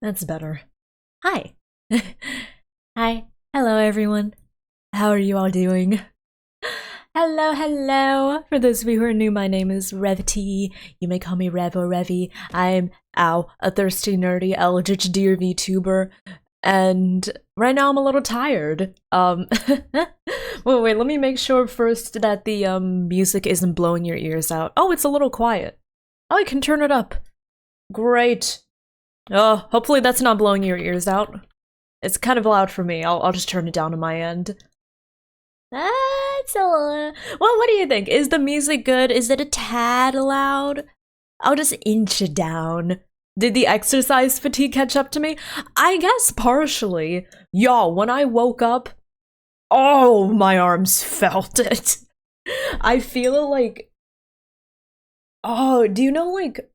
That's better. Hi. Hi. Hello, everyone. How are you all doing? Hello. For those of you who are new, my name is RevT. You may call me Rev or Revy. I'm, a thirsty, nerdy, eldritch deer VTuber. And right now I'm a little tired. Wait, let me make sure first that the, music isn't blowing your ears out. Oh, it's a little quiet. Oh, I can turn it up. Great. Oh, hopefully that's not blowing your ears out. It's kind of loud for me. I'll just turn it down on my end. That's a well, what do you think? Is the music good? Is it a tad loud? I'll just inch it down. Did the exercise fatigue catch up to me? I guess partially. Y'all, when I woke up, oh, my arms felt it. I feel it like, oh, do you know, like,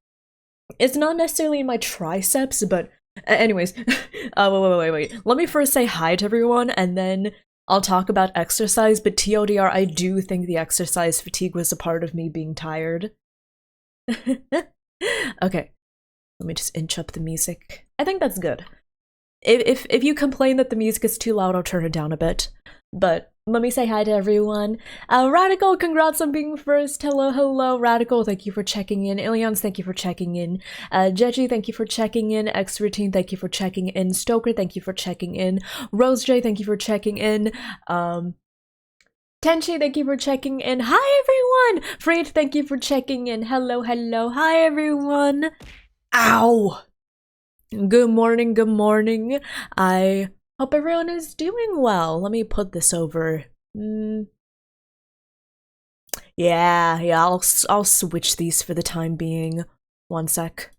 it's not necessarily in my triceps, but anyways, wait. Let me first say hi to everyone, and then I'll talk about exercise, but TLDR, I do think the exercise fatigue was a part of me being tired. Okay, let me just inch up the music. I think that's good. If you complain that the music is too loud, I'll turn it down a bit. But let me say hi to everyone. Radical, congrats on being first. Hello, Radical, thank you for checking in. Ilians, thank you for checking in. Jeji, thank you for checking in. X-Routine, thank you for checking in. Stoker, thank you for checking in. Rose J, thank you for checking in. Tenchi, thank you for checking in. Hi, everyone! Freed, thank you for checking in. Hello. Hi, everyone. Ow! Good morning. I hope everyone is doing well. Let me put this over. Yeah, I'll switch these for the time being. One sec.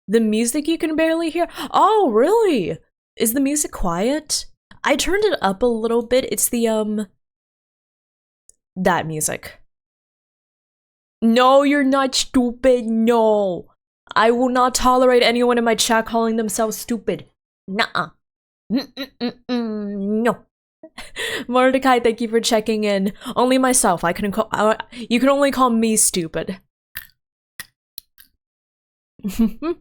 The music you can barely hear? Oh, really? Is the music quiet? I turned it up a little bit. It's the, that music. No, you're not stupid. No. I will not tolerate anyone in my chat calling themselves stupid. Nuh-uh. No. Mordecai, thank you for checking in. Only myself. I couldn't call. You can only call me stupid. But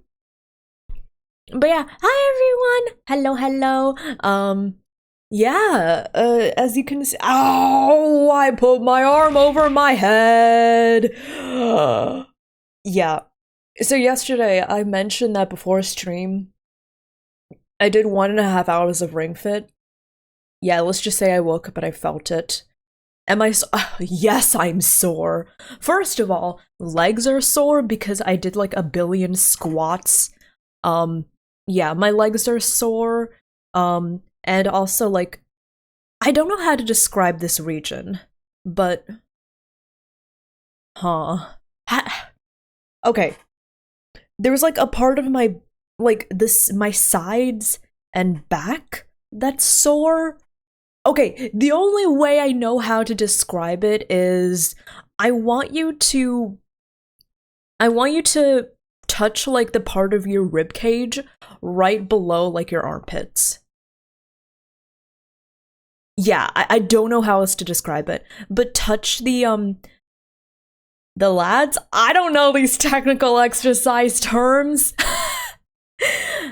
yeah, hi everyone. Hello. Yeah. As you can see, ow! I put my arm over my head. Yeah. So yesterday, I mentioned that before stream, I did 1.5 hours of Ring Fit. Yeah, let's just say I woke up and I felt it. Am I yes, I'm sore. First of all, legs are sore because I did like 1 billion squats. Yeah, my legs are sore. And also like, I don't know how to describe this region, but, okay. There was like a part of my, like my sides and back that's sore. Okay, the only way I know how to describe it is I want you to touch like the part of your rib cage right below like your armpits. Yeah, I don't know how else to describe it, but touch the lads, I don't know these technical exercise terms.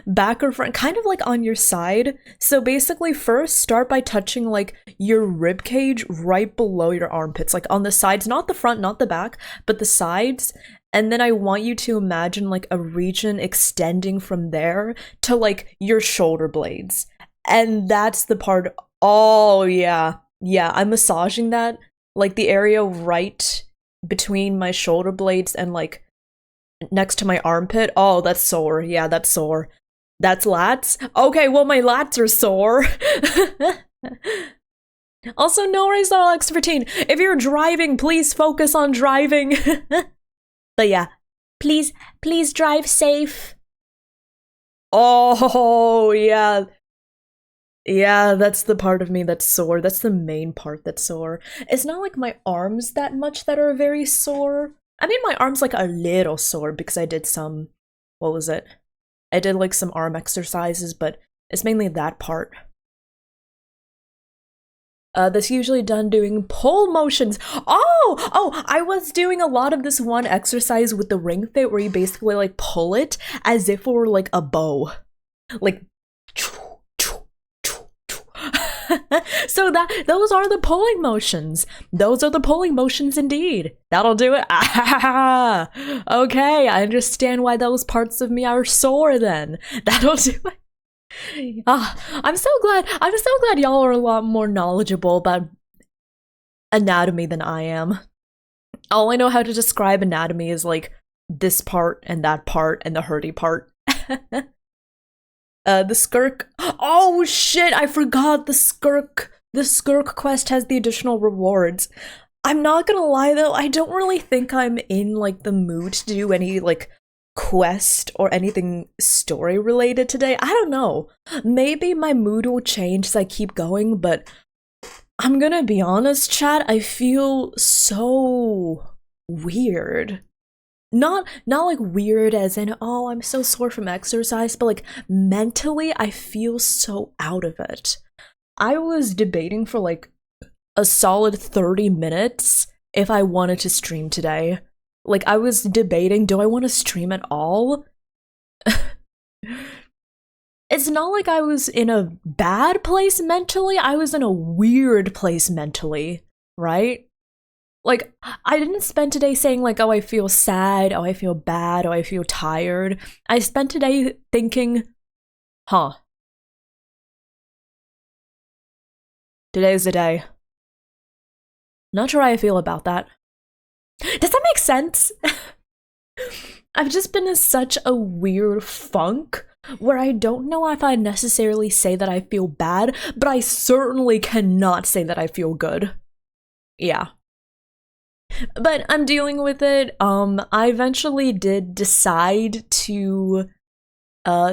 Back or front, kind of like on your side. So basically first start by touching like your rib cage right below your armpits, like on the sides, not the front, not the back, but the sides. And then I want you to imagine like a region extending from there to like your shoulder blades. And that's the part, oh yeah, I'm massaging that, like the area right between my shoulder blades and like next to my armpit. Oh, that's sore. Yeah, that's sore. That's lats? Okay, well, my lats are sore. Also, no worries, X14. If you're driving, please focus on driving. But yeah, please drive safe. Oh, yeah. Yeah, that's the part of me that's sore. That's the main part that's sore. It's not like my arms that much that are very sore. I mean, my arm's like a little sore because I did some, what was it? I did like some arm exercises, but it's mainly that part. That's usually done doing pull motions. Oh, I was doing a lot of this one exercise with the Ring Fit where you basically like pull it as if it were like a bow. Like, so those are the pulling motions. Those are the pulling motions indeed. That'll do it. Ah, okay, I understand why those parts of me are sore then. That'll do it. I'm so glad y'all are a lot more knowledgeable about anatomy than I am. All I know how to describe anatomy is like this part and that part and the hurdy part. The skirk. Oh shit, I forgot the skirk. The skirk quest has the additional rewards. I'm not gonna lie though, I don't really think I'm in like the mood to do any like quest or anything story related today. I don't know. Maybe my mood will change as I keep going, but I'm gonna be honest, chat, I feel so weird. Not like weird as in, oh, I'm so sore from exercise, but like mentally I feel so out of it. I was debating for like a solid 30 minutes if I wanted to stream today. Like I was debating, do I want to stream at all? It's not like I was in a bad place mentally, I was in a weird place mentally, right? Like, I didn't spend today saying like, oh, I feel sad, oh, I feel bad, oh, I feel tired. I spent today thinking, huh. Today's the day. Not sure how I feel about that. Does that make sense? I've just been in such a weird funk where I don't know if I'd necessarily say that I feel bad, but I certainly cannot say that I feel good. Yeah. But I'm dealing with it. I eventually did decide to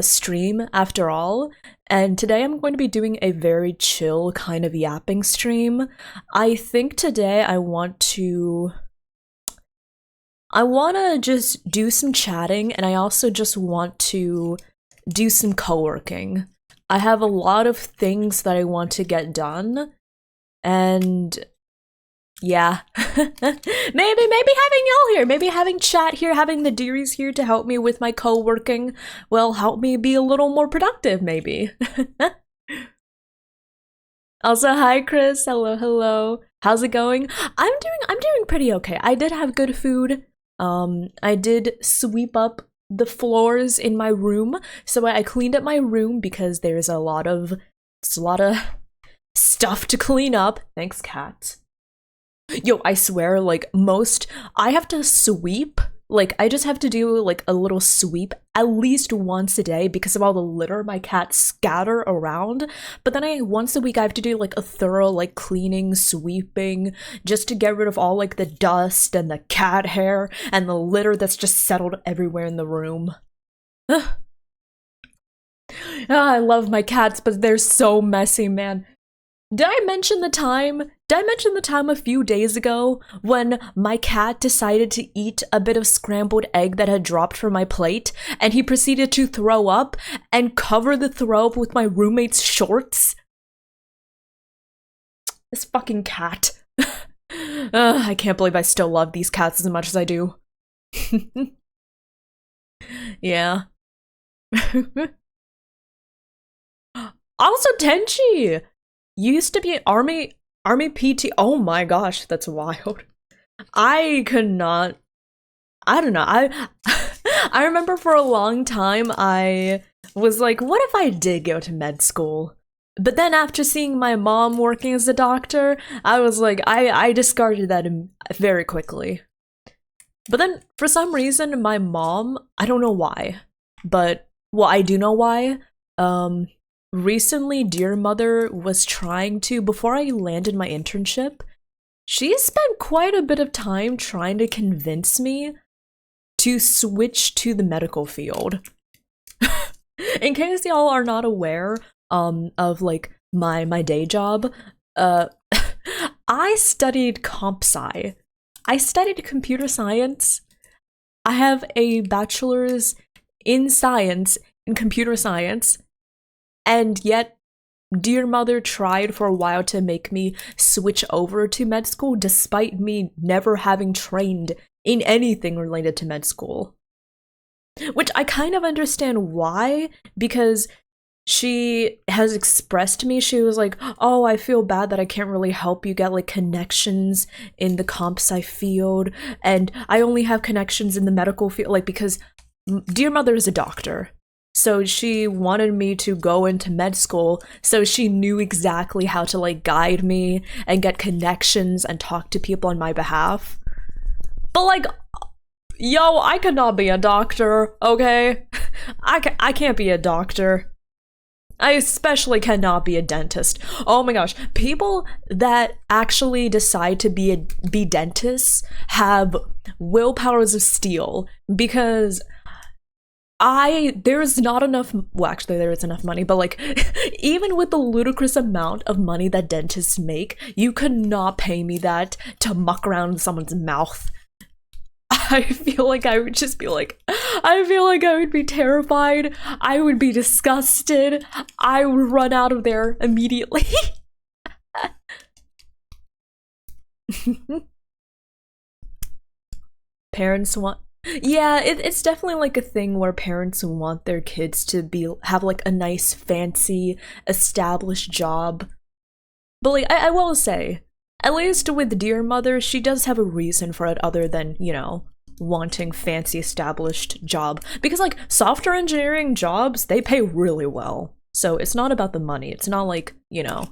stream after all, and today I'm going to be doing a very chill kind of yapping stream. I think today I want to just do some chatting, and I also just want to do some co-working. I have a lot of things that I want to get done, and yeah. maybe having y'all here, maybe having chat here, having the Dearies here to help me with my co-working will help me be a little more productive, maybe. Also, hi Chris, hello. How's it going? I'm doing pretty okay. I did have good food. I did sweep up the floors in my room, so I cleaned up my room because there's a lot of stuff to clean up. Thanks, cat. Yo, I swear, like, I have to sweep, like, I just have to do, like, a little sweep at least once a day because of all the litter my cats scatter around, but then once a week I have to do, like, a thorough, like, cleaning, sweeping, just to get rid of all, like, the dust and the cat hair and the litter that's just settled everywhere in the room. I love my cats, but they're so messy, man. Did I mention the time a few days ago when my cat decided to eat a bit of scrambled egg that had dropped from my plate, and he proceeded to throw up and cover the throw up with my roommate's shorts? This fucking cat. I can't believe I still love these cats as much as I do. Yeah. Also, Tenchi! Used to be Army PT. Oh my gosh, that's wild. I could not. I don't know. I remember for a long time I was like, what if I did go to med school? But then after seeing my mom working as a doctor, I was like, I discarded that very quickly. But then for some reason, my mom, I don't know why, but well, I do know why. Recently, dear mother was trying to, before I landed my internship, she spent quite a bit of time trying to convince me to switch to the medical field. In case y'all are not aware of like my day job, I studied comp sci. I studied computer science. I have a bachelor's in science, in computer science. And yet, dear mother tried for a while to make me switch over to med school despite me never having trained in anything related to med school. Which I kind of understand why, because she has expressed to me, she was like, oh, I feel bad that I can't really help you get like connections in the comp sci field, and I only have connections in the medical field, like, because dear mother is a doctor, so she wanted me to go into med school, so she knew exactly how to like guide me and get connections and talk to people on my behalf. But like, yo, I could not be a doctor, okay? I can't be a doctor. I especially cannot be a dentist. Oh my gosh, people that actually decide to be dentists have willpowers of steel, because there's not enough, well, actually there is enough money, but like, even with the ludicrous amount of money that dentists make, you could not pay me that to muck around in someone's mouth. I feel like I would just be like, I feel like I would be terrified. I would be disgusted. I would run out of there immediately. Parents want, yeah, it's definitely like a thing where parents want their kids to have like a nice, fancy, established job. But like, I will say, at least with Dear Mother, she does have a reason for it other than, you know, wanting fancy established job. Because like software engineering jobs, they pay really well. So it's not about the money. It's not like, you know,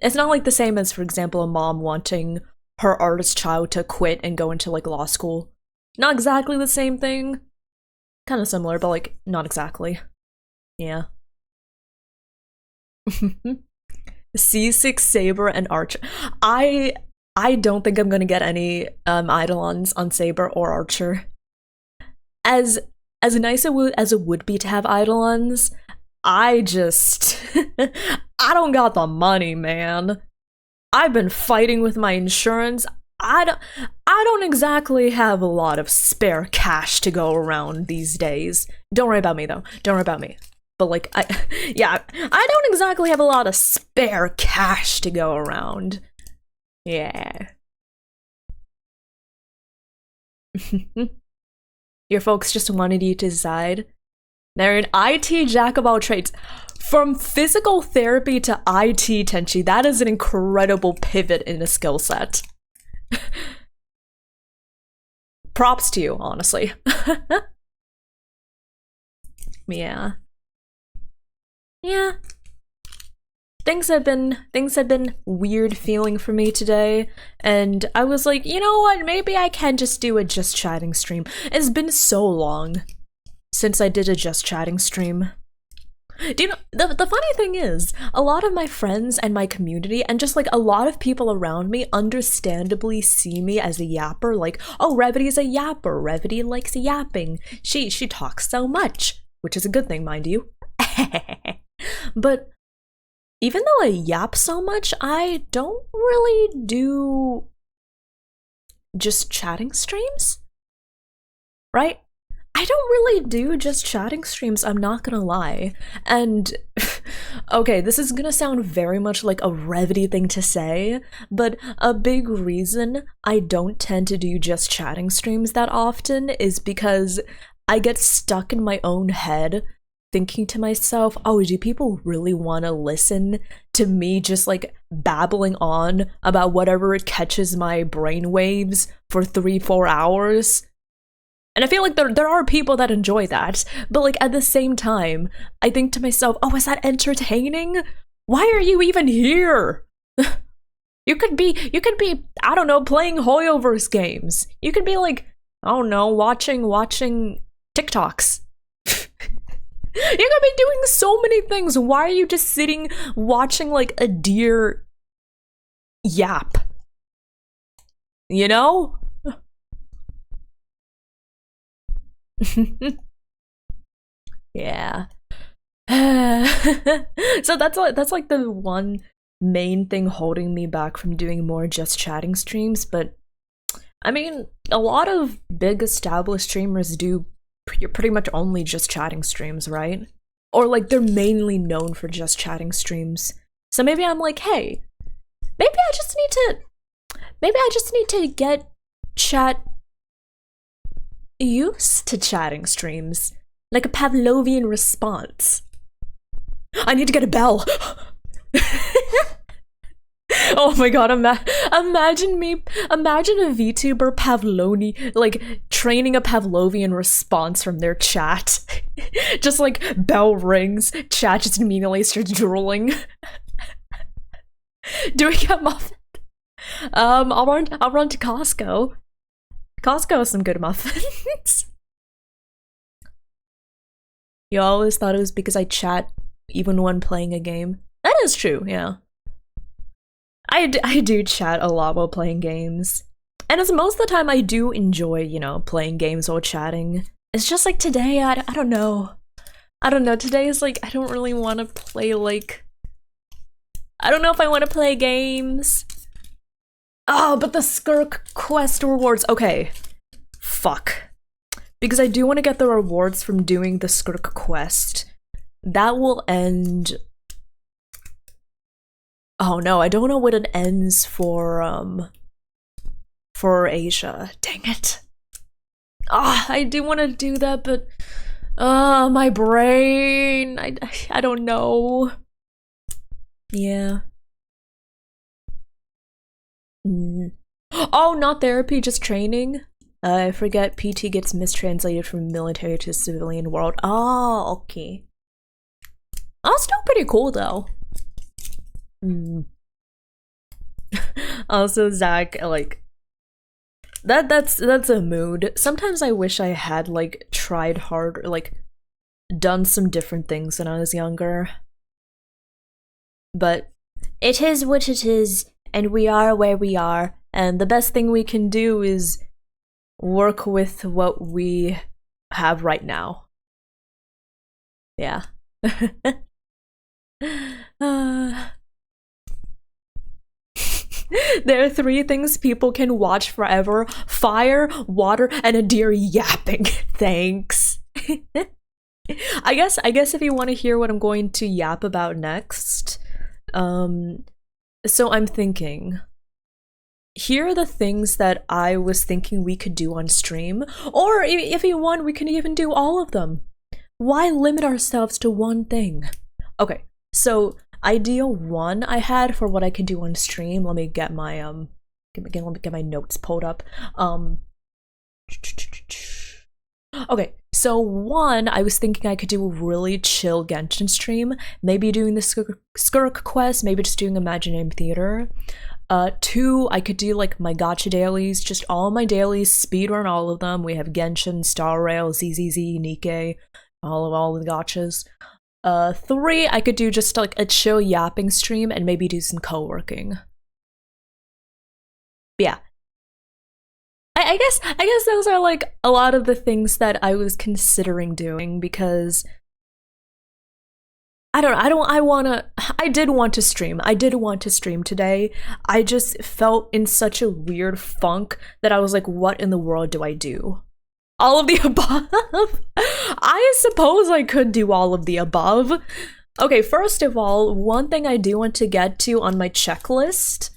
it's not like the same as, for example, a mom wanting her artist child to quit and go into like law school. Not exactly the same thing. Kind of similar, but like not exactly. Yeah. C6 Saber and Archer. I don't think I'm gonna get any Eidolons on Saber or Archer. As nice as it would be to have Eidolons, I just I don't got the money, man. I've been fighting with my insurance. I don't exactly have a lot of spare cash to go around these days. Don't worry about me though. Don't worry about me. But like, yeah, I don't exactly have a lot of spare cash to go around. Yeah. Your folks just wanted you to decide. They're an IT jack of all trades. From physical therapy to IT, Tenchi, that is an incredible pivot in a skill set. Props to you, honestly. Yeah. Yeah. Things have been weird feeling for me today, and I was like, you know what, maybe I can just do a Just Chatting stream. It's been so long since I did a Just Chatting stream. Do you know, the funny thing is, a lot of my friends and my community, and just like a lot of people around me, understandably see me as a yapper, like, oh, Revity's a yapper, Revity likes yapping, she talks so much, which is a good thing, mind you. But even though I yap so much, I don't really do Just Chatting streams, right? I don't really do Just Chatting streams, I'm not gonna lie. And, okay, this is gonna sound very much like a Revity thing to say, but a big reason I don't tend to do Just Chatting streams that often is because I get stuck in my own head thinking to myself, oh, do people really want to listen to me just like babbling on about whatever catches my brainwaves for 3-4 hours? And I feel like there are people that enjoy that, but like at the same time, I think to myself, oh, is that entertaining? Why are you even here? You could be, I don't know, playing Hoyoverse games. You could be like, I don't know, watching TikToks. You could be doing so many things. Why are you just sitting watching like a deer yap? You know? Yeah. So that's like the one main thing holding me back from doing more Just Chatting streams, but I mean, a lot of big established streamers do pretty much only Just Chatting streams, right? Or like they're mainly known for Just Chatting streams. So maybe I'm like, hey, maybe I just need to get chat used to chatting streams, like a Pavlovian response. I need to get a bell. Oh my god, imagine a VTuber Pavloni, like, training a Pavlovian response from their chat. Just like, bell rings, chat just immediately starts drooling. Do we get muffin? I'll run to Costco. Costco has some good muffins. You always thought it was because I chat even when playing a game. That is true, yeah. I do chat a lot while playing games. And as most of the time I do enjoy, you know, playing games while chatting. It's just like today, I don't know. I don't know, today is like, I don't really want to play, like... I don't know if I want to play games. Oh, but the Skirk quest rewards, okay. Fuck. Because I do want to get the rewards from doing the Skirk quest. That will end... Oh no, I don't know what it ends for Asia. Dang it. Ah, I do want to do that, but my brain, I don't know. Yeah. Oh, not therapy, just training. I forget PT gets mistranslated from military to civilian world. Oh, okay. Oh, still pretty cool though. Also, Zach, like, that's a mood. Sometimes I wish I had, like, tried harder, like, done some different things when I was younger. But it is what it is, and we are where we are, and the best thing we can do is work with what we have right now. Yeah. There are 3 things people can watch forever: fire, water, and a deer yapping. Thanks. I guess if you want to hear what I'm going to yap about next, so I'm thinking, here are the things that I was thinking we could do on stream, or if you want, we can even do all of them. Why limit ourselves to one thing? Okay, so idea 1 I had for what I could do on stream. Let me get my let me get my notes pulled up. Okay, so 1, I was thinking I could do a really chill Genshin stream, maybe doing the Skirk quest, maybe just doing Imaginary Theater. 2, I could do like my gacha dailies, just all my dailies, speedrun all of them. We have Genshin, Star Rail, ZZZ, Nikke, all the gachas. 3, I could do just like a chill yapping stream and maybe do some co-working. Yeah. I guess those are like a lot of the things that I was considering doing, because I did want to stream. I did want to stream today. I just felt in such a weird funk that I was like, what in the world do I do? All of the above? I suppose I could do all of the above. Okay, first of all, one thing I do want to get to on my checklist,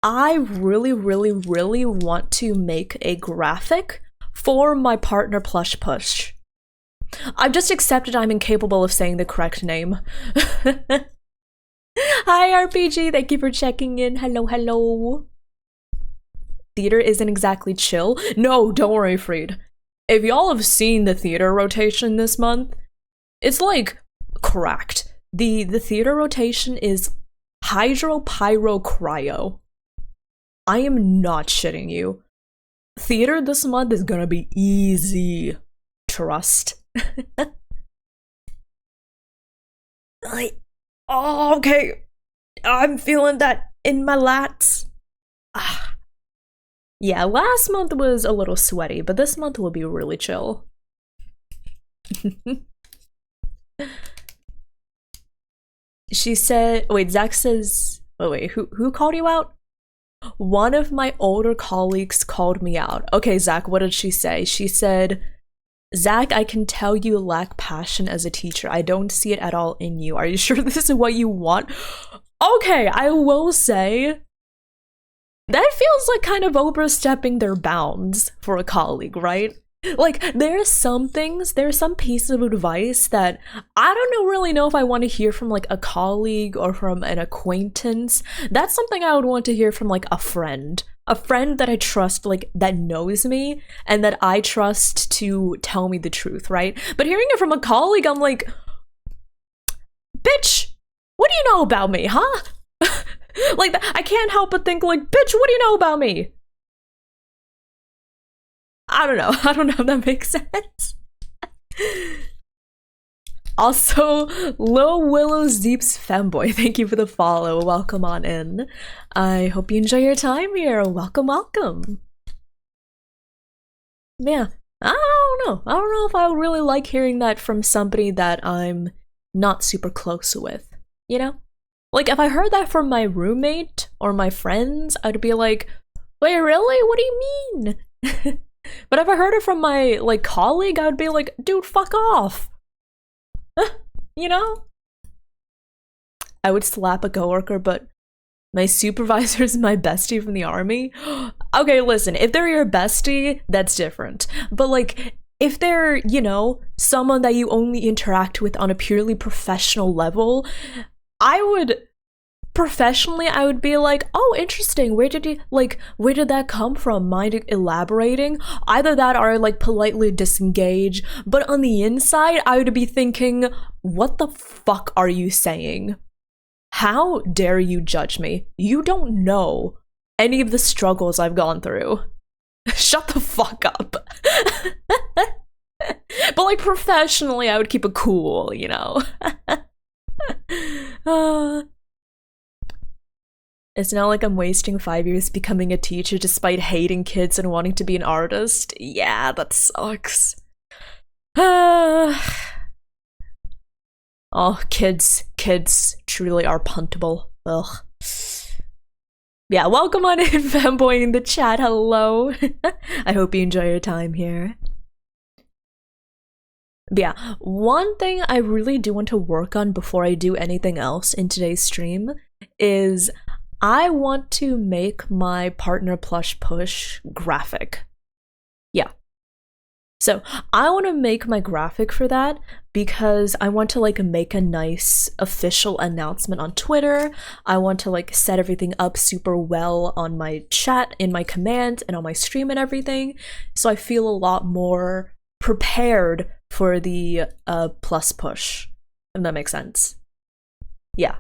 I really want to make a graphic for my partner Plush Push. I've just accepted I'm incapable of saying the correct name. Hi RPG, thank you for checking in. Hello. Theater isn't exactly chill. No, don't worry, Freed. If y'all have seen the theater rotation this month, it's like cracked. The theater rotation is hydro, pyro, cryo. I am not shitting you. Theater this month is gonna be easy. Trust. Oh, okay. I'm feeling that in my lats. Yeah, last month was a little sweaty, but this month will be really chill. She said, wait, Zach says, wait, who called you out? One of my older colleagues called me out. Okay, Zach, what did she say? She said, Zach, I can tell you lack passion as a teacher. I don't see it at all in you. Are you sure this is what you want? Okay, I will say, that feels like kind of overstepping their bounds for a colleague, right? Like, there are some pieces of advice that I don't really know if I want to hear from like a colleague or from an acquaintance. That's something I would want to hear from like a friend that I trust, like that knows me and that I trust to tell me the truth, right? But hearing it from a colleague, I'm like, bitch, what do you know about me, huh? Like, I can't help but think like, bitch, what do you know about me? I don't know if that makes sense. Also, Lil Willow Zeep's femboy, thank you for the follow. Welcome on in. I hope you enjoy your time here. Welcome, welcome. Yeah, I don't know if I would really like hearing that from somebody that I'm not super close with, you know? Like, if I heard that from my roommate or my friends, I'd be like, wait, really? What do you mean? But if I heard it from my, like, colleague, I would be like, dude, fuck off. You know? I would slap a coworker, but my supervisor is my bestie from the army. Okay, listen, if they're your bestie, that's different. But, like, if they're, you know, someone that you only interact with on a purely professional level, I would be like, oh, interesting, where did that come from? Mind elaborating? Either that or like politely disengage, but on the inside, I would be thinking, what the fuck are you saying? How dare you judge me? You don't know any of the struggles I've gone through. Shut the fuck up. But like professionally, I would keep it cool, you know? It's not like I'm wasting 5 years becoming a teacher despite hating kids and wanting to be an artist. Yeah, that sucks. Oh, kids truly are puntable. Ugh. Yeah, welcome on in, fanboy in the chat. Hello. I hope you enjoy your time here. But yeah, one thing I really do want to work on before I do anything else in today's stream is I want to make my partner plush push graphic. Yeah. So I want to make my graphic for that because I want to like make a nice official announcement on Twitter. I want to like set everything up super well on my chat, in my command, and on my stream and everything. So I feel a lot more prepared for the plus push, if that makes sense. Yeah.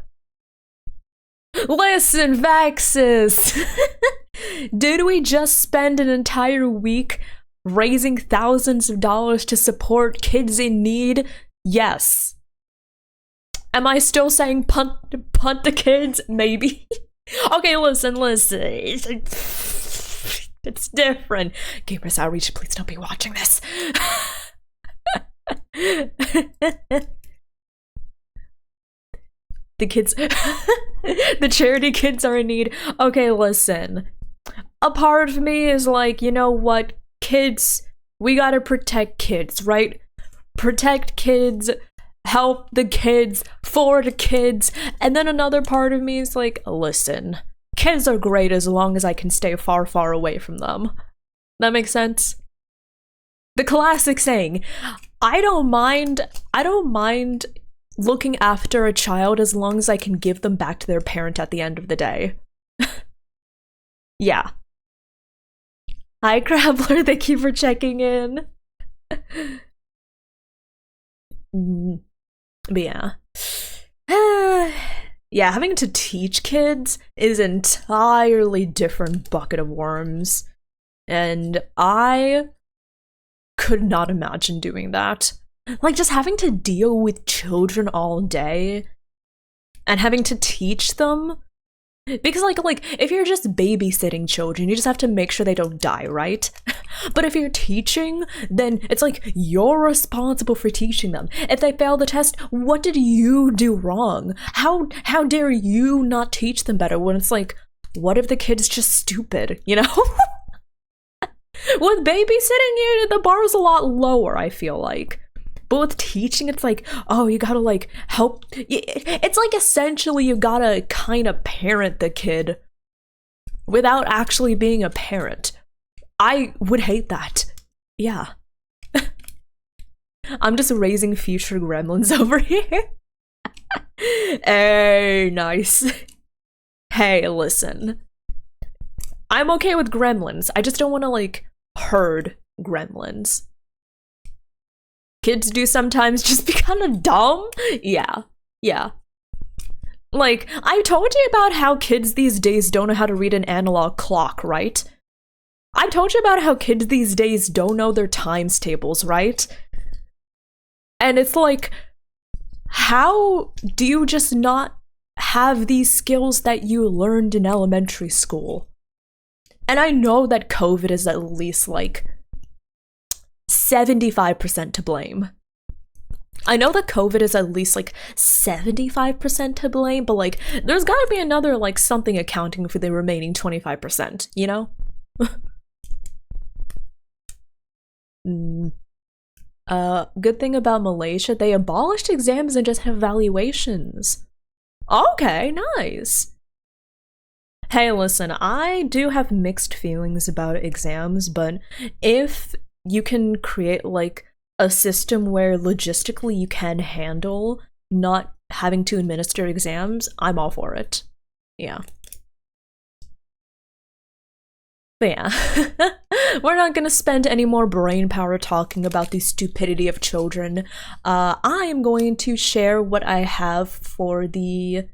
Listen, Vaxis! Did we just spend an entire week raising thousands of dollars to support kids in need? Yes. Am I still saying punt the kids? Maybe. Okay, listen. It's different. Gamers Outreach, please don't be watching this. The kids, the charity kids are in need. Okay, listen. A part of me is like, you know what, kids, we gotta protect kids, right? Protect kids, help the kids, for the kids. And then another part of me is like, listen, kids are great as long as I can stay far, far away from them. That makes sense? The classic saying, I don't mind looking after a child as long as I can give them back to their parent at the end of the day. Yeah. Hi, Crabbler, thank you for checking in. But yeah. Yeah, having to teach kids is an entirely different bucket of worms. And I could not imagine doing that. Like, just having to deal with children all day and having to teach them. Because, like, if you're just babysitting children, you just have to make sure they don't die, right? But if you're teaching, then it's like, you're responsible for teaching them. If they fail the test, what did you do wrong? How dare you not teach them better when it's like, what if the kid's just stupid, you know? With babysitting, the bar is a lot lower, I feel like. But with teaching, it's like, oh, you gotta like help. It's like essentially you gotta kind of parent the kid without actually being a parent. I would hate that. Yeah. I'm just raising future gremlins over here. Hey, nice. Hey, listen. I'm okay with gremlins. I just don't want to, like, herd gremlins. Kids do sometimes just be kind of dumb. Yeah. Like, I told you about how kids these days don't know how to read an analog clock, right? I told you about how kids these days don't know their times tables, right? And it's like, how do you just not have these skills that you learned in elementary school? And I know that COVID is at least like 75% to blame. I know that COVID is at least like 75% to blame, but like there's gotta be another like something accounting for the remaining 25%, you know? Good thing about Malaysia, they abolished exams and just have evaluations. Okay, nice. Hey, listen, I do have mixed feelings about exams, but if you can create like a system where logistically you can handle not having to administer exams, I'm all for it. Yeah. But yeah, we're not gonna spend any more brain power talking about the stupidity of children. I am going to share what I have for the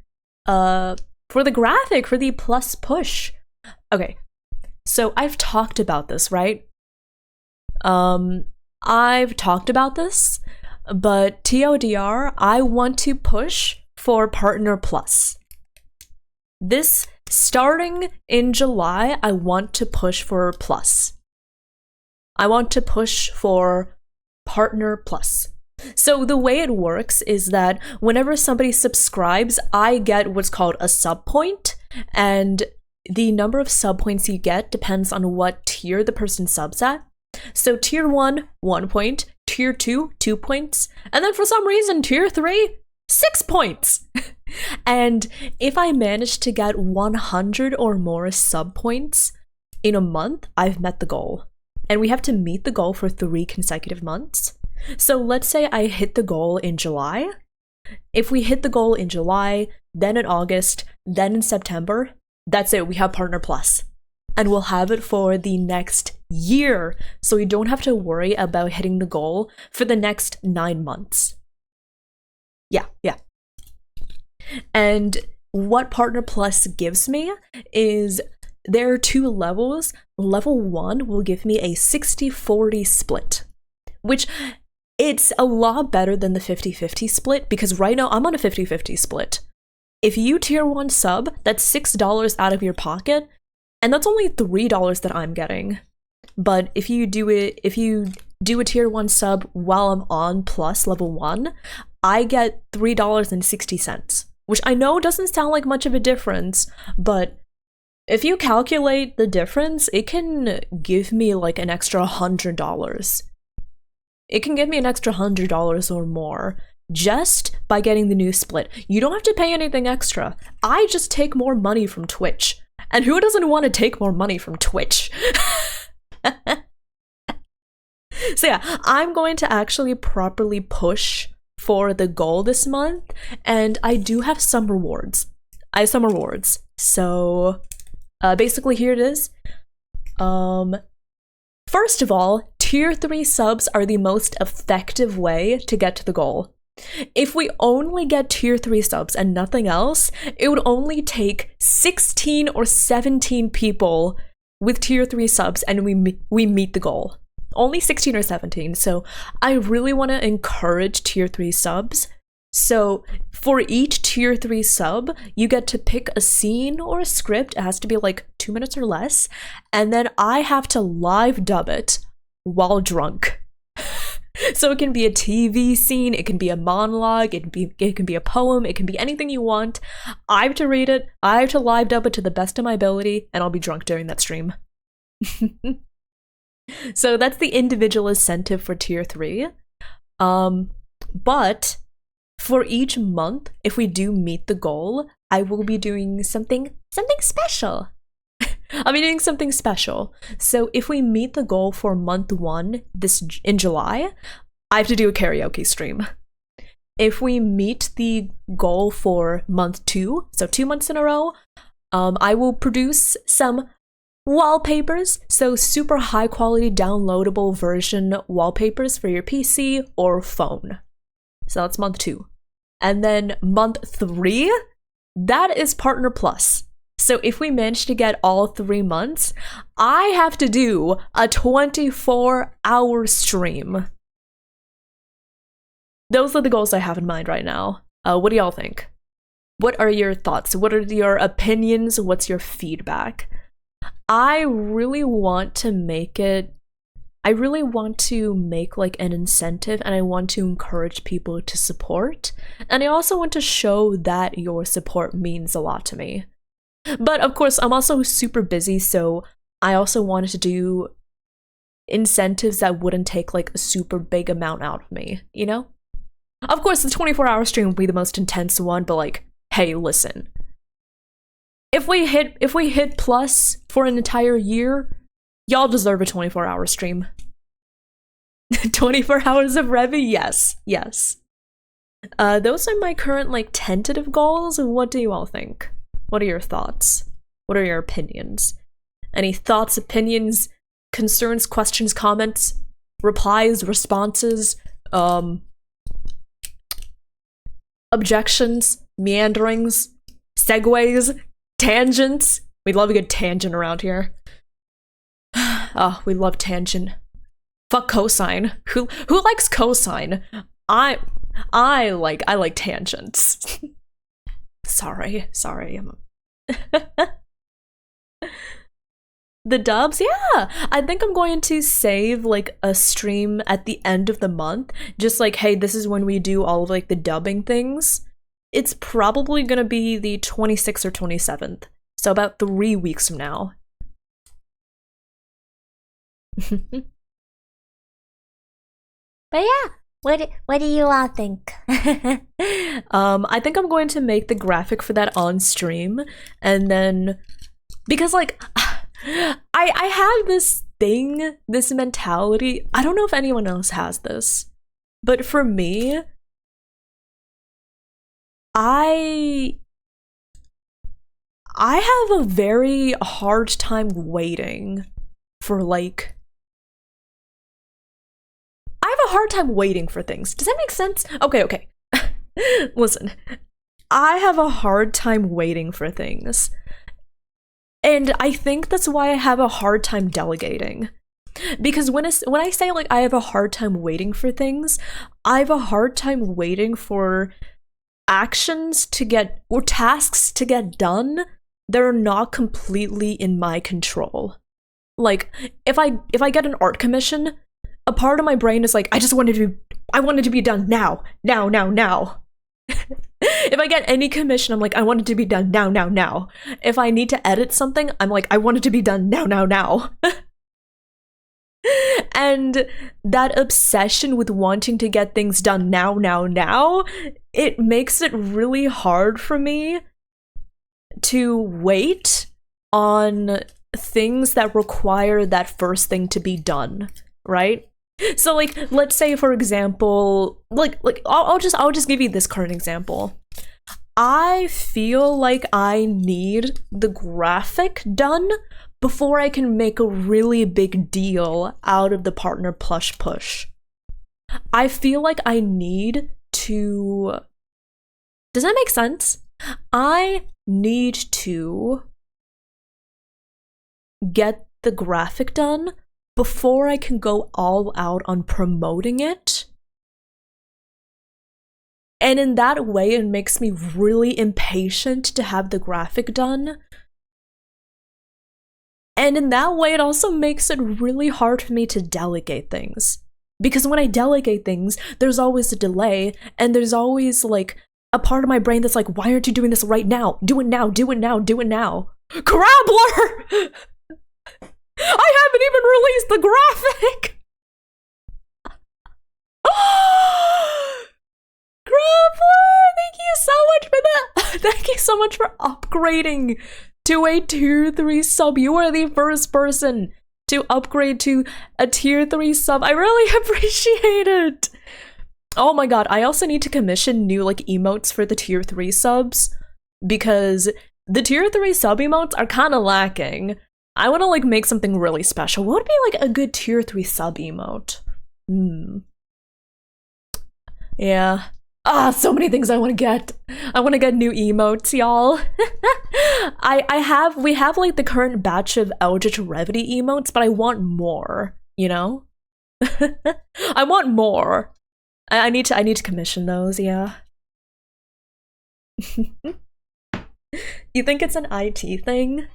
graphic, for the plus push. Okay, so I've talked about this, right? I've talked about this, but TLDR, I want to push for Partner Plus. This starting in July, I want to push for Plus. I want to push for Partner Plus. So the way it works is that whenever somebody subscribes, I get what's called a sub point, and the number of sub points you get depends on what tier the person subs at. So tier 1, 1 point, tier 2, 2 points, and then for some reason tier 3, 6 points. And if I manage to get 100 or more sub points in a month, I've met the goal. And we have to meet the goal for 3 consecutive months. So let's say I hit the goal in July. If we hit the goal in July, then in August, then in September, that's it, we have Partner Plus. And we'll have it for the next year, so we don't have to worry about hitting the goal for the next 9 months. Yeah. And what Partner Plus gives me is there are 2 levels. Level 1 will give me a 60-40 split, which it's a lot better than the 50-50 split, because right now I'm on a 50-50 split. If you tier 1 sub, that's $6 out of your pocket, and that's only $3 that I'm getting. But if you do a tier 1 sub while I'm on Plus level 1, I get $3.60, which I know doesn't sound like much of a difference, but if you calculate the difference, it can give me like an extra $100. It can give me an extra $100 or more just by getting the new split. You don't have to pay anything extra. I just take more money from Twitch. And who doesn't want to take more money from Twitch? So yeah, I'm going to actually properly push for the goal this month, and I do have some rewards. So basically here it is. First of all, tier 3 subs are the most effective way to get to the goal. If we only get tier 3 subs and nothing else, it would only take 16 or 17 people with tier 3 subs and we meet the goal. Only 16 or 17, so I really want to encourage tier 3 subs. So for each tier 3 sub, you get to pick a scene or a script. It has to be like 2 minutes or less, and then I have to live dub it while drunk. So it can be a TV scene, it can be a monologue, it can be a poem, it can be anything you want. I have to read it, I have to live dub it to the best of my ability, and I'll be drunk during that stream. So that's the individual incentive for tier 3. But for each month, if we do meet the goal, I will be doing something special. I'll be doing something special. So if we meet the goal for month 1 in July, I have to do a karaoke stream. If we meet the goal for month 2, so 2 months in a row, I will produce some wallpapers, so super high quality downloadable version wallpapers for your PC or phone. So that's month 2. And then month 3, that is Partner Plus. So if we manage to get all 3 months, I have to do a 24-hour stream. Those are the goals I have in mind right now. What do y'all think? What are your thoughts? What are your opinions? What's your feedback? I really want to make like an incentive, and I want to encourage people to support. And I also want to show that your support means a lot to me. But of course, I'm also super busy, so I also wanted to do incentives that wouldn't take like a super big amount out of me, you know? Of course, the 24-hour stream will be the most intense one, but like, hey, listen. If we hit plus for an entire year, y'all deserve a 24-hour stream. 24 hours of Revy? Yes, yes. Those are my current like tentative goals. What do you all think? What are your thoughts? What are your opinions? Any thoughts, opinions, concerns, questions, comments, replies, responses, objections, meanderings, segues, tangents? We love a good tangent around here. Oh, we love tangent. Fuck cosine. Who likes cosine? I like tangents. Sorry. The dubs? Yeah! I think I'm going to save like a stream at the end of the month. Just like, hey, this is when we do all of like the dubbing things. It's probably gonna be the 26th or 27th. So about 3 weeks from now. But yeah, what do you all think? I think I'm going to make the graphic for that on stream, and then because like I have this thing, this mentality. I don't know if anyone else has this, but for me, I have a very hard time waiting for like I have a hard time waiting for things. Does that make sense? Okay. Listen, I have a hard time waiting for things. And I think that's why I have a hard time delegating. Because when I say like I have a hard time waiting for things, I have a hard time waiting for actions to get, or tasks to get done that are not completely in my control. Like, if I get an art commission, a part of my brain is like, I want it to be done now. If I get any commission, I'm like, I want it to be done now. If I need to edit something, I'm like, I want it to be done now. And that obsession with wanting to get things done now, it makes it really hard for me to wait on things that require that first thing to be done, right? So like, let's say for example, like I'll just give you this current example. I feel like I need the graphic done before I can make a really big deal out of the Partner Plus push. I feel like I need to... Does that make sense? I need to get the graphic done before I can go all out on promoting it. And in that way, it makes me really impatient to have the graphic done. And in that way, it also makes it really hard for me to delegate things. Because when I delegate things, there's always a delay, and there's always like a part of my brain that's like, why aren't you doing this right now? Do it now. Crabbler! I haven't even released the graphic! Grappler, thank you so much for that. Thank you so much for upgrading to a tier 3 sub. You are the first person to upgrade to a tier 3 sub. I really appreciate it. Oh my god, I also need to commission new like emotes for the tier 3 subs because the tier 3 sub emotes are kind of lacking. I want to like make something really special. What would be like a good tier 3 sub emote? Yeah. So many things I want to get. I want to get new emotes, y'all. We have like the current batch of Eldritch Revity emotes, but I want more, you know? I want more. I need to commission those, yeah. You think it's an IT thing?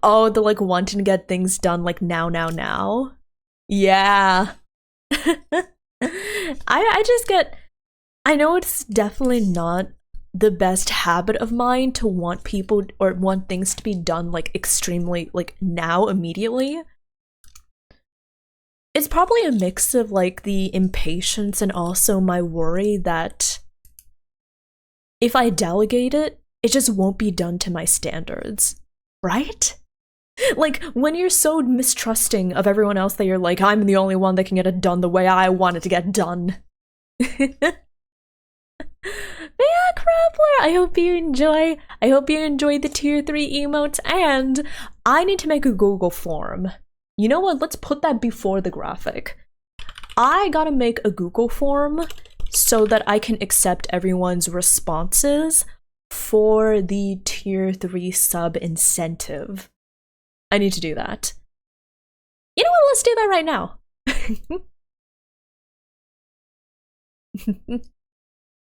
Oh, the like wanting to get things done like now. Yeah. I just get, I know it's definitely not the best habit of mine to want people or want things to be done like extremely like now immediately. It's probably a mix of like the impatience and also my worry that if I delegate it, it just won't be done to my standards, right? Like, when you're so mistrusting of everyone else that you're like, I'm the only one that can get it done the way I want it to get done. But yeah, Crappler, I hope you enjoy the tier 3 emotes, and I need to make a Google form. You know what? Let's put that before the graphic. I gotta make a Google form so that I can accept everyone's responses for the tier 3 sub incentive. I need to do that. You know what? Let's do that right now.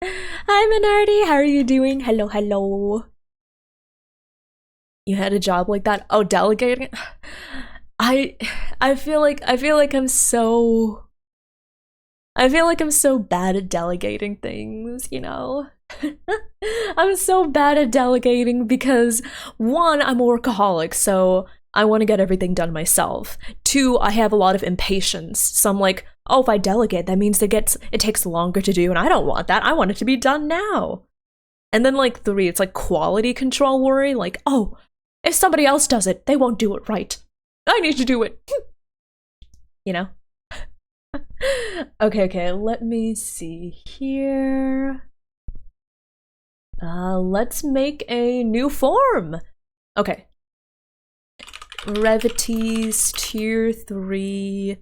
Hi, Minardi. How are you doing? Hello. You had a job like that? Oh, delegating? I feel like I'm so bad at delegating things, you know? I'm so bad at delegating because 1, I'm a workaholic, so I want to get everything done myself. 2, I have a lot of impatience, so I'm like, oh, if I delegate, that means it takes longer to do, and I don't want that. I want it to be done now. And then like 3, it's like quality control worry, like, oh, if somebody else does it, they won't do it right. I need to do it. You know? Okay, let me see here. Let's make a new form. Okay. Revity's tier 3.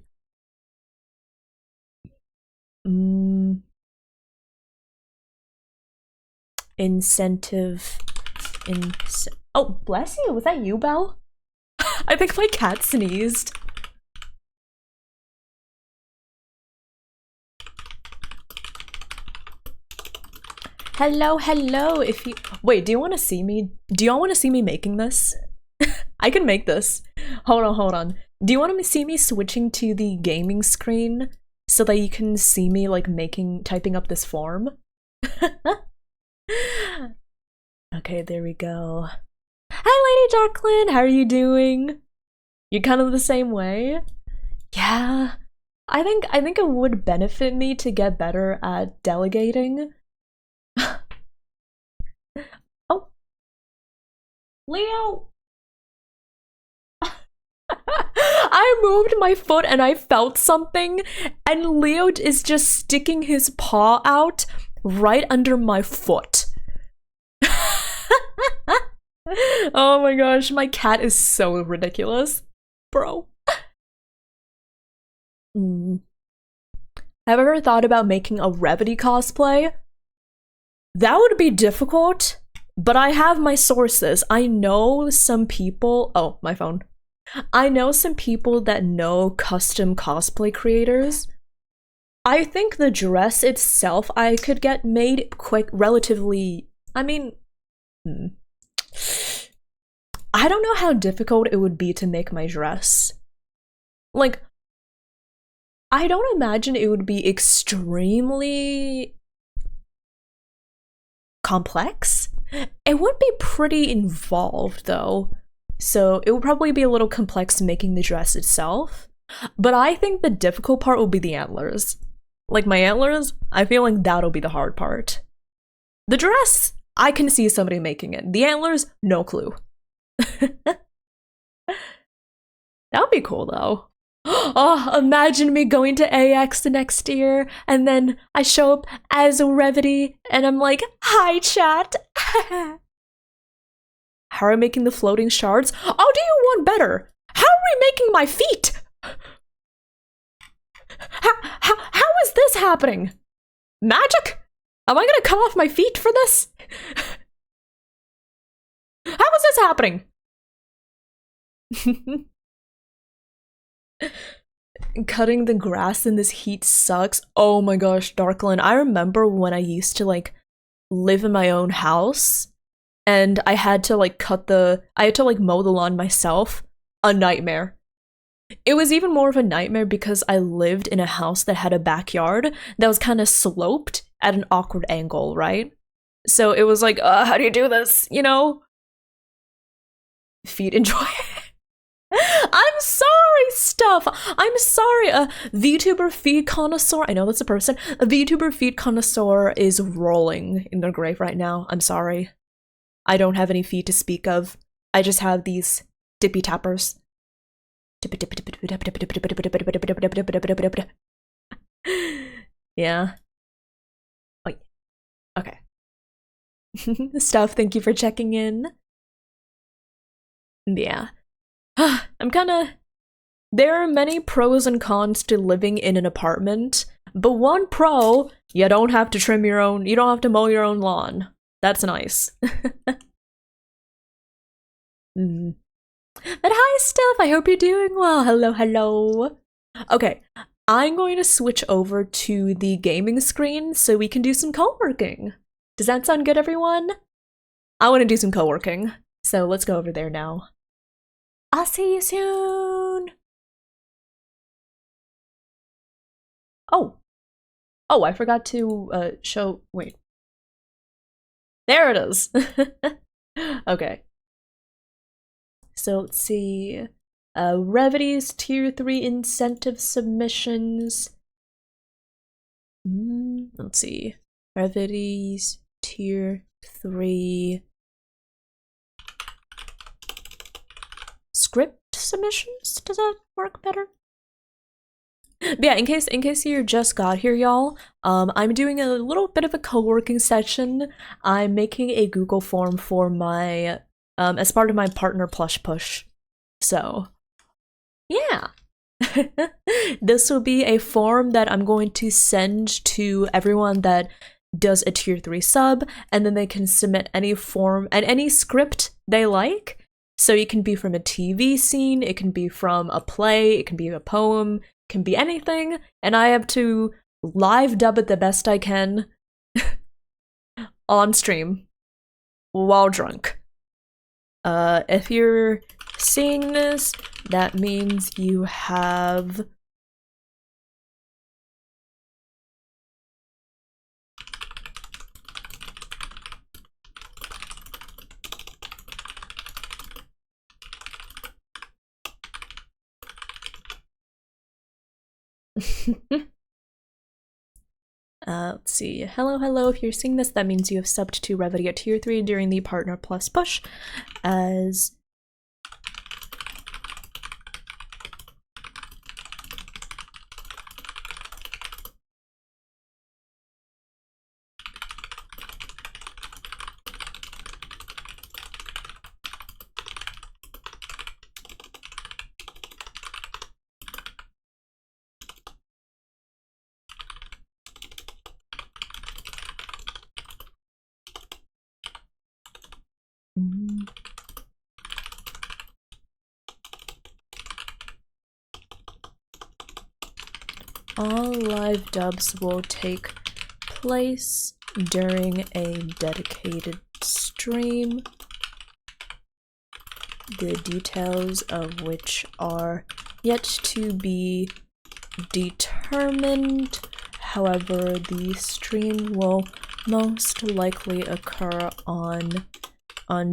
Incentive. Oh, bless you. Was that you, Belle? I think my cat sneezed. Hello. If you wait, do you want to see me? Do y'all want to see me making this? I can make this. Hold on. Do you want to see me switching to the gaming screen so that you can see me like typing up this form? Okay, there we go. Hi, Lady Darklyn. How are you doing? You're kind of the same way. Yeah, I think it would benefit me to get better at delegating. Oh, Leo. I moved my foot and I felt something, and Leo is just sticking his paw out right under my foot. Oh my gosh, my cat is so ridiculous, bro. Have I ever thought about making a Revity cosplay? That would be difficult, but I have my sources. I know some people. Oh, my phone. I know some people that know custom cosplay creators. I think the dress itself I could get made relatively. I mean, I don't know how difficult it would be to make my dress. Like, I don't imagine it would be extremely complex. It would be pretty involved though, so it would probably be a little complex making the dress itself. But I think the difficult part will be the antlers. Like my antlers, I feel like that'll be the hard part. The dress, I can see somebody making it. The antlers, no clue. That would be cool though. Oh, imagine me going to AX the next year and then I show up as Revity and I'm like, hi chat. How are we making the floating shards? I'll do you one better. How are we making my feet? How is this happening? Magic? Am I gonna cut off my feet for this? How is this happening? Cutting the grass in this heat sucks. Oh my gosh, Darklyn. I remember when I used to like live in my own house and I had to like mow the lawn myself. A nightmare. It was even more of a nightmare because I lived in a house that had a backyard that was kind of sloped at an awkward angle, right? So it was like, how do you do this? You know? Feet enjoy. I'm sorry, stuff. I'm sorry. A VTuber feet connoisseur. I know that's a person. A VTuber feet connoisseur is rolling in their grave right now. I'm sorry. I don't have any feet to speak of. I just have these dippy tappers. Yeah. Oh, okay. Stuff, thank you for checking in. Yeah. I'm kinda... There are many pros and cons to living in an apartment, but one pro, you don't have to you don't have to mow your own lawn. That's nice. Mm. But hi, Steph, I hope you're doing well. Hello, hello. Okay, I'm going to switch over to the gaming screen so we can do some co-working. Does that sound good, everyone? I want to do some co-working, so let's go over there now. I'll see you soon. Oh, I forgot to show. Wait, there it is. Okay. So let's see. Revity's tier 3 incentive submissions. Let's see. Revity's tier 3 script submissions. Does that work better? But yeah, in case you just got here, y'all, I'm doing a little bit of a co-working session. I'm making a Google form for my as part of my partner plush push. So yeah. This will be a form that I'm going to send to everyone that does a tier 3 sub, and then they can submit any form and any script they like. So it can be from a TV scene, it can be from a play, it can be a poem, it can be anything, and I have to live dub it the best I can on stream while drunk. If you're seeing this, that means you have let's see. Hello, if you're seeing this, that means you have subbed to Revity at tier 3 during the Partner Plus push, as all live dubs will take place during a dedicated stream, the details of which are yet to be determined. However, the stream will most likely occur on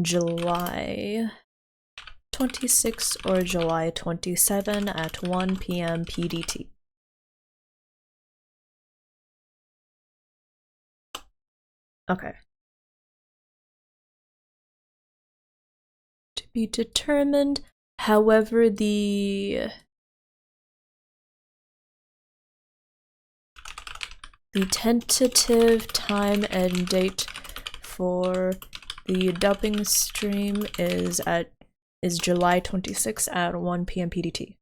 July 26 or July 27 at 1 p.m. PDT. Okay. To be determined. However, the tentative time and date for the dubbing stream is July 26th at 1 p.m. PDT.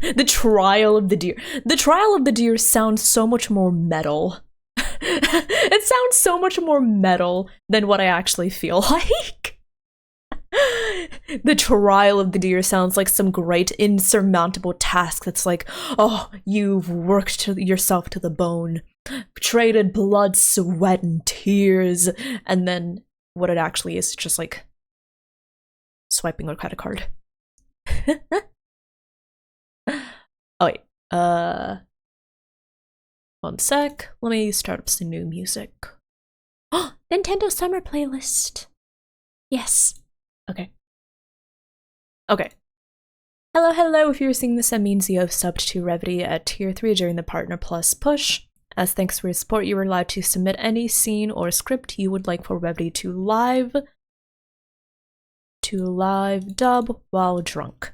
The Trial of the Deer. The Trial of the Deer sounds so much more metal. It sounds so much more metal than what I actually feel like. The Trial of the Deer sounds like some great insurmountable task that's like, oh, you've worked yourself to the bone, traded blood, sweat, and tears, and then what it actually is just like swiping a credit card. Oh wait, 1 sec, let me start up some new music. Oh, Nintendo Summer Playlist. Yes. Okay. Okay. Hello, hello. If you're seeing this, that means you have subbed to Revity at tier 3 during the Partner Plus push. As thanks for your support, you are allowed to submit any scene or script you would like for Revity to live dub while drunk.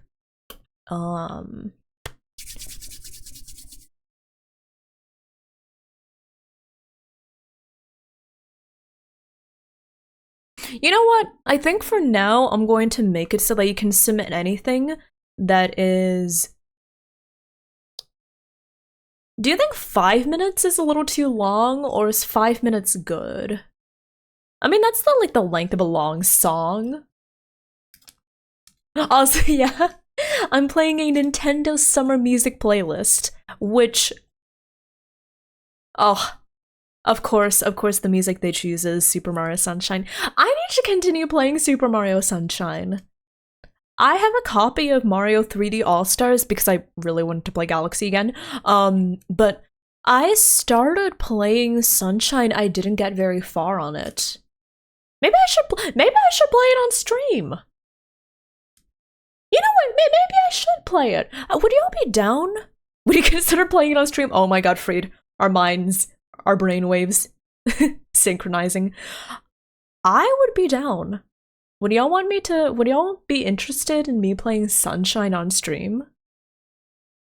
You know what? I think for now, I'm going to make it so that you can submit anything that is... Do you think 5 minutes is a little too long, or is 5 minutes good? I mean, that's not like the length of a long song. Also, yeah, I'm playing a Nintendo Summer Music playlist, which... Oh, of course, the music they choose is Super Mario Sunshine. I need to continue playing Super Mario Sunshine. I have a copy of Mario 3D All-Stars because I really wanted to play Galaxy again, but I started playing Sunshine. I didn't get very far on it. Maybe I should play it on stream. You know what? Maybe I should play it. Would y'all be down? Would you consider playing it on stream? Oh my god, Fried. Our minds, our brainwaves synchronizing. I would be down. Would y'all be interested in me playing Sunshine on stream?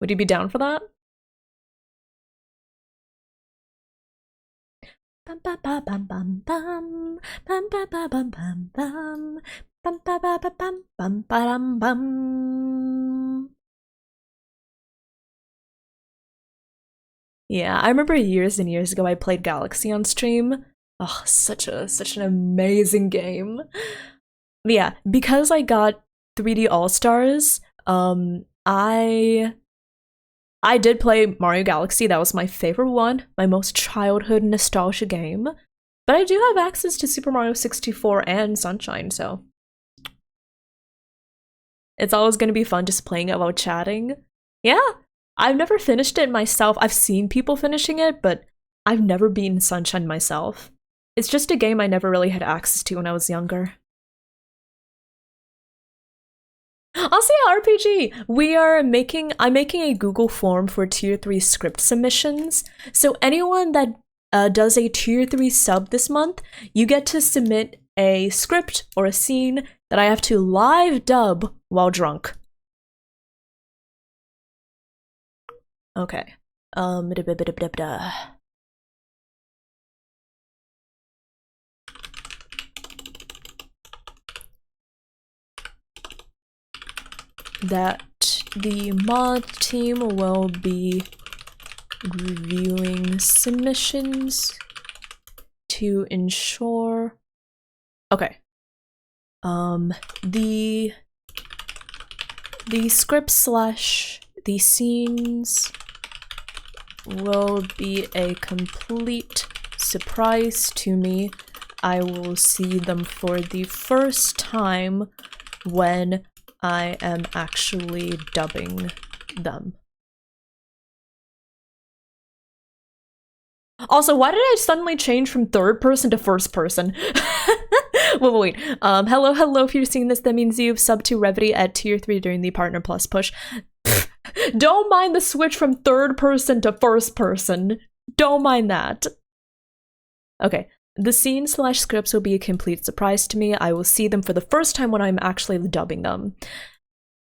Would you be down for that? Bum ba ba bum bum bum bum ba ba bum bum bum bum ba ba ba bum bum ba dum bum. Yeah, I remember years and years ago I played Galaxy on stream. Oh, such an amazing game. But yeah, because I got 3D All-Stars, I did play Mario Galaxy. That was my favorite one, my most childhood nostalgia game. But I do have access to Super Mario 64 and Sunshine, so it's always going to be fun just playing it while chatting. Yeah, I've never finished it myself. I've seen people finishing it, but I've never beaten Sunshine myself. It's just a game I never really had access to when I was younger. Also, yeah, RPG. I'm making a Google form for tier 3 script submissions. So anyone that does a tier 3 sub this month, you get to submit a script or a scene that I have to live dub while drunk. Okay. That the mod team will be reviewing submissions to ensure... Okay. The script / the scenes will be a complete surprise to me. I will see them for the first time when I am actually dubbing them. Also, why did I suddenly change from third person to first person? Wait. Hello, if you're seeing this, that means you've subbed to Revity at tier 3 during the Partner Plus push. Don't mind the switch from third person to first person. Don't mind that. Okay. The scene / scripts will be a complete surprise to me. I will see them for the first time when I'm actually dubbing them.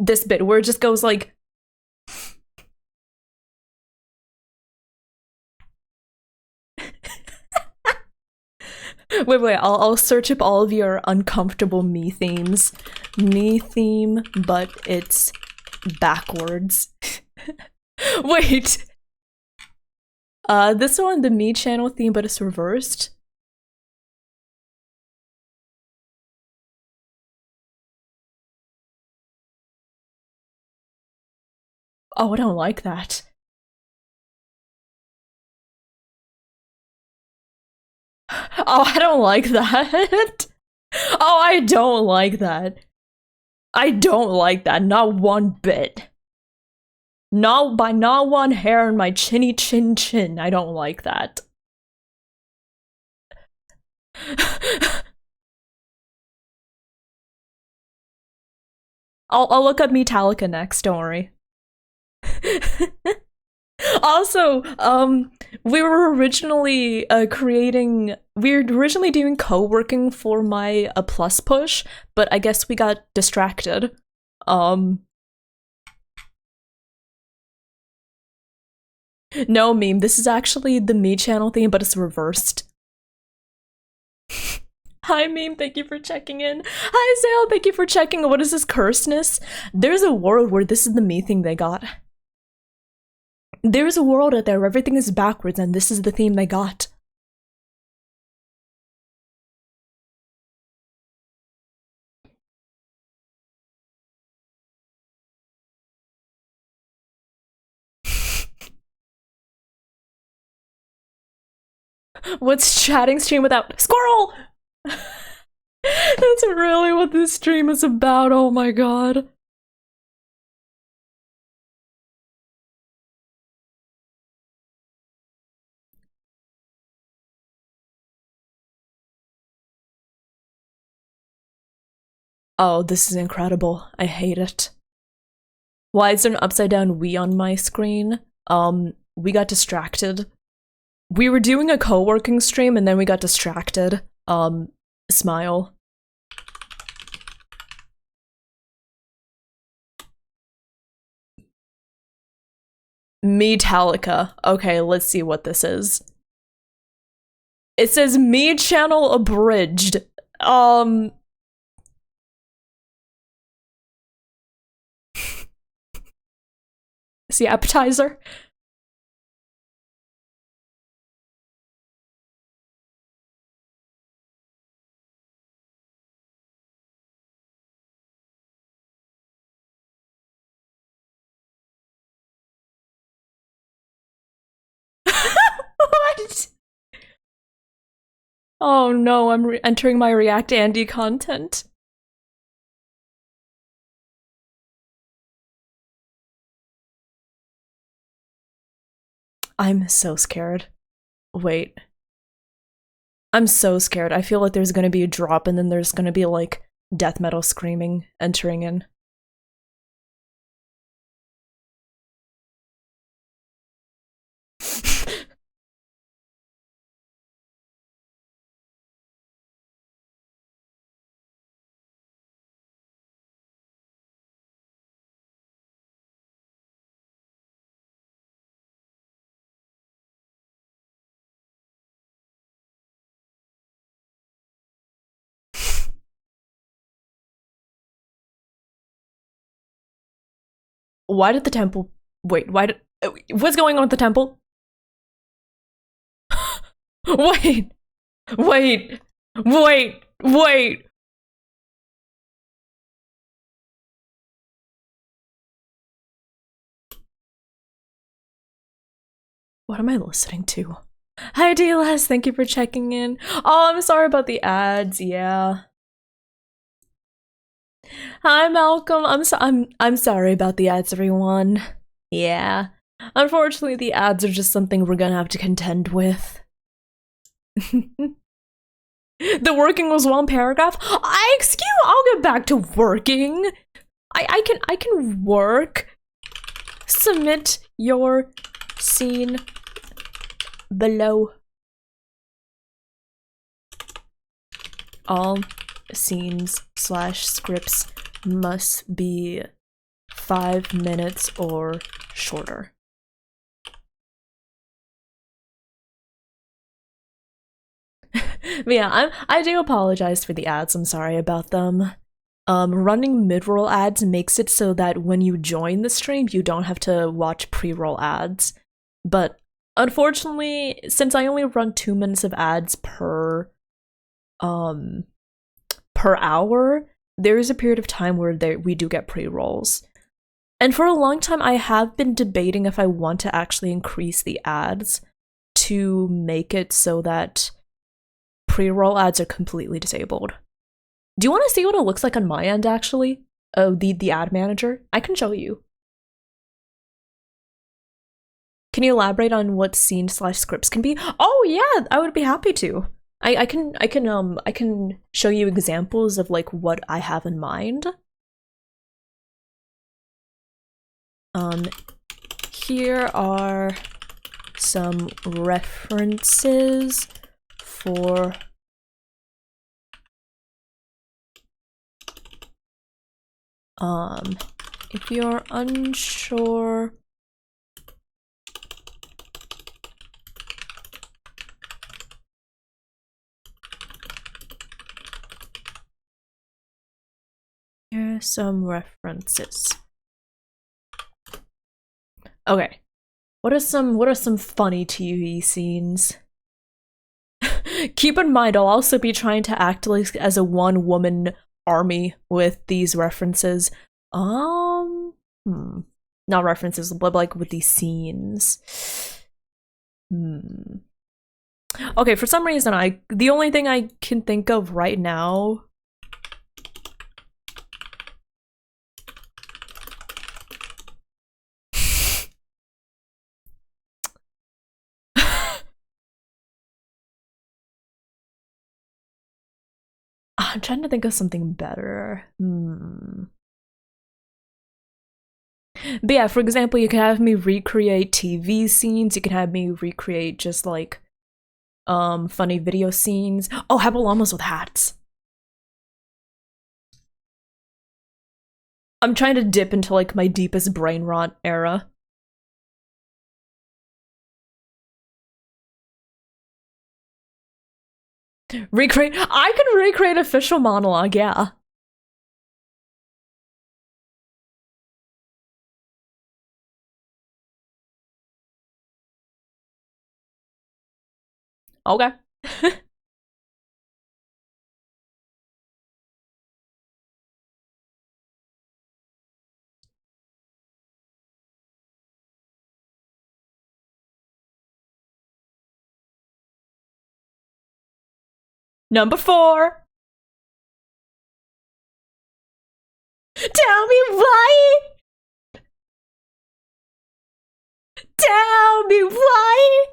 this bit where it just goes like wait, I'll search up all of your uncomfortable me themes. Me theme, but it's backwards. Wait. This one, the me channel theme, but it's reversed. Oh, I don't like that. Oh, I don't like that. Oh, I don't like that. I don't like that, not one bit. Not by not one hair in my chinny chin chin. I don't like that. I'll look up Metallica next, don't worry. Also, we were originally doing co-working for my plus push, but I guess we got distracted. No meme, this is actually the me channel theme, but it's reversed. Hi meme, thank you for checking in. Hi Zale, thank you for checking. What is this curseness? There's a world where this is the me thing they got. There's a world out there where everything is backwards and this is the theme they got. What's chatting stream without squirrel? That's really what this stream is about, oh my god. Oh, this is incredible. I hate it. Why is there an upside down we on my screen? We got distracted. We were doing a co-working stream and then we got distracted. Smile. Metallica. Okay, let's see what this is. It says me channel abridged. See appetizer? What? Oh no, I'm entering my React Andy content. I'm so scared. Wait. I'm so scared. I feel like there's gonna be a drop and then there's gonna be like death metal screaming entering in. Why did the temple wait, why did what's going on with the temple? Wait! Wait! Wait! Wait! What am I listening to? Hi DLS, thank you for checking in. Oh, I'm sorry about the ads, yeah. Hi Malcolm, I'm sorry about the ads, everyone. Yeah. Unfortunately, the ads are just something we're gonna have to contend with. The working was one paragraph? I'll get back to working. I can work. Submit your scene below. All scenes/scripts must be 5 minutes or shorter. But yeah, I do apologize for the ads. I'm sorry about them. Running mid-roll ads makes it so that when you join the stream, you don't have to watch pre-roll ads. But unfortunately, since I only run 2 minutes of ads per hour, there is a period of time where we do get pre-rolls. And for a long time, I have been debating if I want to actually increase the ads to make it so that pre-roll ads are completely disabled. Do you want to see what it looks like on my end, actually? Oh, the ad manager? I can show you. Can you elaborate on what scene/scripts can be? Oh yeah, I would be happy to. I can show you examples of like what I have in mind. Here are some references for if you're unsure here are some references. Okay. What are some funny TV scenes? Keep in mind, I'll also be trying to act like as a one-woman army with these references. Not references, but like with these scenes. Okay, for some reason, the only thing I can think of right now. I'm trying to think of something better. But yeah, for example, you can have me recreate TV scenes, you can have me recreate just like funny video scenes. Oh, how about llamas with hats? I'm trying to dip into like my deepest brain rot era. I can recreate official monologue, yeah. Okay. Number 4. Tell me why. Tell me why.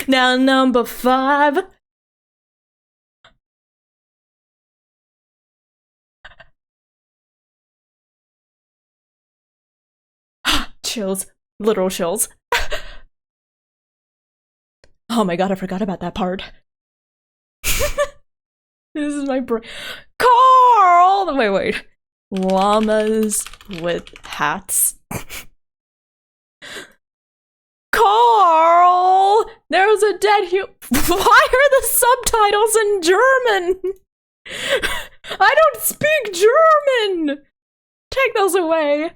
Now number 5. Chills. Literal chills. Oh my god, I forgot about that part. This is my brain. Carl! Wait. Llamas with hats. Carl! There's a dead Why are the subtitles in German? I don't speak German! Take those away.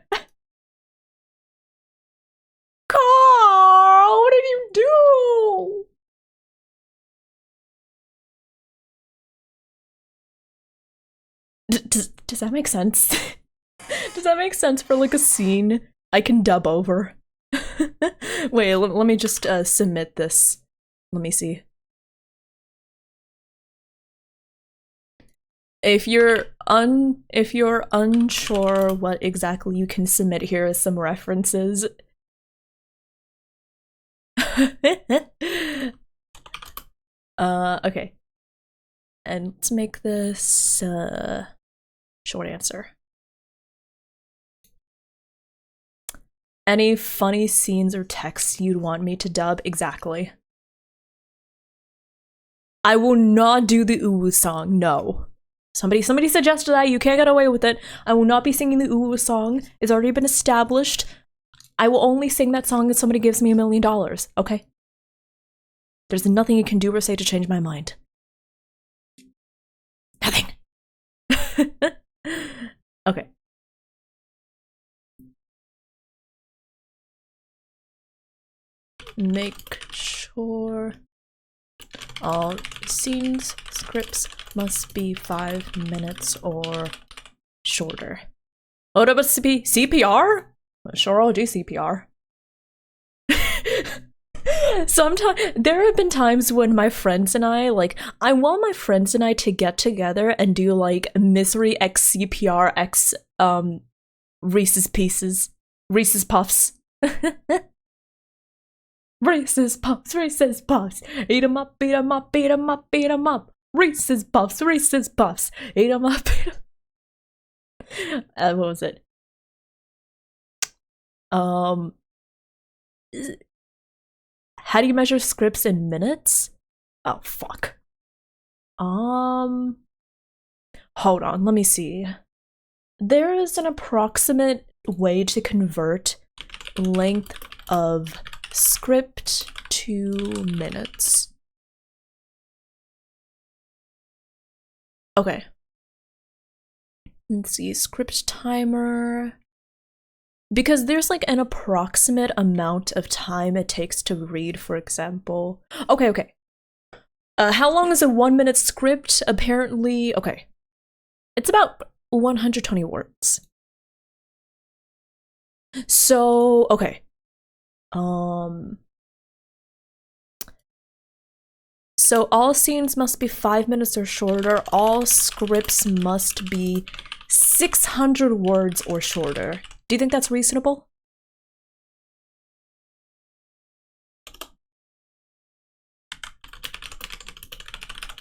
Carl, what did you do? Does that make sense? Does that make sense for like a scene I can dub over? Wait, let me just submit this. Let me see. If you're unsure what exactly you can submit, here are some references. Okay. And let's make this short answer. Any funny scenes or texts you'd want me to dub? Exactly. I will not do the Uwu song, no. Somebody suggested that. You can't get away with it. I will not be singing the Ooh song. It's already been established. I will only sing that song if somebody gives me $1 million, okay? There's nothing you can do or say to change my mind. Nothing. Okay. Make sure all scenes, scripts must be 5 minutes or shorter. What about CPR? Sure, I'll do CPR. Sometimes there have been times when my friends and I want my friends and I to get together and do like misery x CPR x Reese's Pieces, Reese's Puffs. Reese's Puffs, Reese's Puffs. Eat 'em up, beat 'em up, beat 'em up, beat 'em up. Reese's Puffs, Reese's Puffs. Eat 'em up, beat 'em. What was it? How do you measure scripts in minutes? Oh, fuck. Hold on, let me see. There is an approximate way to convert length of script to minutes. Okay. Let's see, script timer. Because there's like an approximate amount of time it takes to read, for example. Okay. How long is a 1 minute script? Apparently, okay. It's about 120 words. So, okay. So all scenes must be 5 minutes or shorter. All scripts must be 600 words or shorter. Do you think that's reasonable?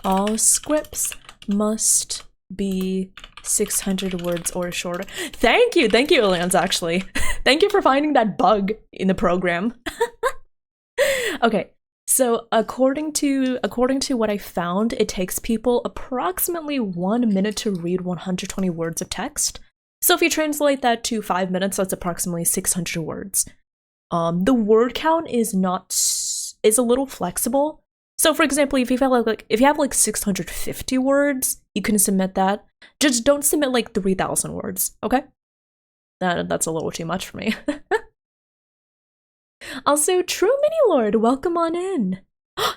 All scripts must be 600 words or shorter. Thank you, Lance, actually. Thank you for finding that bug in the program. Okay, so according to what I found, it takes people approximately 1 minute to read 120 words of text. So if you translate that to 5 minutes, that's approximately 600 words. The word count is a little flexible. So for example, if you have like 650 words, you can submit that. Just don't submit like 3,000 words, okay? That's a little too much for me. Also, True Mini Lord, welcome on in.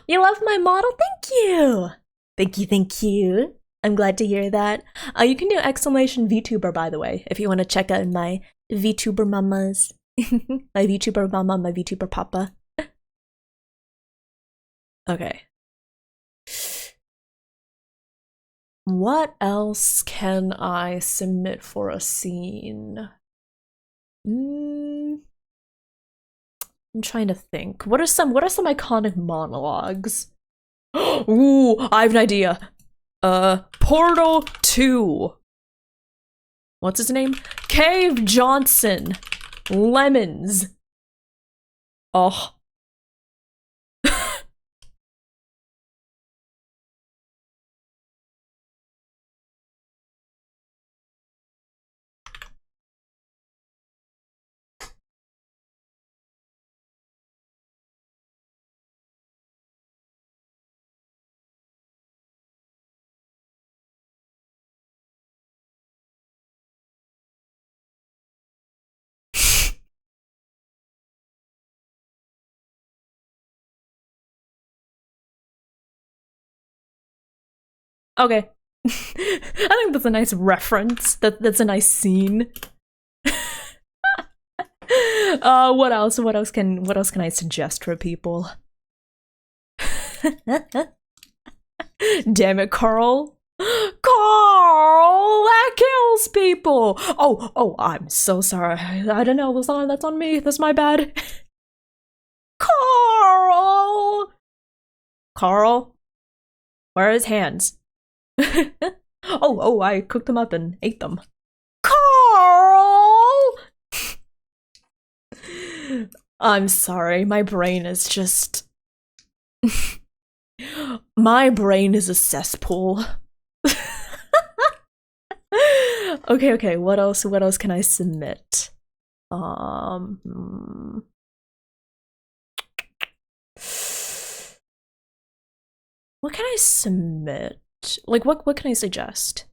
You love my model? Thank you! Thank you. I'm glad to hear that. You can do exclamation VTuber, by the way, if you want to check out my VTuber mamas. My VTuber mama, my VTuber papa. Okay. What else can I submit for a scene? I'm trying to think. What are some iconic monologues? Ooh, I have an idea. Portal 2. What's his name? Cave Johnson. Lemons. Oh. Okay. I think that's a nice reference. That's a nice scene. What else? What else can I suggest for people? Damn it, Carl. Carl, that kills people. Oh, I'm so sorry. I don't know. That's on me. That's my bad. Carl, where are his hands? Oh, I cooked them up and ate them. Carl! I'm sorry, my brain is just... My brain is a cesspool. Okay, what else can I submit? What can I submit? Like, what can I suggest?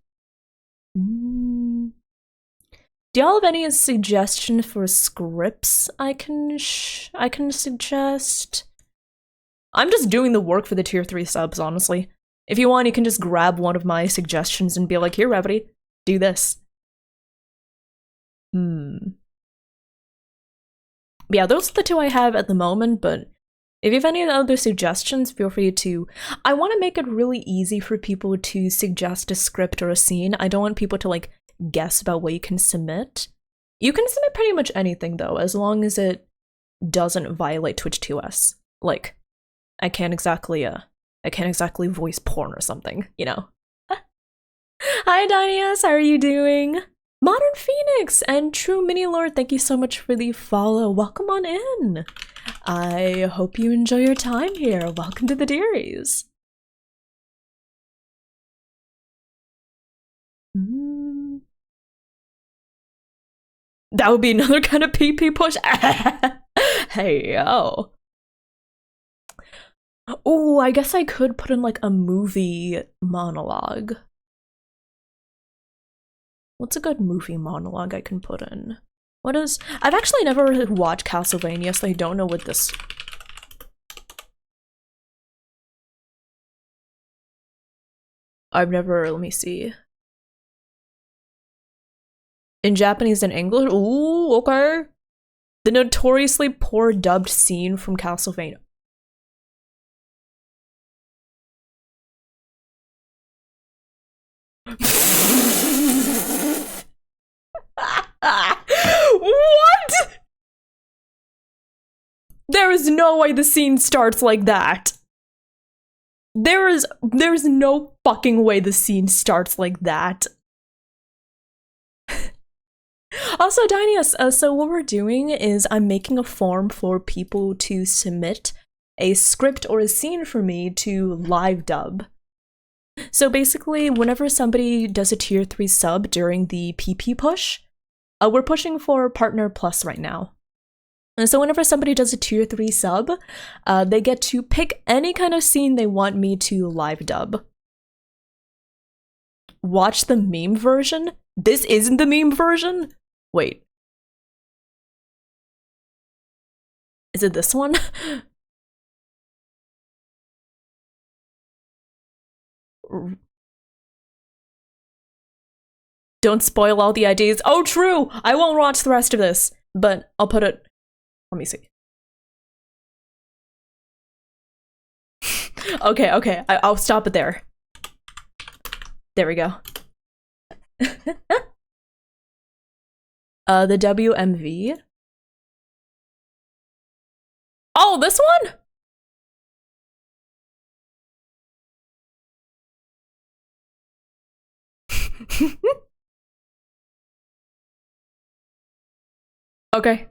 Do y'all have any suggestion for scripts I can suggest? I'm just doing the work for the tier 3 subs, honestly. If you want, you can just grab one of my suggestions and be like, here, Revity, do this. Yeah, those are the two I have at the moment, but if you have any other suggestions, feel free to. I want to make it really easy for people to suggest a script or a scene. I don't want people to, like, guess about what you can submit. You can submit pretty much anything, though, as long as it doesn't violate Twitch 2S. Like, I can't exactly voice porn or something, you know? Hi, Dinias, how are you doing? Modern Phoenix and True Mini Lord, thank you so much for the follow. Welcome on in. I hope you enjoy your time here. Welcome to the Dearies. That would be another kind of PP push. Hey, yo. Oh, I guess I could put in like a movie monologue. What's a good movie monologue I can put in? What is... I've actually never watched Castlevania, so I don't know what this... I've never... Let me see. In Japanese and English? Ooh, okay. The notoriously poor dubbed scene from Castlevania. What? There is no way the scene starts like that. There's no fucking way the scene starts like that. Also, Dinius, so what we're doing is I'm making a form for people to submit a script or a scene for me to live dub. So basically, whenever somebody does a tier 3 sub during the PP push, we're pushing for Partner Plus right now. And so whenever somebody does a tier 3 sub, they get to pick any kind of scene they want me to live dub. Watch the meme version? This isn't the meme version? Wait. Is it this one? Don't spoil all the ideas. Oh, true! I won't watch the rest of this, but I'll put it... Let me see. Okay, I'll stop it there. There we go. The WMV. Oh, this one? Okay.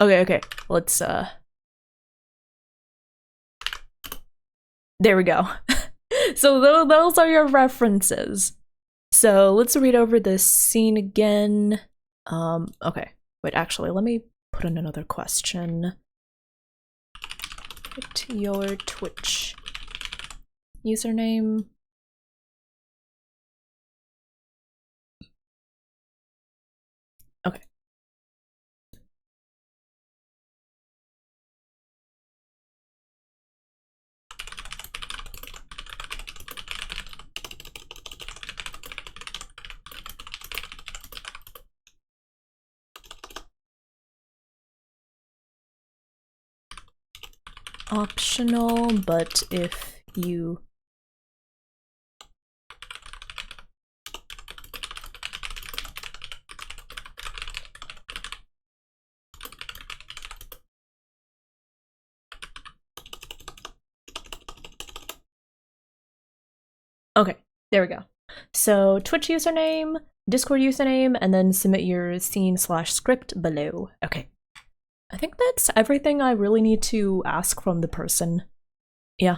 Okay. Let's, there we go. So those are your references. So let's read over this scene again. Okay. Wait, actually, let me put in another question. Put your Twitch username. Okay. Optional, but if you... Okay, there we go. So Twitch username, Discord username, and then submit your scene/script below. Okay. I think that's everything I really need to ask from the person. Yeah.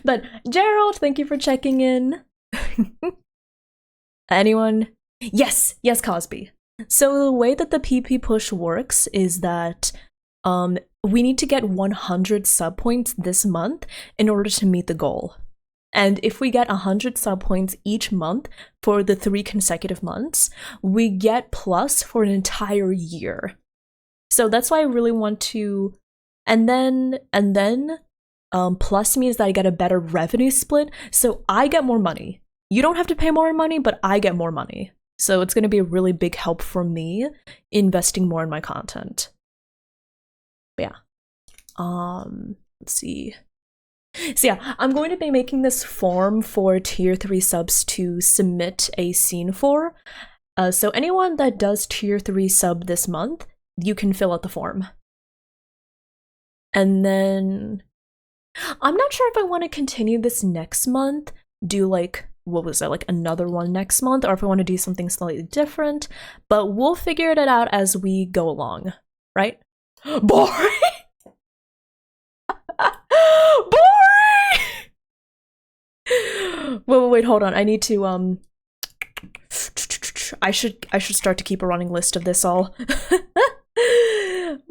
But Gerald, thank you for checking in. Anyone? Yes, Cosby. So the way that the PP push works is that we need to get 100 sub points this month in order to meet the goal. And if we get 100 sub points each month for the 3 consecutive months, we get plus for an entire year. So that's why I really want to, and then plus means that I get a better revenue split, so I get more money. You don't have to pay more money, but I get more money. So it's going to be a really big help for me investing more in my content. But yeah. Let's see. So yeah, I'm going to be making this form for tier 3 subs to submit a scene for. So anyone that does tier 3 sub this month, you can fill out the form. And then I'm not sure if I want to continue this next month, do like, what was it, like another one next month, or if I want to do something slightly different, but we'll figure it out as we go along, right? Boring! Boring! Wait, hold on. I need to, I should start to keep a running list of this all.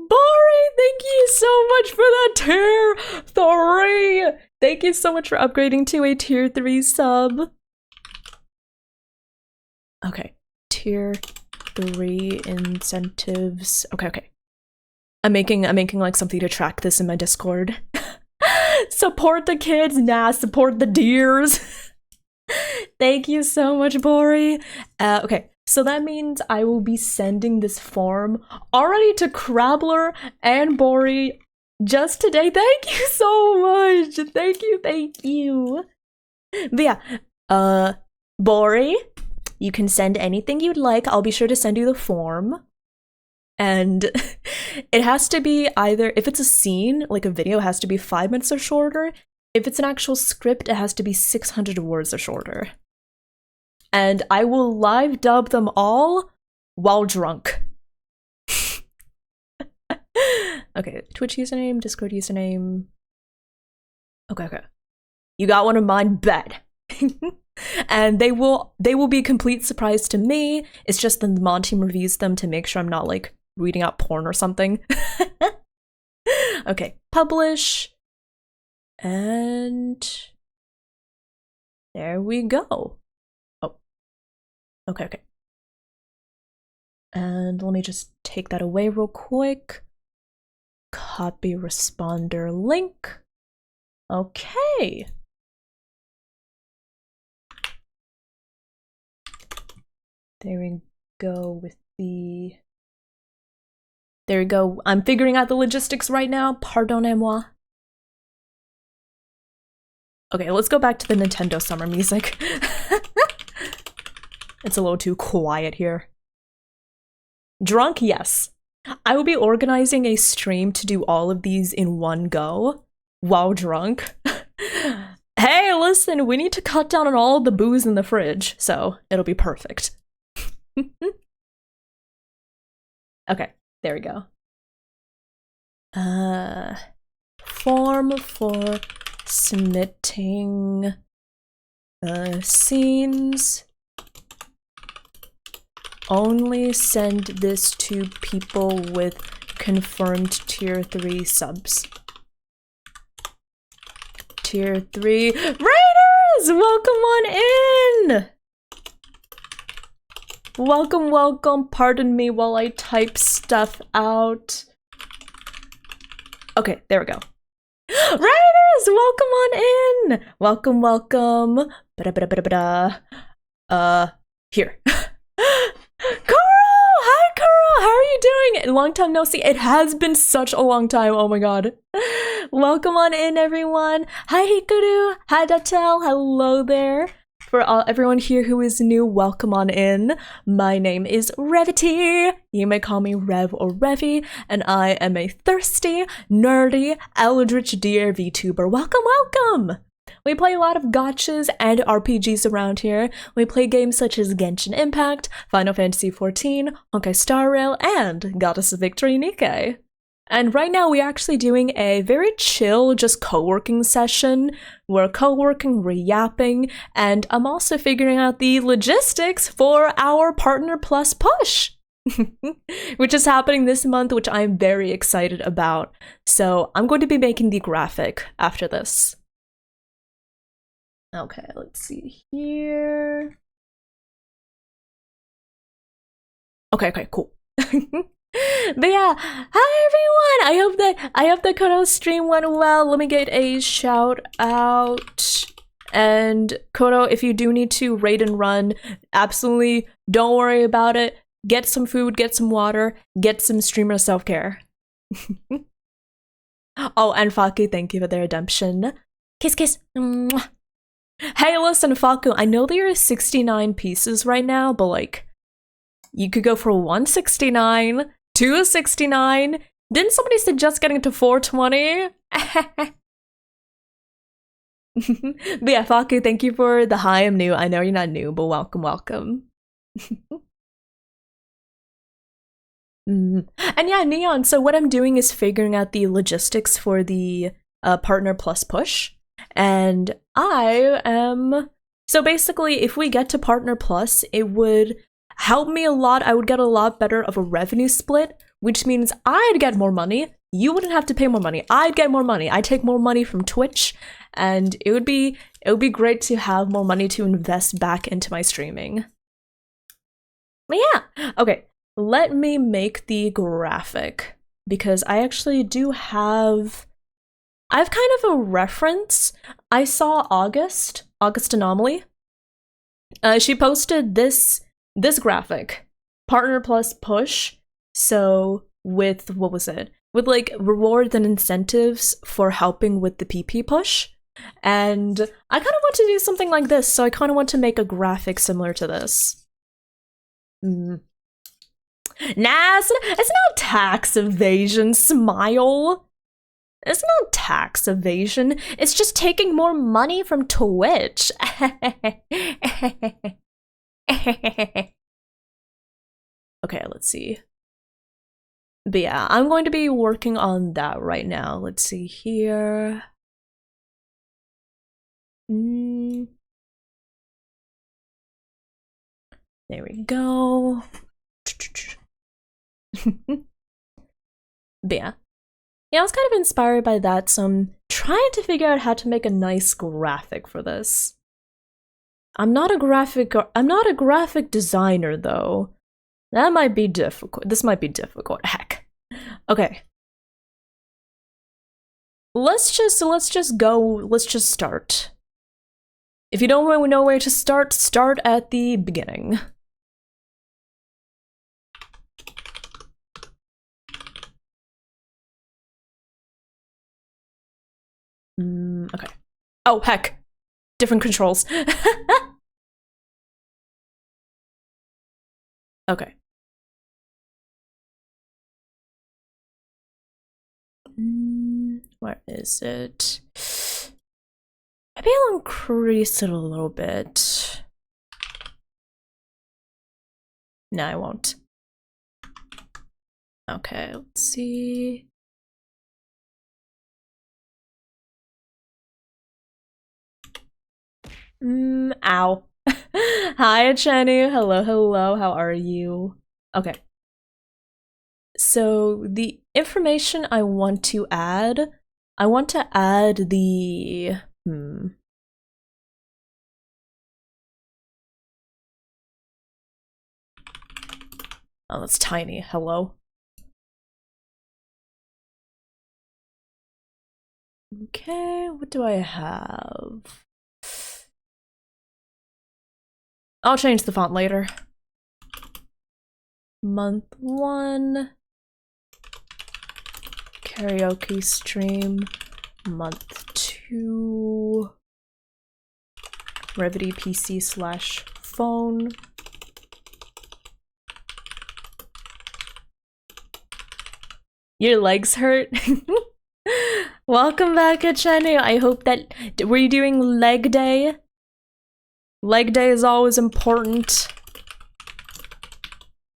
Bori, thank you so much for that tier 3! Thank you so much for upgrading to a tier 3 sub. Okay, tier 3 incentives. Okay. I'm making like something to track this in my Discord. Support the kids, nah, support the deers. Thank you so much, Bori. Okay, so that means I will be sending this form already to Crabbler and Bori just today. Thank you so much. Thank you. But yeah, Bori, you can send anything you'd like. I'll be sure to send you the form. And it has to be either, if it's a scene, like a video, it has to be 5 minutes or shorter. If it's an actual script, it has to be 600 words or shorter. And I will live dub them all while drunk. Okay, Twitch username, Discord username. Okay. You got one of mine, bet. And they will be a complete surprise to me. It's just the mod team reviews them to make sure I'm not like reading out porn or something. Okay, publish. And there we go. Oh, okay. And let me just take that away real quick. Copy responder link. Okay. There we go with the... There we go. I'm figuring out the logistics right now. Pardonnez-moi. Okay, let's go back to the Nintendo summer music. It's a little too quiet here. Drunk, yes. I will be organizing a stream to do all of these in one go while drunk. Hey, listen, we need to cut down on all the booze in the fridge, so it'll be perfect. Okay, there we go. Form for submitting scenes. Only send this to people with confirmed tier 3 subs. Tier 3 Raiders! Welcome on in! Welcome. Pardon me while I type stuff out. Okay, there we go. Raiders! Welcome on in! Welcome. Here. Kuro! Hi, Kuro! How are you doing? Long time no see. It has been such a long time. Oh my god. Welcome on in, everyone. Hi, Hikaru. Hi, Datel. Hello there. For everyone here who is new, welcome on in. My name is Revity. You may call me Rev or Revy, and I am a thirsty, nerdy, eldritch deer VTuber. Welcome! We play a lot of gachas and RPGs around here. We play games such as Genshin Impact, Final Fantasy XIV, Honkai Star Rail, and Goddess of Victory Nikkei. And right now we're actually doing a very chill, just co-working session. We're co-working, we're yapping, and I'm also figuring out the logistics for our Partner Plus push, which is happening this month, which I'm very excited about. So I'm going to be making the graphic after this. Okay, let's see here. Okay, cool. But yeah, hi everyone! I hope that Koto's stream went well. Let me get a shout out. And Koto, if you do need to raid and run, absolutely don't worry about it. Get some food, get some water, get some streamer self-care. Oh, and Faku, thank you for the redemption. Kiss, kiss. Mwah. Hey, listen, Faku, I know there are 69 pieces right now, but like, you could go for 169, 269. Didn't somebody suggest getting to 420? But yeah, Faku, thank you for the hi, I'm new. I know you're not new, but welcome, welcome. And yeah, Neon, so what I'm doing is figuring out the logistics for the Partner Plus push. And I am... So basically, if we get to Partner Plus, it would help me a lot. I would get a lot better of a revenue split, which means I'd get more money. You wouldn't have to pay more money. I'd get more money. I take more money from Twitch, and it would be great to have more money to invest back into my streaming. But yeah, okay. Let me make the graphic because I actually do have. I have kind of a reference. I saw August Anomaly. She posted this graphic, Partner Plus push. So with what was it? With like rewards and incentives for helping with the PP push. And I kind of want to do something like this. So I kind of want to make a graphic similar to this. Nah, it's not tax evasion, Smile. It's not tax evasion. It's just taking more money from Twitch. Okay, let's see. But yeah, I'm going to be working on that right now. Let's see here. There we go. But yeah. Yeah, I was kind of inspired by that, so I'm trying to figure out how to make a nice graphic for this. I'm not a graphic designer though. That might be difficult. This might be difficult. Heck. Okay. Let's just go. Let's just start. If you don't really know where to start, start at the beginning. Okay. Oh, heck. Different controls. Okay. Where is it? Maybe I'll increase it a little bit. No, I won't. Okay, let's see. Ow. Hi, Jenny. Hello, hello. How are you? Okay. So the information I want to add the Oh, that's tiny. Hello. Okay, what do I have? I'll change the font later. Month 1. Karaoke stream. Month 2. Revity PC/phone. Your legs hurt? Welcome back, Achenu. I hope that... Were you doing leg day? Leg day is always important.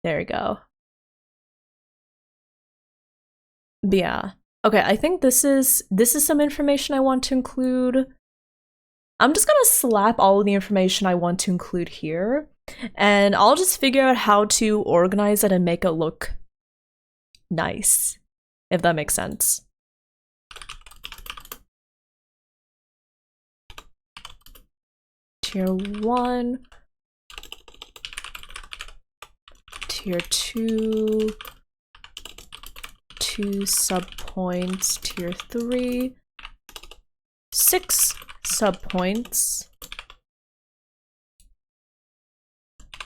There we go. But yeah. Okay, I think this is some information I want to include. I'm just gonna slap all of the information I want to include here, and I'll just figure out how to organize it and make it look nice, if that makes sense. Tier 1, Tier 2, 2 subpoints, Tier 3, 6 subpoints,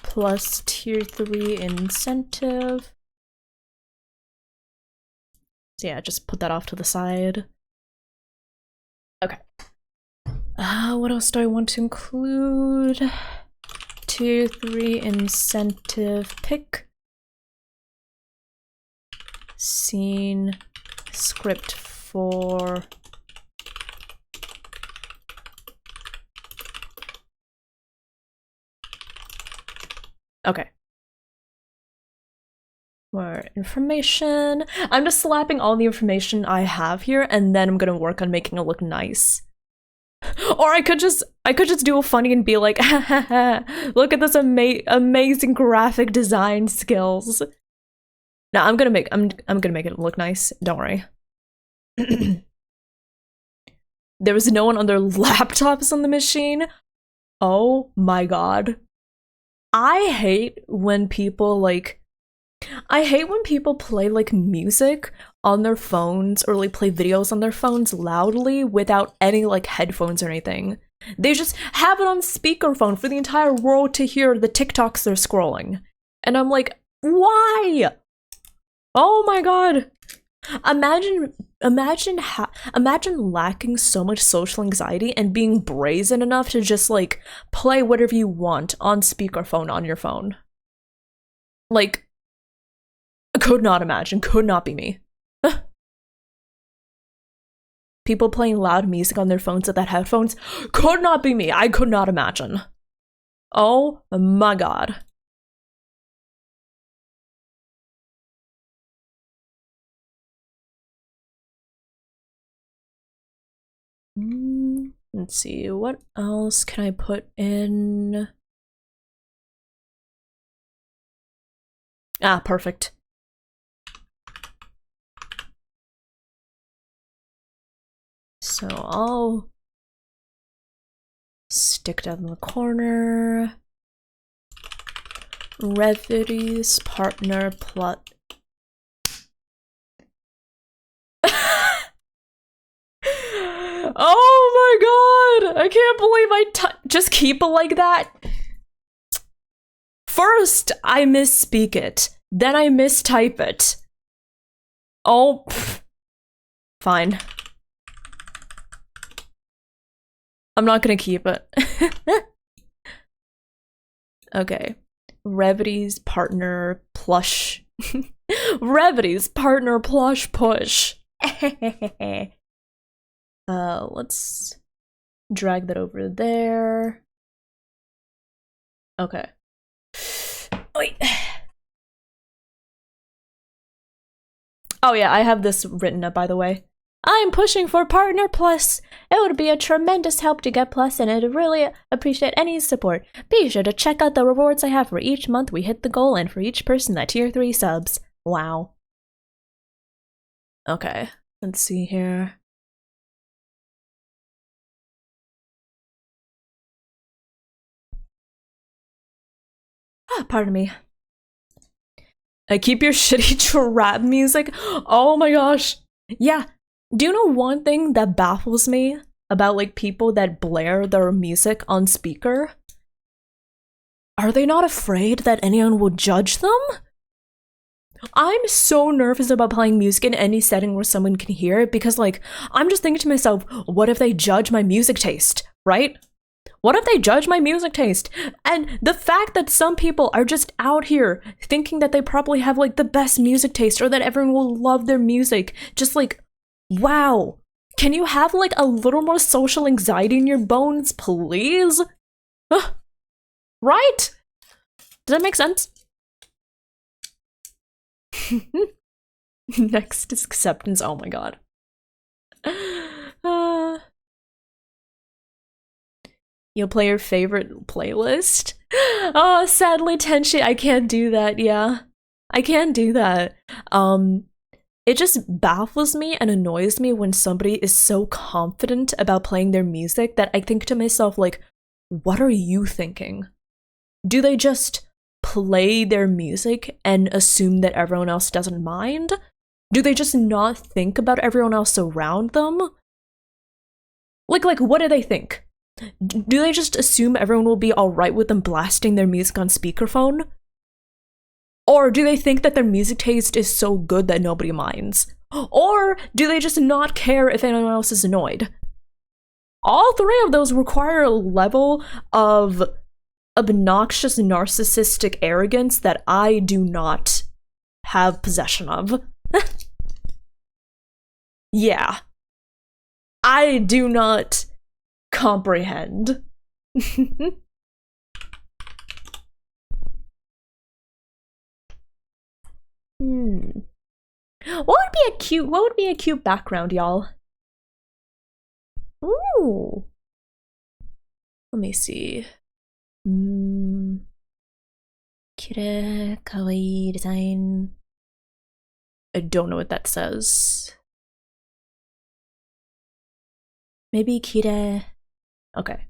plus Tier 3 incentive. So yeah, just put that off to the side. Okay. What else do I want to include? Tier 3 incentive pick. Scene script for okay. More information. I'm just slapping all the information I have here, and then I'm gonna work on making it look nice. Or I could just do a funny and be like, look at this amazing graphic design skills. No, I'm gonna make it look nice. Don't worry. There was no one on their laptops on the machine. Oh my god. I hate when people play like music on their phones or like play videos on their phones loudly without any like headphones or anything. They just have it on speakerphone for the entire world to hear the TikToks they're scrolling. And I'm like, why? Oh my god. Imagine lacking so much social anxiety and being brazen enough to just like play whatever you want on speakerphone on your phone. Like, could not imagine, could not be me. People playing loud music on their phones without headphones could not be me. I could not imagine. Oh my god. Let's see, what else can I put in? Ah, perfect. So I'll stick that in the corner. Revity's partner plot. Oh my god! I can't believe just keep it like that. First, I misspeak it. Then I mistype it. Oh, fine. I'm not gonna keep it. Okay. Revity's partner plush. Revity's partner plush push. Let's drag that over there. Okay. Wait. Oh yeah, I have this written up, by the way. I'm pushing for Partner Plus. It would be a tremendous help to get Plus, and I'd really appreciate any support. Be sure to check out the rewards I have for each month we hit the goal and for each person that Tier 3 subs. Wow. Okay, let's see here. Ah, pardon me. Keep your shitty trap music. Oh my gosh. Yeah. Do you know one thing that baffles me about like people that blare their music on speaker? Are they not afraid that anyone will judge them? I'm so nervous about playing music in any setting where someone can hear it because like I'm just thinking to myself, what if they judge my music taste, right? What if they judge my music taste? And the fact that some people are just out here thinking that they probably have like the best music taste or that everyone will love their music, just like, wow. Can you have like a little more social anxiety in your bones, please? Right? Does that make sense? Next is acceptance. Oh my god. You'll play your favorite playlist? Oh, sadly, Tenshi, I can't do that, yeah. I can't do that. It just baffles me and annoys me when somebody is so confident about playing their music that I think to myself, like, what are you thinking? Do they just play their music and assume that everyone else doesn't mind? Do they just not think about everyone else around them? Like, what do they think? Do they just assume everyone will be alright with them blasting their music on speakerphone? Or do they think that their music taste is so good that nobody minds? Or do they just not care if anyone else is annoyed? All three of those require a level of obnoxious narcissistic arrogance that I do not have possession of. Yeah. I do not comprehend. What would be a cute background, y'all? Ooh. Let me see. Kire, kawaii design. I don't know what that says. Maybe kire. Okay.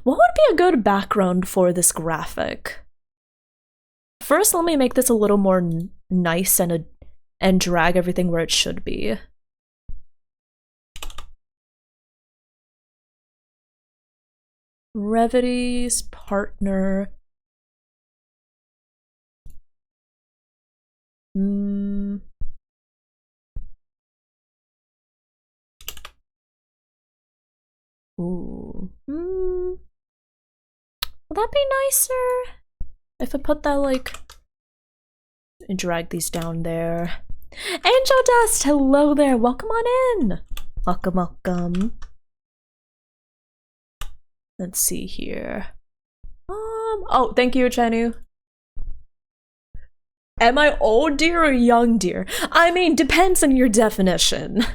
What would be a good background for this graphic? First, let me make this a little more nice and drag everything where it should be. Revity's partner. Ooh. Will that be nicer? If I put that, like, and drag these down there. Angel Dust, hello there. Welcome on in. Welcome, welcome. Let's see here. Oh, thank you, Chenu. Am I old deer or young deer? I mean, depends on your definition.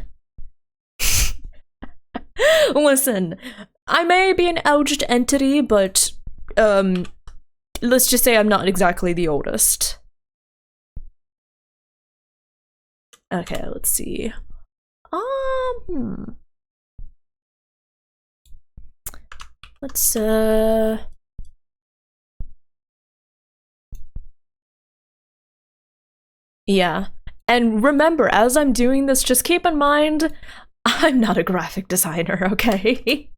Listen, I may be an aged entity, but, let's just say I'm not exactly the oldest. Okay, let's see. Let's, yeah. And remember, as I'm doing this, just keep in mind, I'm not a graphic designer, okay?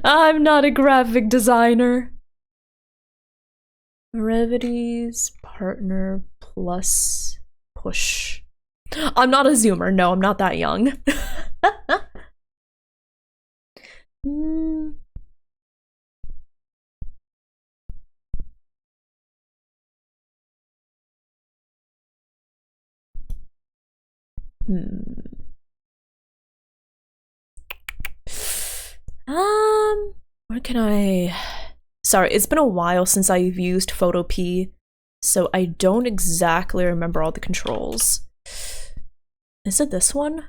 I'm not a graphic designer. Revity's partner plus push. I'm not a zoomer. No, I'm not that young. Where can I... Sorry, it's been a while since I've used Photo P, so I don't exactly remember all the controls. Is it this one?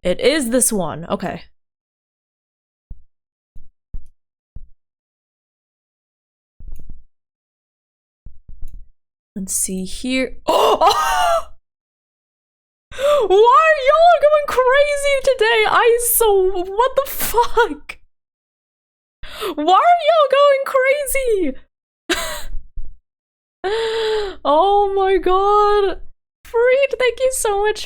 It is this one. Okay. Let's see here. Oh! Why are y'all going crazy today? What the fuck? Why are y'all going crazy? Oh my god. Freed, thank you so much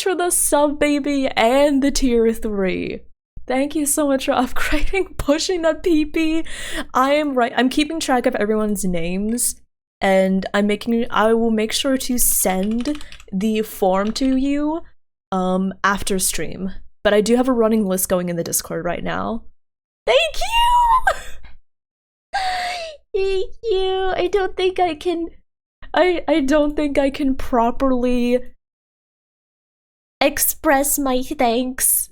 for the sub baby and the tier 3. Thank you so much for upgrading, pushing that PP. I'm keeping track of everyone's names, and I will make sure to send the form to you after stream. But I do have a running list going in the Discord right now. Thank you! Thank you. I don't think I can properly express my thanks.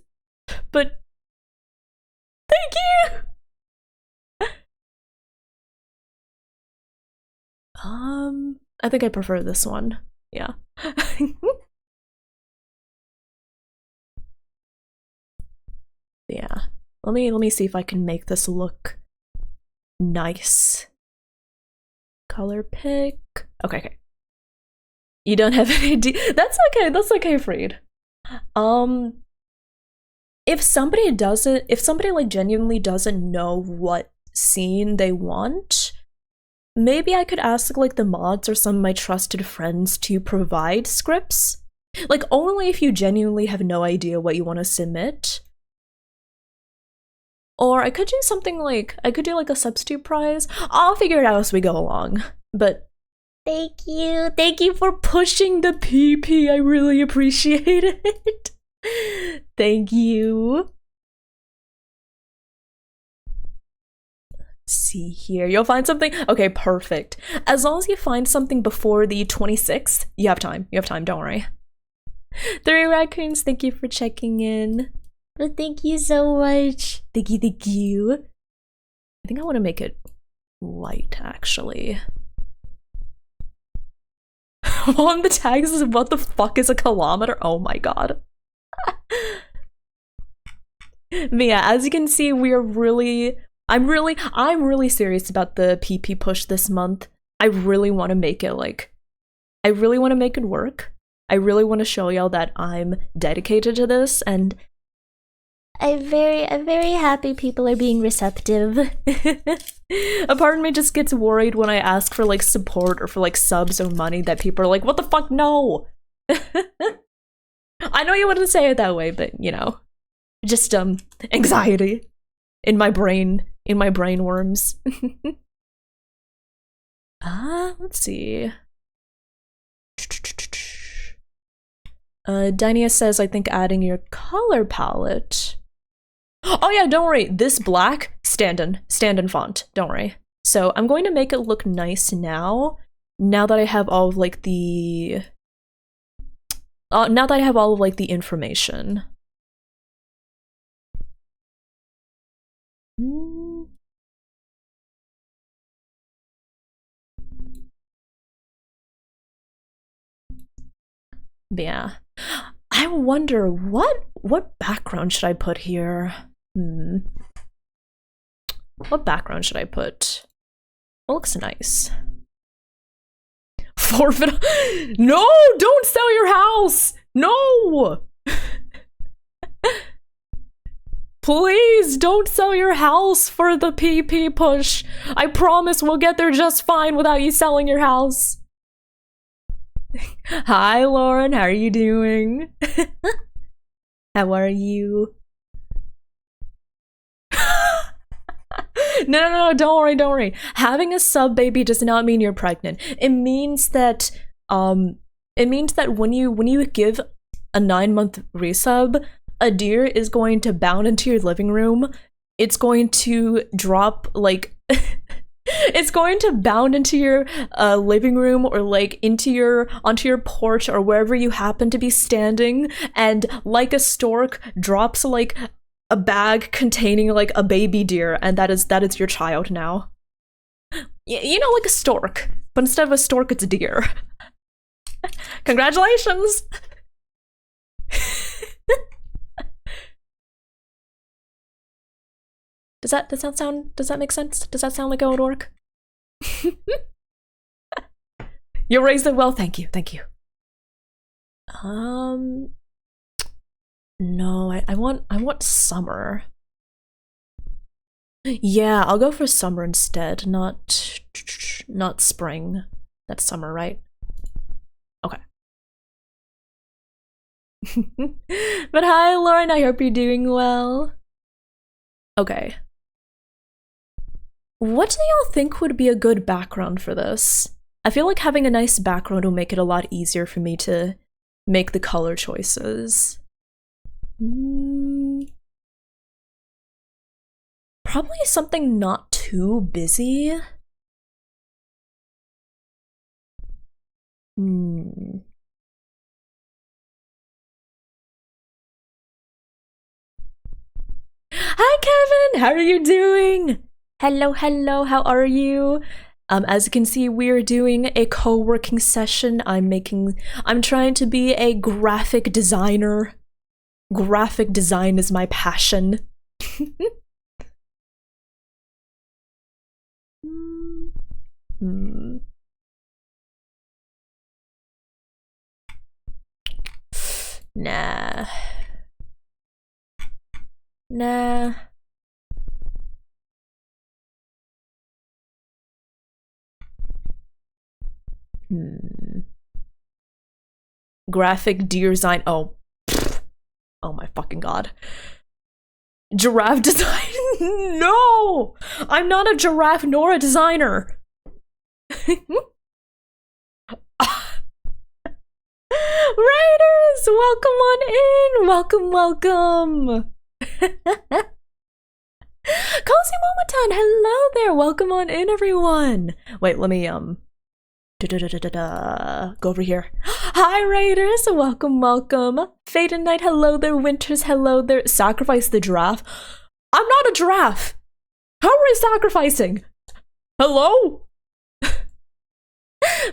But thank you! I think I prefer this one. Yeah. Yeah. Let me see if I can make this look nice. Color pick. Okay. You don't have any idea. That's okay, Freed. If somebody like genuinely doesn't know what scene they want, maybe I could ask like the mods or some of my trusted friends to provide scripts. Like only if you genuinely have no idea what you want to submit. Or I could do something like, I could do like a substitute prize. I'll figure it out as we go along. But Thank you. thank you for pushing the PP. I really appreciate it. Thank you. Let's see here. You'll find something? Okay, perfect. As long as you find something before the 26th, you have time. You have time, don't worry. 3 raccoons, thank you for checking in. Well, thank you so much. Thank you. I think I want to make it white, actually. One of the tags is what the fuck is a kilometer? Oh my god. But yeah, as you can see, we are I'm really serious about the PP push this month. I really want to make it I really want to make it work. I really want to show y'all that I'm dedicated to this, and I'm very happy people are being receptive. a part of me just gets worried when I ask for like support or for like subs or money that people are like, what the fuck, no. I know you wouldn't say it that way, but you know, just anxiety in my brain worms. Let's see. Dynia says, I think adding your color palette. Oh yeah, don't worry. This black, stand-in font. Don't worry. So I'm going to make it look nice now that I have all of like the information. But yeah. I wonder what background should I put here? What background should I put? It looks nice. Forfeit. No, don't sell your house. No. Please don't sell your house for the PP push. I promise we'll get there just fine without you selling your house. Hi, Lauren. How are you doing? How are you? No, don't worry. Having a sub baby does not mean you're pregnant. It means that when you give a 9-month resub, a deer is going to bound into your living room. It's going to drop like it's going to bound into your living room or like onto your porch or wherever you happen to be standing, and like a stork drops like a bag containing like a baby deer, and that is your child now. You know, like a stork, but instead of a stork, it's a deer. Congratulations. Does that make sense? Does that sound like it would work? You raised it well, thank you. No, I want summer. Yeah, I'll go for summer instead, not spring. That's summer, right? Okay. But hi, Lauren, I hope you're doing well. Okay. What do y'all think would be a good background for this? I feel like having a nice background will make it a lot easier for me to make the color choices. Probably something not too busy. Hi, Kevin! How are you doing? Hello, how are you? As you can see, we're doing a co-working session. I'm trying to be a graphic designer. Graphic design is my passion. Nah. Nah. Graphic deer design. Oh. Oh my fucking god. Giraffe design? No! I'm not a giraffe nor a designer. Raiders, welcome on in. Welcome, welcome. Cozy Momotan, hello there. Welcome on in, everyone. Wait, let me go over here. Hi, Raiders. Welcome, welcome. Fade and Night, hello there. Winters, hello there. Sacrifice the giraffe. I'm not a giraffe. How are we sacrificing? Hello?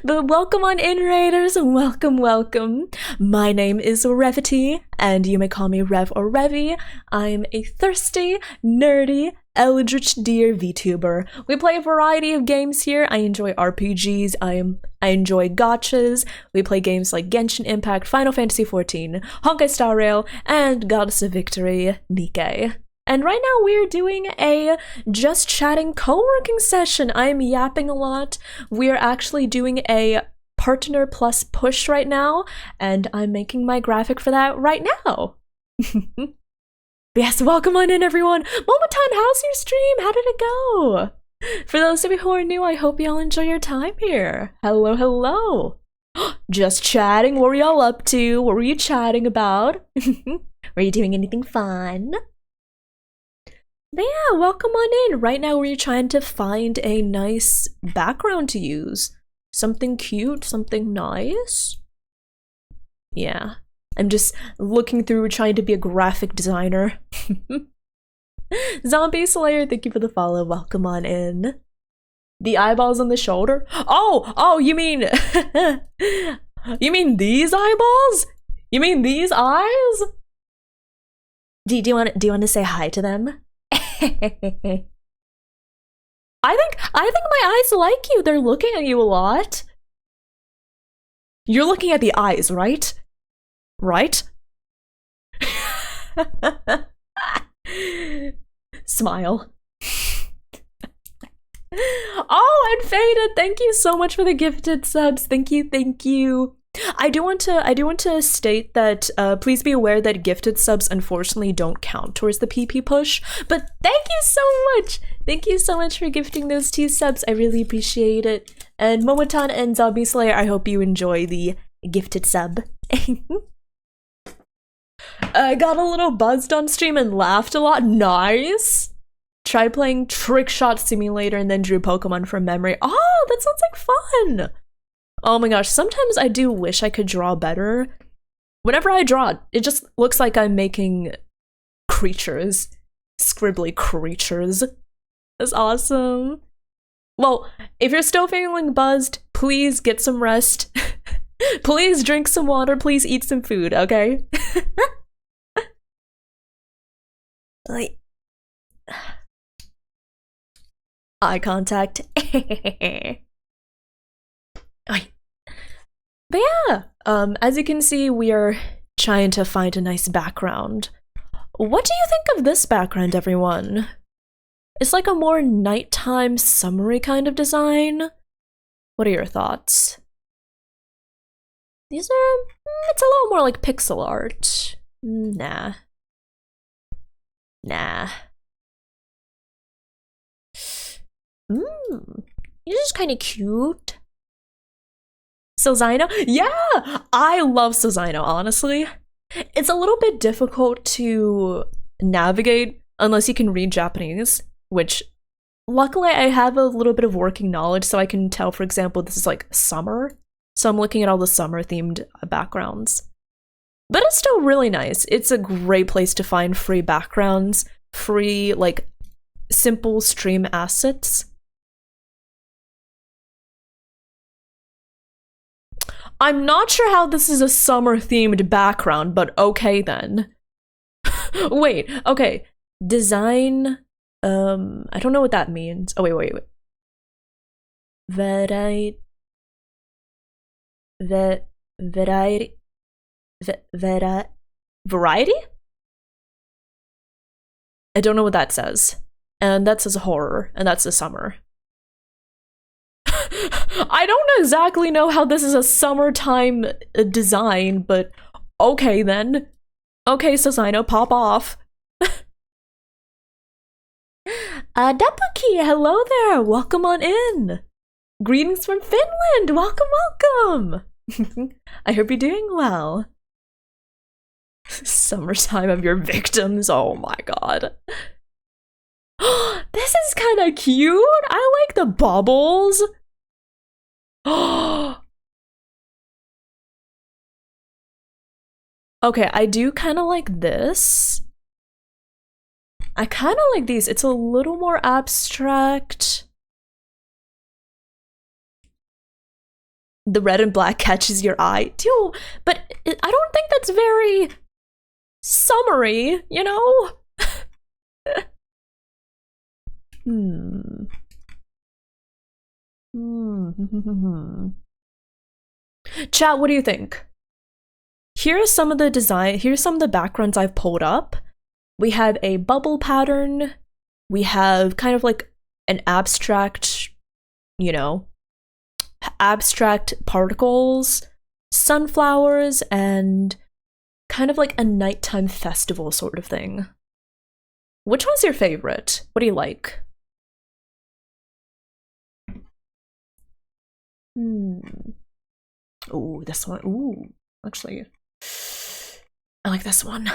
But welcome on in, Raiders. Welcome, welcome. My name is Revity, and you may call me Rev or Revy. I'm a thirsty, nerdy, eldritch deer VTuber. We play a variety of games here. I enjoy RPGs. I enjoy gachas. We play games like Genshin Impact, Final Fantasy XIV, Honkai Star Rail, and Goddess of Victory, Nikke. And right now we're doing a just chatting co-working session. I'm yapping a lot. We're actually doing a partner plus push right now, and I'm making my graphic for that right now. Yes, welcome on in, everyone. Momotan, how's your stream? How did it go? For those of you who are new, I hope y'all enjoy your time here. Hello, hello. Just chatting. What were y'all up to? What were you chatting about? Were you doing anything fun? But yeah, welcome on in. Right now we're trying to find a nice background to use. Something cute, something nice. Yeah, I'm just looking through trying to be a graphic designer. Zombie Slayer, thank you for the follow. Welcome on in. The eyeballs on the shoulder? Oh, you mean... you mean these eyeballs? You mean these eyes? Do you want to say hi to them? I think my eyes like you. They're looking at you a lot. You're looking at the eyes, right? Right? Smile. Oh, and Faded, thank you so much for the gifted subs. Thank you, thank you. I do want to state that please be aware that gifted subs unfortunately don't count towards the PP push, but thank you so much! Thank you so much for gifting those 2 subs, I really appreciate it. And Momotan and Zombie Slayer, I hope you enjoy the gifted sub. I got a little buzzed on stream and laughed a lot, nice! Tried playing Trick Shot Simulator and then drew Pokemon from memory. Oh, that sounds like fun! Oh my gosh, sometimes I do wish I could draw better. Whenever I draw, it just looks like I'm making creatures. Scribbly creatures. That's awesome. Well, if you're still feeling buzzed, please get some rest. Please drink some water, please eat some food, okay? Like... eye contact. But yeah, as you can see, we are trying to find a nice background. What do you think of this background, everyone? It's like a more nighttime, summery kind of design. What are your thoughts? It's a little more like pixel art. Nah. You're just kind of cute. Silzino? Yeah! I love Silzino, honestly. It's a little bit difficult to navigate unless you can read Japanese, which luckily I have a little bit of working knowledge, so I can tell, for example, this is like summer. So I'm looking at all the summer-themed backgrounds. But it's still really nice. It's a great place to find free backgrounds, free, like, simple stream assets. I'm not sure how this is a summer themed background, but okay then. Wait, okay. Design, I don't know what that means. Oh, wait. Variety, variety, variety? I don't know what that says. And that says horror, and that's the summer. I don't exactly know how this is a summertime design, but okay then. Okay, Sasino, pop off. Depuki, hello there. Welcome on in. Greetings from Finland. Welcome, welcome. I hope you're doing well. Summertime of your victims. Oh my god. This is kind of cute. I like the bubbles. Okay, I do kind of like this. I kind of like these. It's a little more abstract. The red and black catches your eye. Dude, but I don't think that's very summery, you know? Chat, what do you think? Here's some of the backgrounds I've pulled up. We have a bubble pattern. We have kind of like an abstract, you know, abstract particles, sunflowers, and kind of like a nighttime festival sort of thing. Which one's your favorite? What do you like? Ooh, this one. Ooh, actually, I like this one.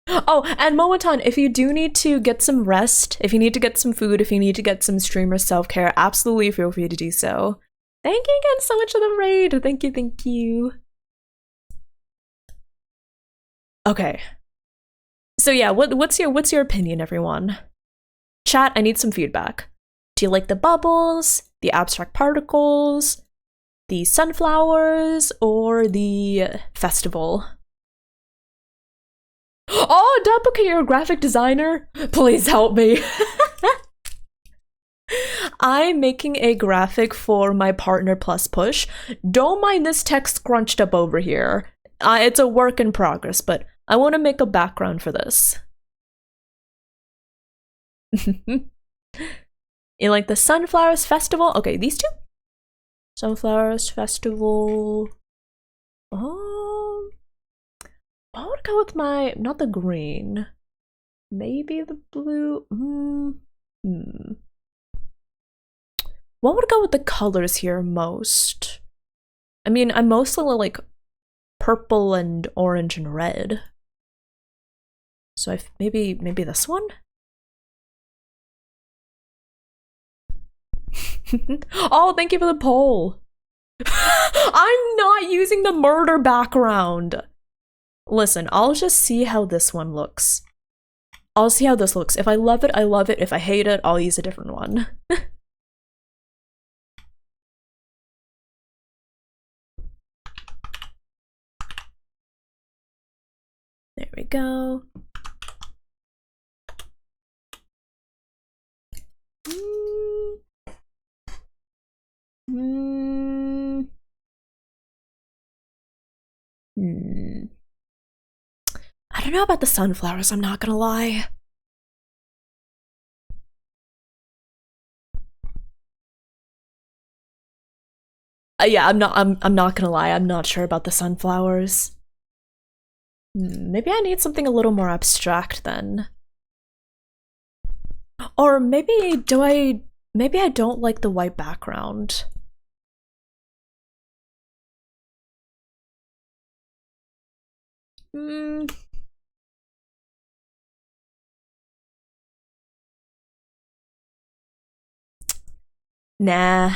Oh, and Momotan, if you do need to get some rest, if you need to get some food, if you need to get some streamer self-care, absolutely feel free to do so. Thank you again so much for the raid. Thank you, thank you. Okay. So yeah, what's your opinion, everyone? Chat, I need some feedback. Do you like the bubbles, the abstract particles, the sunflowers, or the festival? Oh, Dapuka, you're a graphic designer? Please help me. I'm making a graphic for my partner plus push. Don't mind this text scrunched up over here. It's a work in progress, but I want to make a background for this. You like the Sunflowers Festival? Okay, these two? Sunflowers Festival. I would go with my, not the green. Maybe the blue. What would go with the colors here most? I mean, I mostly like purple and orange and red. So maybe this one? Oh, thank you for the poll. I'm not using the murder background. Listen, I'll just see how this one looks. I'll see how this looks. If I love it, I love it. If I hate it, I'll use a different one. There we go. I don't know about the sunflowers, I'm not gonna lie. Yeah, I'm not gonna lie, I'm not sure about the sunflowers. Maybe I need something a little more abstract then. Or maybe I don't like the white background. Nah.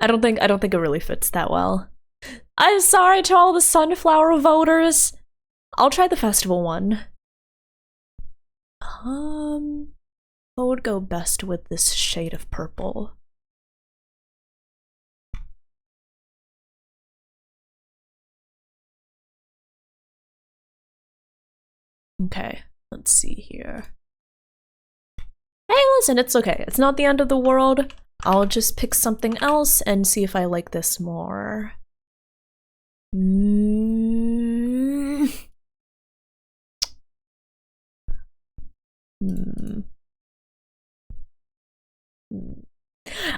I don't think it really fits that well. I'm sorry to all the sunflower voters. I'll try the festival one. What would go best with this shade of purple? Okay, let's see here. Hey, listen, it's okay. It's not the end of the world. I'll just pick something else and see if I like this more.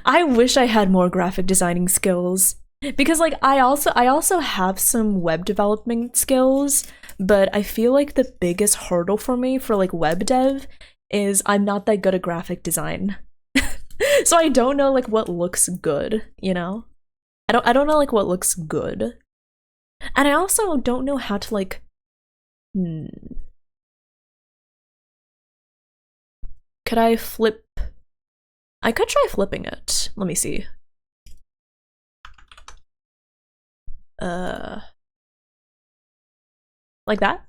I wish I had more graphic designing skills because like I also have some web development skills, but I feel like the biggest hurdle for me for like web dev is I'm not that good at graphic design. So I don't know like what looks good, you know? I don't know like what looks good. And I also don't know how to like could I flip? I could try flipping it. Let me see. Like that?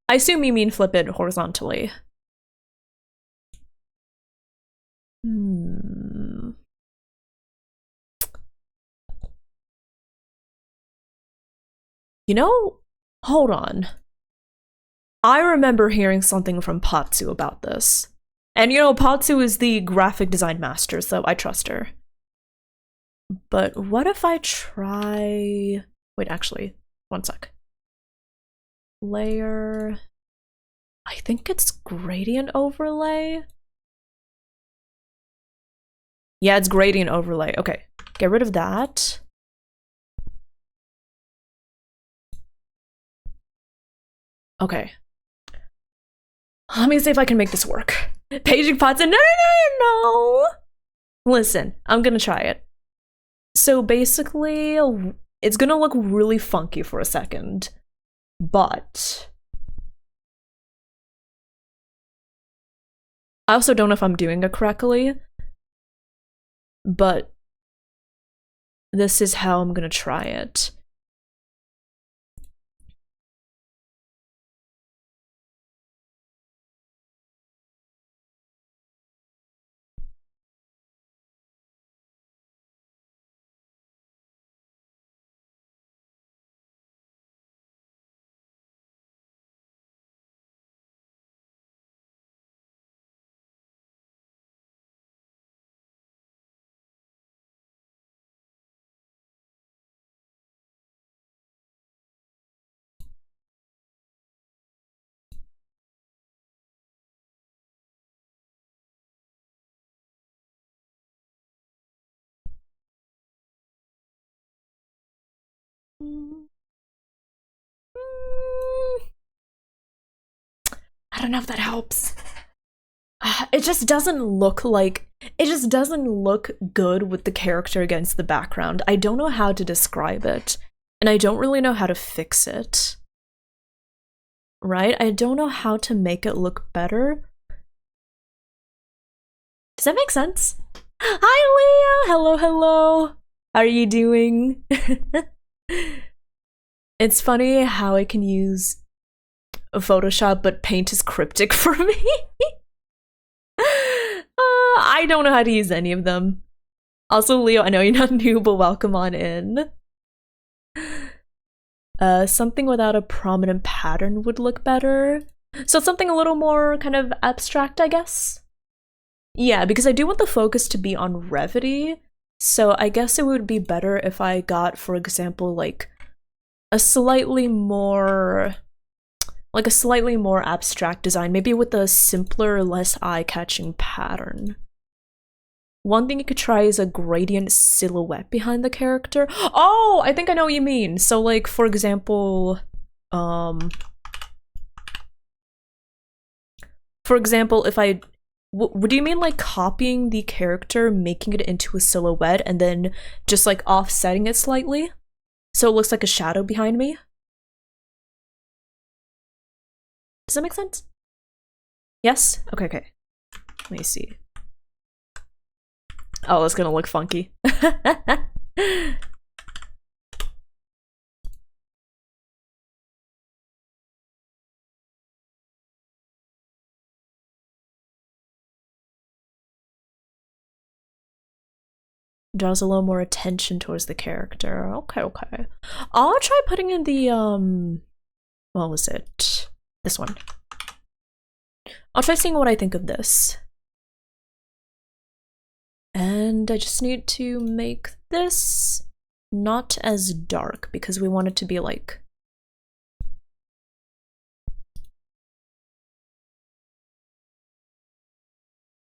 I assume you mean flip it horizontally. You know, hold on. I remember hearing something from Patsu about this. And you know, Patsu is the graphic design master, so I trust her. But what if I try... Wait, actually, one sec. Layer... I think it's gradient overlay? Yeah, it's gradient overlay. Okay, get rid of that. Okay. Let me see if I can make this work. Paging Patsu, no! Listen, I'm gonna try it. So basically, it's gonna look really funky for a second, but I also don't know if I'm doing it correctly, but this is how I'm gonna try it. I don't know if that helps. It just doesn't look like, it just doesn't look good with the character against the background. I don't know how to describe it, and I don't really know how to fix it. Right? I don't know how to make it look better. Does that make sense? Hi, Leah! Hello, hello! How are you doing? It's funny how I can use Photoshop, but Paint is cryptic for me. I don't know how to use any of them. Also, Leo, I know you're not new, but welcome on in. Something without a prominent pattern would look better. So something a little more kind of abstract, I guess? Yeah, because I do want the focus to be on Revity, so I guess it would be better if I got, for example, like a slightly more abstract design, maybe with a simpler, less eye-catching pattern. One thing you could try is a gradient silhouette behind the character. Oh, I think I know what you mean. So like, for example, if I, would you mean like copying the character, making it into a silhouette, and then just like offsetting it slightly? So it looks like a shadow behind me? Does that make sense? Yes? Okay, okay. Let me see. Oh, it's gonna look funky. Draws a little more attention towards the character. Okay, okay. I'll try putting in the what was it? This one. I'll try seeing what I think of this. And I just need to make this not as dark because we want it to be like...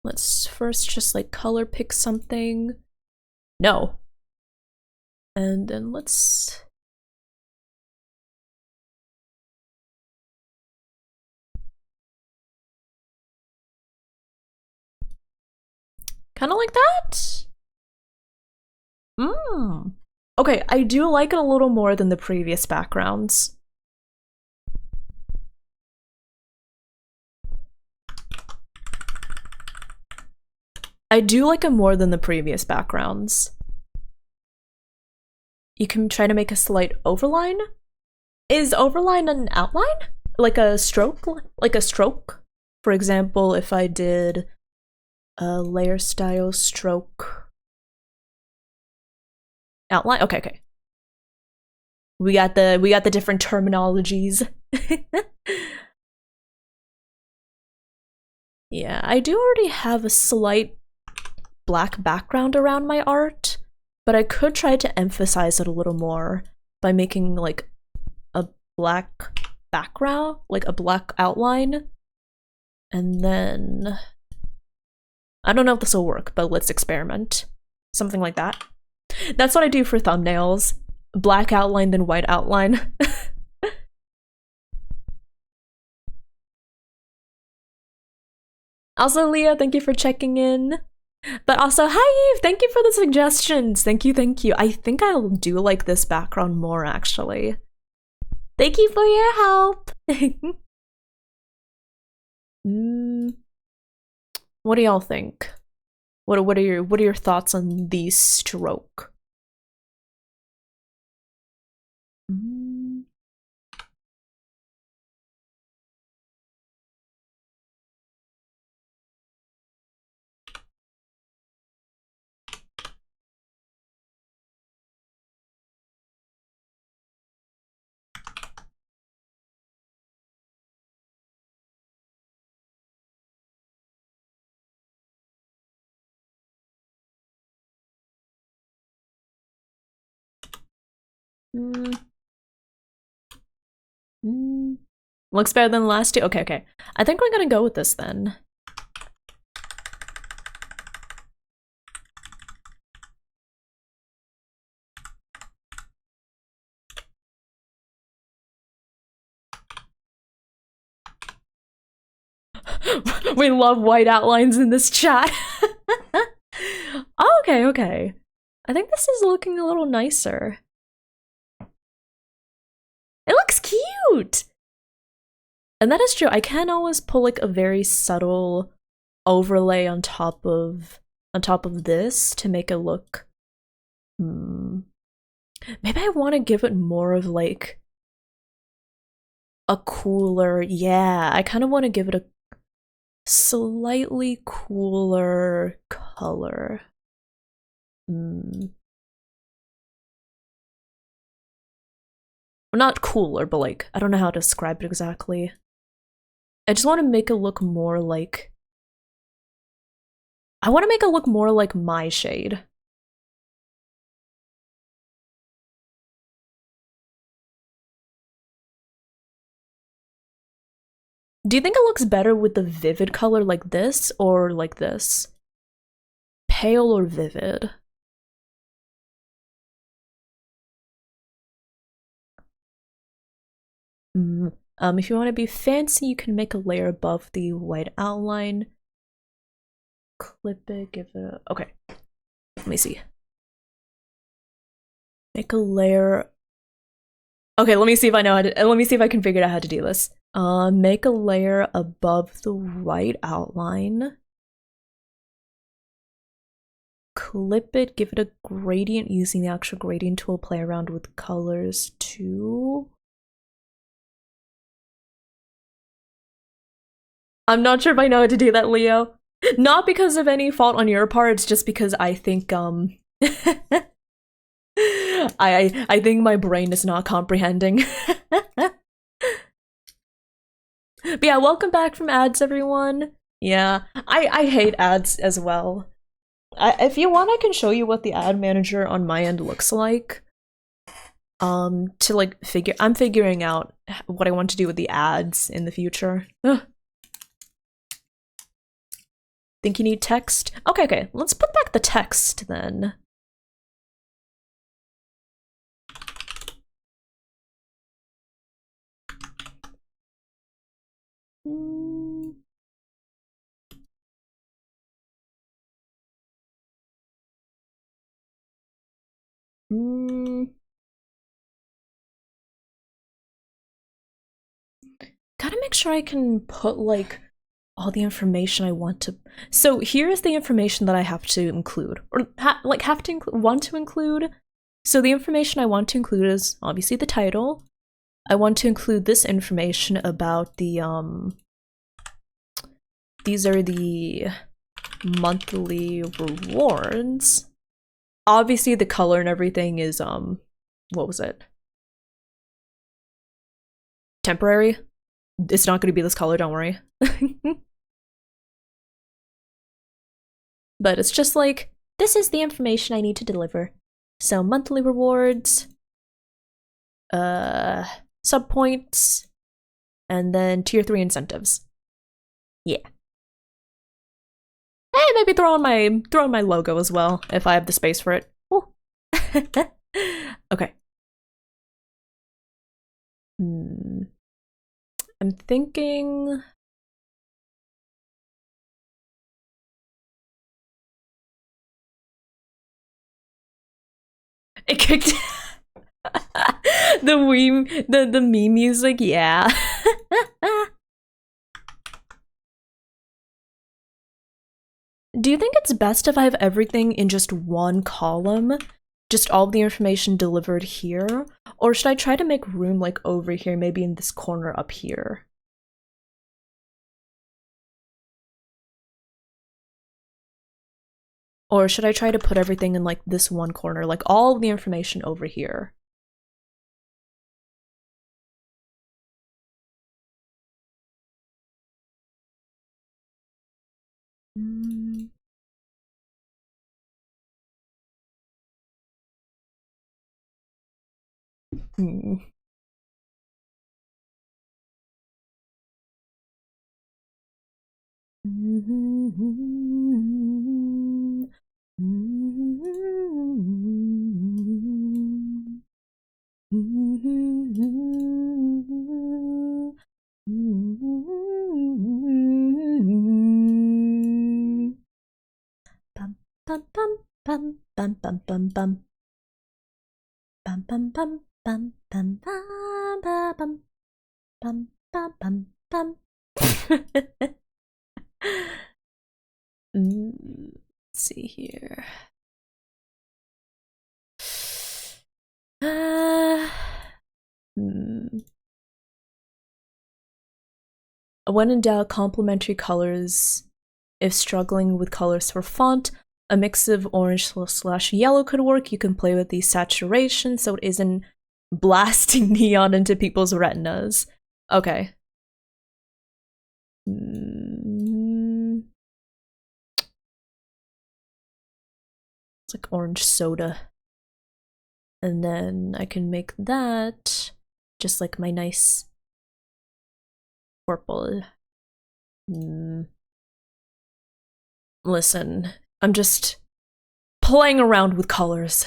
Let's first just like color pick something. No. And then let's... Kind of like that? Okay, I do like it a little more than the previous backgrounds. I do like it more than the previous backgrounds. You can try to make a slight overline. Is overline an outline? Like a stroke? Like a stroke? For example, if I did a layer style stroke outline. Okay. We got the different terminologies. Yeah, I do already have a slight black background around my art, but I could try to emphasize it a little more by making like a black background, like a black outline, and then I don't know if this will work, but let's experiment. Something like that. That's what I do for thumbnails. Black outline, then white outline. Also, Leah, thank you for checking in. But also, hi Eve, thank you for the suggestions. Thank you. I think I'll do like this background more, actually. Thank you for your help. What do y'all think? What are your thoughts on the stroke? Looks better than the last two? Okay. I think we're gonna go with this then. We love white outlines in this chat. Okay. I think this is looking a little nicer. It looks cute! And that is true. I can always pull like a very subtle overlay on top of this to make it look... Maybe I want to give it more of like a cooler... Yeah, I kind of want to give it a slightly cooler color. Well, not cooler, but like, I don't know how to describe it exactly. I just want to make it look more like... I want to make it look more like my shade. Do you think it looks better with the vivid color like this or like this? Pale or vivid? If you want to be fancy, you can make a layer above the white outline. Clip it, give it a... Okay. Let me see. Make a layer... Okay, let me see if I know how to... Let me see if I can figure out how to do this. Make a layer above the white outline. Clip it, give it a gradient using the actual gradient tool, play around with colors too. I'm not sure if I know how to do that, Leo. Not because of any fault on your part, it's just because I think, I think my brain is not comprehending. But yeah, welcome back from ads, everyone. Yeah, I hate ads as well. If you want, I can show you what the ad manager on my end looks like. To like I'm figuring out what I want to do with the ads in the future. Ugh. Think you need text? Okay, let's put back the text then. Gotta make sure I can put like all the information I want to. So here's the information that I have to include, or want to include. So the information I want to include is obviously the title. I want to include this information about the these are the monthly rewards. Obviously the color and everything is what was it? Temporary. It's not going to be this color, don't worry. But it's just like, this is the information I need to deliver. So monthly rewards, sub points, and then tier 3 incentives. Yeah. Hey, maybe throw in my logo as well if I have the space for it. Okay. I'm thinking. It kicked the meme music, yeah. Do you think it's best if I have everything in just one column? Just all of the information delivered here? Or should I try to make room like over here, maybe in this corner up here? Or should I try to put everything in like this one corner, like all of the information over here? Bum bum bum bum bum bum bum bum bum bum bum bum bum bum bum bum bum bum. Let's see here. When in doubt, complementary colors. If struggling with colors for font, a mix of orange / yellow could work. You can play with the saturation so it isn't blasting neon into people's retinas. Okay. It's like orange soda. And then I can make that just like my nice purple. Listen, I'm just playing around with colors.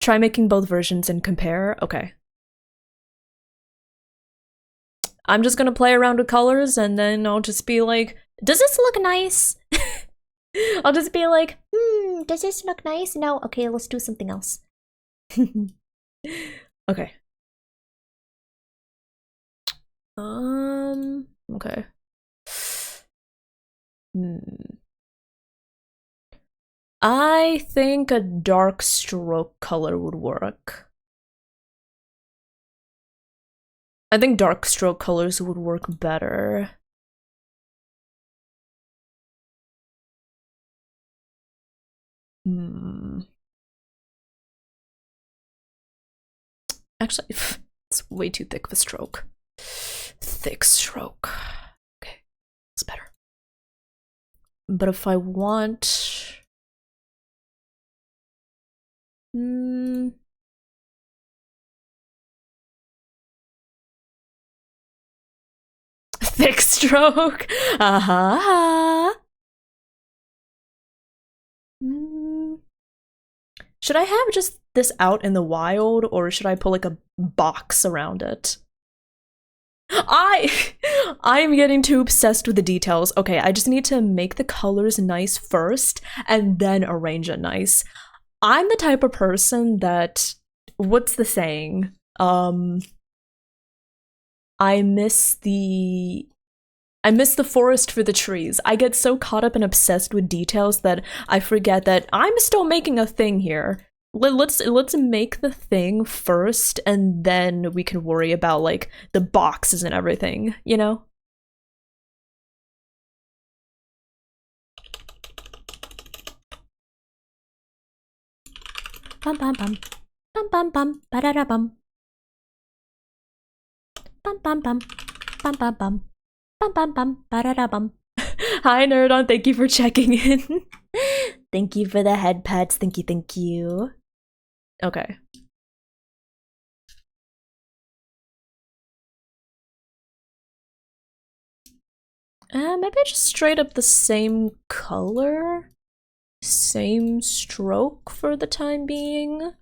Try making both versions and compare. Okay. I'm just gonna play around with colors and then I'll just be like, does this look nice? I'll just be like, does this look nice? No, okay, let's do something else. Okay. Okay. I think a dark stroke color would work. I think dark stroke colors would work better. Actually, it's way too thick of a stroke. thick stroke. Okay, it's better. But if I want... thick stroke. Should I have just this out in the wild, or should I put like a box around it? I'm getting too obsessed with the details. Okay, I just need to make the colors nice first and then arrange it nice. I'm the type of person that, what's the saying? I miss the forest for the trees. I get so caught up and obsessed with details that I forget that I'm still making a thing here. Let's make the thing first, and then we can worry about like the boxes and everything, you know? Bum bum bum. Bum bum bum. Ba-da-da bum. Bum bum bum. Bum bum bum. Bum bum bum. Ba-da-da bum. Hi Nerdon, thank you for checking in. Thank you for the head pats. Thank you, thank you. Okay. Maybe just straight up the same color? Same stroke for the time being?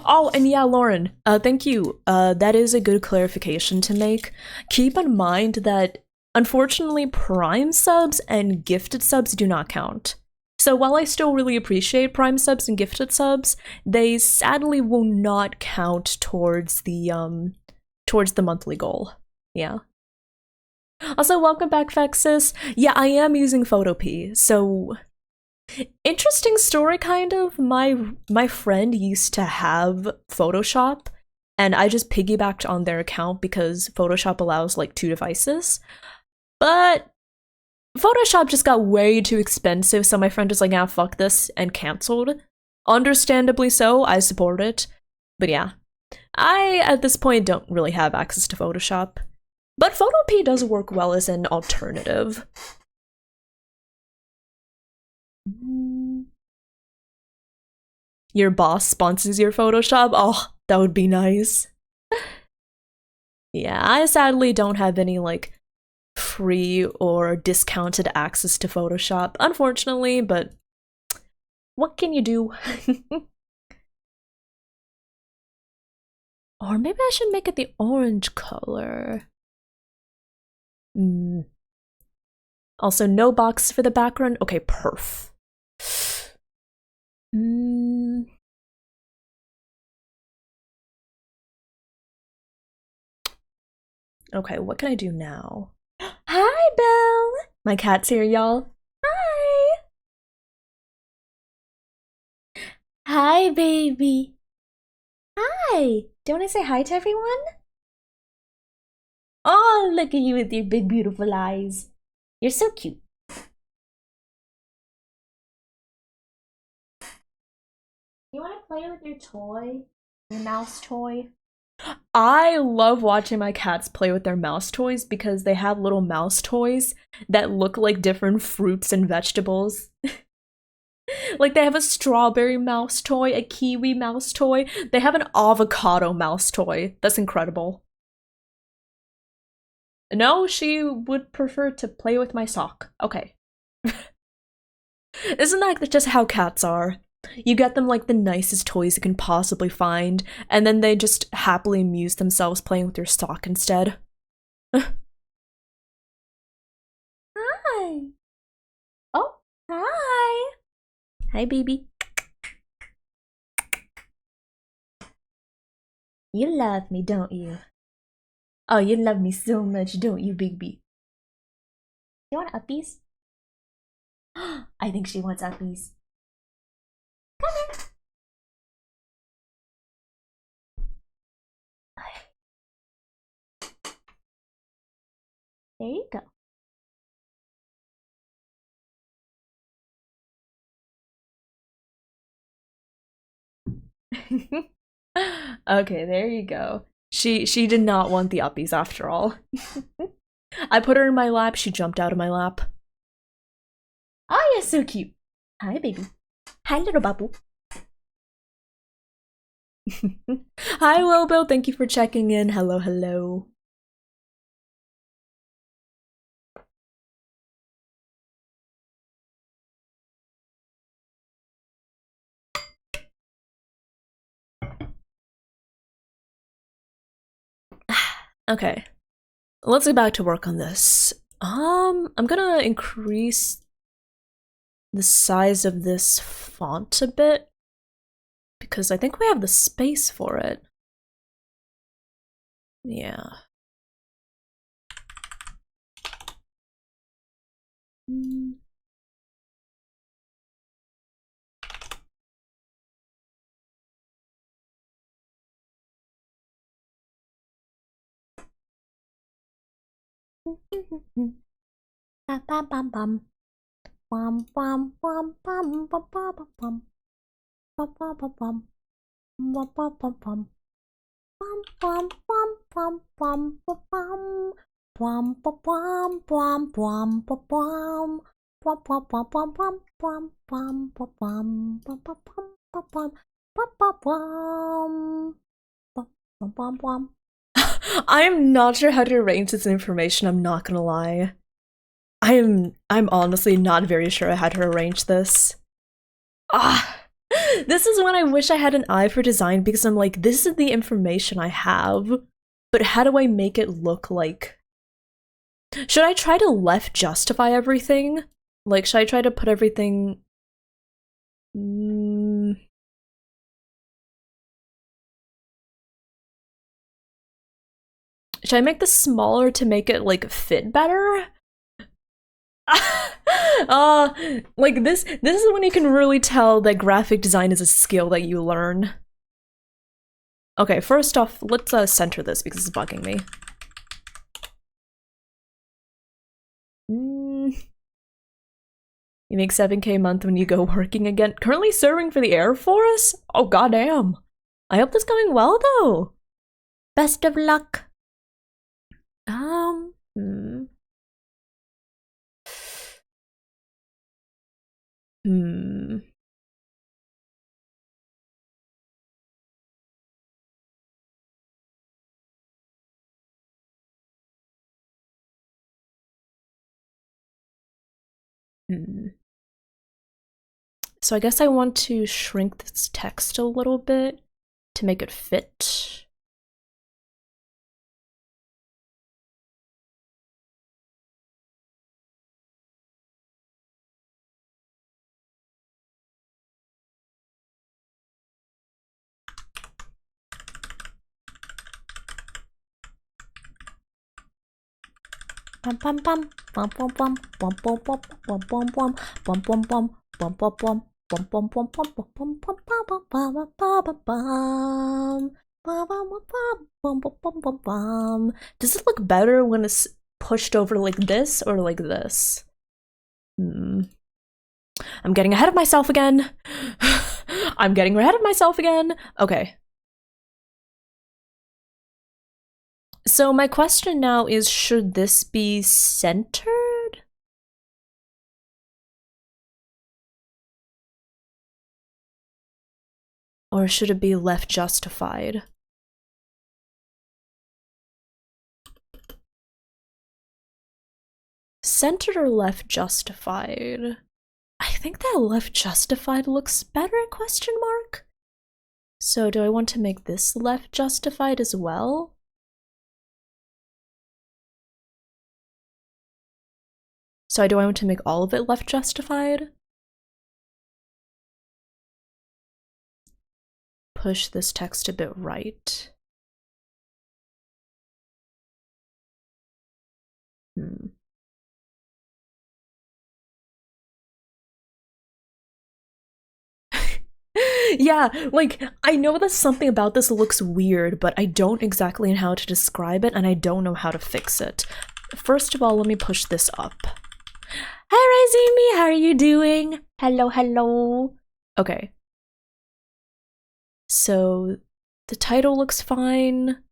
Oh, and yeah, Lauren, thank you. That is a good clarification to make. Keep in mind that, unfortunately, Prime subs and gifted subs do not count. So while I still really appreciate Prime subs and gifted subs, they sadly will not count towards the monthly goal. Yeah. Also, welcome back, Fexus. Yeah, I am using Photopea, so interesting story, kind of. My friend used to have Photoshop, and I just piggybacked on their account because Photoshop allows like 2 devices. But Photoshop just got way too expensive, so my friend was like, "Ah, fuck this," and canceled. Understandably so, I support it. But yeah, I at this point don't really have access to Photoshop. But Photopea does work well as an alternative. Your boss sponsors your Photoshop? Oh, that would be nice. Yeah, I sadly don't have any, like, free or discounted access to Photoshop, unfortunately, but what can you do? Or maybe I should make it the orange color. Also, no box for the background. Okay, perf. Okay, what can I do now? Hi, Belle! My cat's here, y'all. Hi! Hi, baby. Hi! Do you want to say hi to everyone? Oh, look at you with your big, beautiful eyes. You're so cute. You want to play with your toy? Your mouse toy? I love watching my cats play with their mouse toys because they have little mouse toys that look like different fruits and vegetables. Like they have a strawberry mouse toy, a kiwi mouse toy, they have an avocado mouse toy. That's incredible. No, she would prefer to play with my sock. Okay. Isn't that just how cats are? You get them like the nicest toys you can possibly find, and then they just happily amuse themselves playing with your sock instead. Hi! Oh, hi! Hi, baby. You love me, don't you? Oh, you love me so much, don't you, baby? You want uppies? I think she wants uppies. Come here. There you go. Okay, there you go. She did not want the uppies after all. I put her in my lap, she jumped out of my lap. Oh, you're so cute. Hi, baby. Hi, little bubble. Hi, Wilbo. Thank you for checking in. Hello, hello. Okay, let's get back to work on this. I'm gonna increase the size of this font a bit because I think we have the space for it. Yeah. I am not sure how to arrange this information, I'm not gonna lie. I'm honestly not very sure how to arrange this. This is when I wish I had an eye for design because I'm like, this is the information I have, but how do I make it look like? Should I try to left justify everything? Like, should I try to put everything? Should I make this smaller to make it like fit better? Like this is when you can really tell that graphic design is a skill that you learn. Okay, first off, let's center this because it's bugging me. You make 7K a month when you go working again. Currently serving for the Air Force? Oh, goddamn. I hope this going well, though. Best of luck. So I guess I want to shrink this text a little bit to make it fit. Bum bum bum bum bum bum bum bum bum bum bum bum bum bum bum bum bum bum. Does it look better when it's pushed over like this or like this? I'm getting ahead of myself again. I'm getting ahead of myself again. Okay. So my question now is, should this be centered? Or should it be left justified? Centered or left justified? I think that left justified looks better, question mark? So do I want to make this left justified as well? So do I want to make all of it left justified? Push this text a bit right. Yeah, like, I know that something about this looks weird, but I don't exactly know how to describe it, and I don't know how to fix it. First of all, let me push this up. Hi, Raizimi, how are you doing? Hello, hello. Okay. So the title looks fine.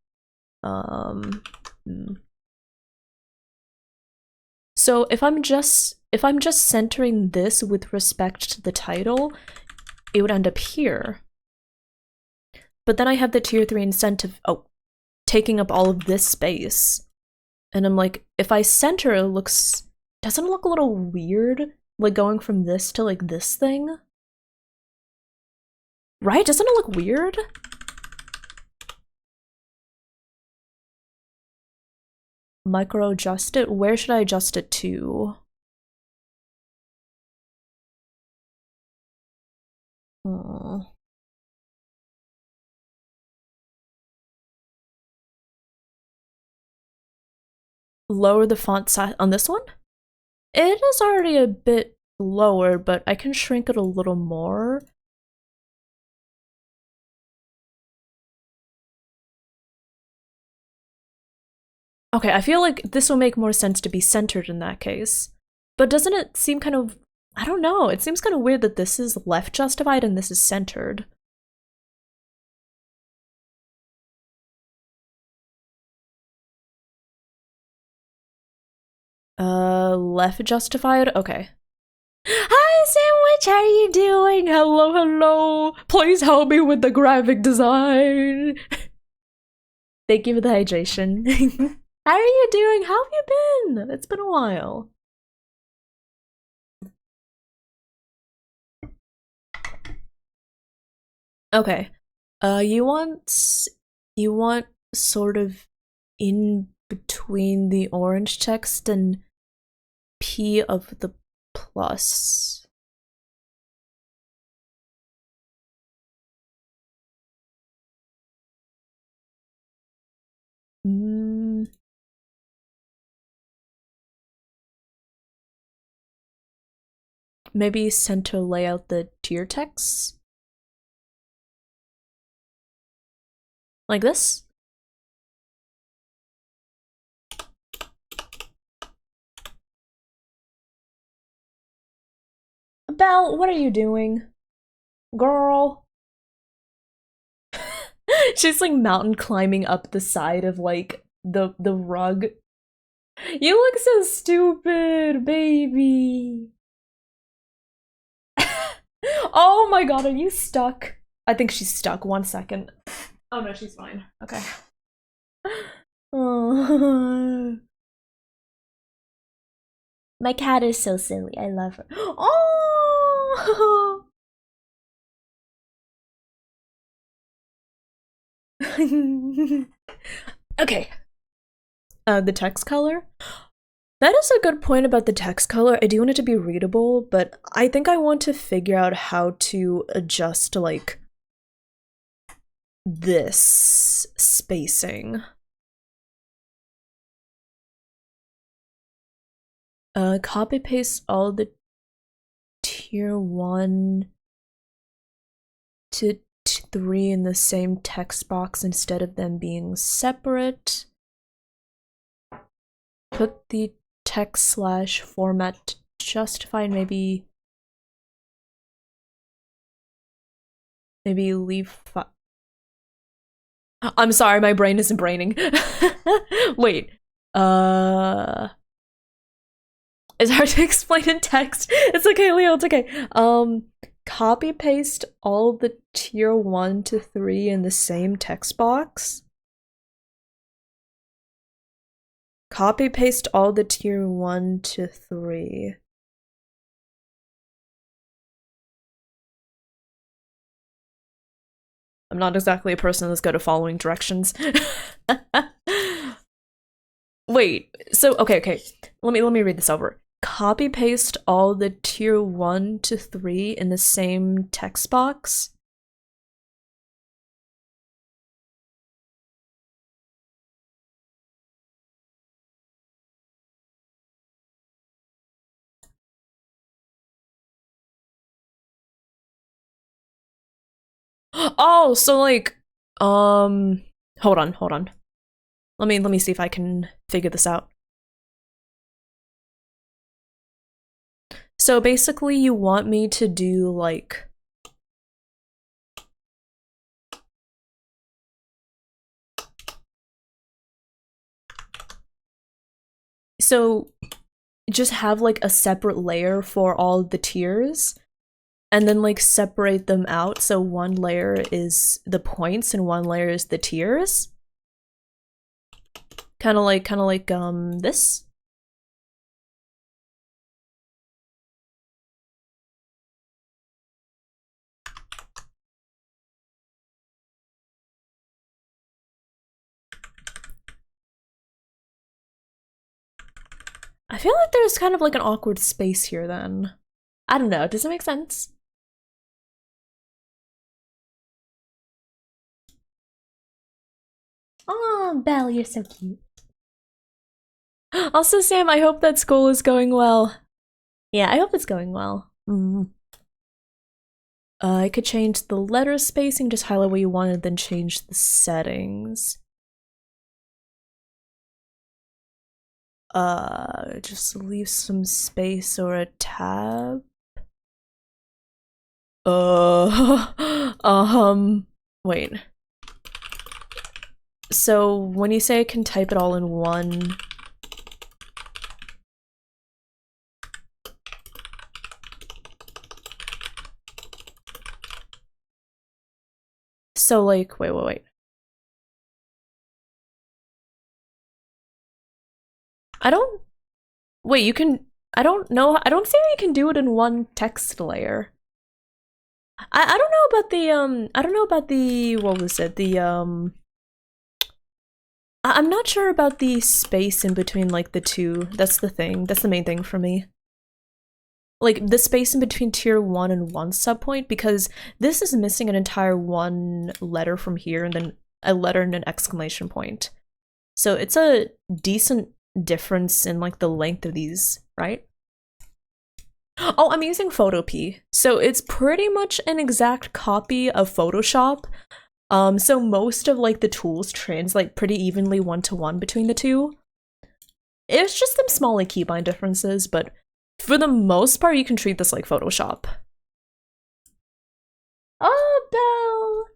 So if I'm just centering this with respect to the title, it would end up here. But then I have the tier 3 incentive taking up all of this space. And I'm like, if I center it doesn't it look a little weird? Like going from this to like this thing? Right? Doesn't it look weird? Micro adjust it? Where should I adjust it to? Lower the font size on this one? It is already a bit lower, but I can shrink it a little more. Okay, I feel like this will make more sense to be centered in that case. But doesn't it seem kind of, I don't know, it seems kind of weird that this is left justified and this is centered. Left justified? Okay. Hi, Sandwich, how are you doing? Hello, hello. Please help me with the graphic design. Thank you for the hydration. How are you doing? How have you been? It's been a while. Okay. You want sort of in between the orange text and P of the plus. Maybe center layout the tier text? Like this? Belle, what are you doing? Girl. She's like mountain climbing up the side of like the rug. You look so stupid, baby. Oh my god, are you stuck? I think she's stuck. 1 second. Oh no, she's fine. Okay. Oh. My cat is so silly. I love her. Oh. Okay. The text color. That is a good point about the text color. I do want it to be readable, but I think I want to figure out how to adjust like this spacing. Copy paste all the tier 1 to 3 in the same text box instead of them being separate. Put the text / format justified, maybe leave. I'm sorry, my brain isn't braining. Wait. It's hard to explain in text. It's okay, Leo, it's okay. Copy paste all the tier 1 to 3 in the same text box. Copy paste all the tier 1 to 3. I'm not exactly a person that's good at following directions. Wait, so okay. Let me read this over. Copy paste all the tier 1 to 3 in the same text box. Oh, so like hold on. Let me see if I can figure this out. So basically you want me to do like So just have like a separate layer for all the tiers and then like separate them out so one layer is the points and one layer is the tiers. Kind of like this. I feel like there's kind of like an awkward space here then. I don't know, does it make sense? Oh, Belle, you're so cute. Also, Sam, I hope that school is going well. Yeah, I hope it's going well. I could change the letter spacing, just highlight what you wanted, then change the settings. Just leave some space or a tab. Wait. So when you say I can type it all in one, so like, wait. I don't, wait, you can, I don't know, I don't see how you can do it in one text layer. I don't know about the, I don't know about the, what was it, the, I'm not sure about the space in between like the two. That's the thing. That's the main thing for me. Like the space in between tier 1 and 1 subpoint, because this is missing an entire one letter from here and then a letter and an exclamation point. So it's a decent difference in like the length of these, right? Oh, I'm using Photopea. So it's pretty much an exact copy of Photoshop. So most of like the tools translate pretty evenly one-to-one between the two. It's just some small like keybind differences, but for the most part, you can treat this like Photoshop. Oh,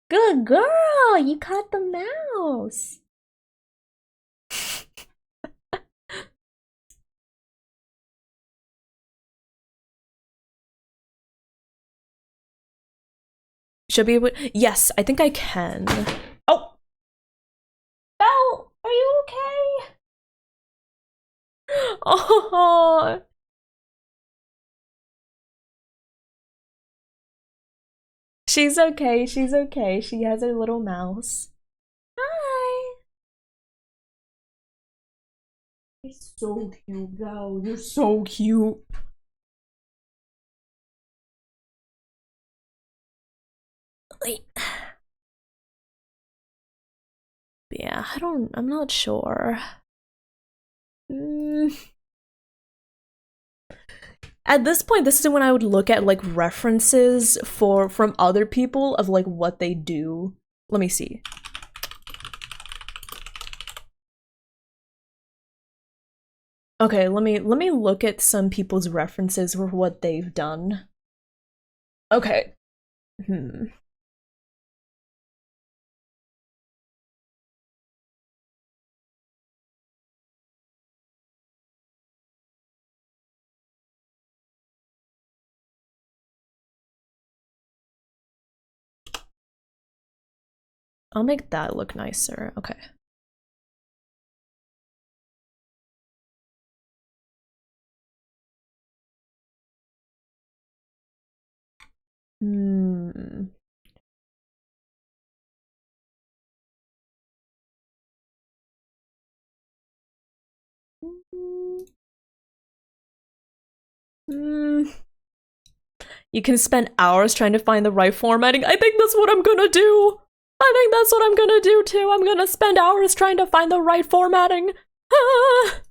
Belle! Good girl! You caught the mouse! Should be able. Yes, I think I can. Oh, Belle, are you okay? oh, she's okay. She's okay. She has her little mouse. Hi! You're so cute, girl. You're so cute. Wait. Yeah, I'm not sure. At this point, this is when I would look at like references from other people of like what they do. Let me see. Okay, let me look at some people's references for what they've done. Okay. Hmm. I'll make that look nicer. Okay. Hmm. Hmm. You can spend hours trying to find the right formatting. I think that's what I'm gonna do. I think that's what I'm gonna do too. I'm gonna spend hours trying to find the right formatting. Ah.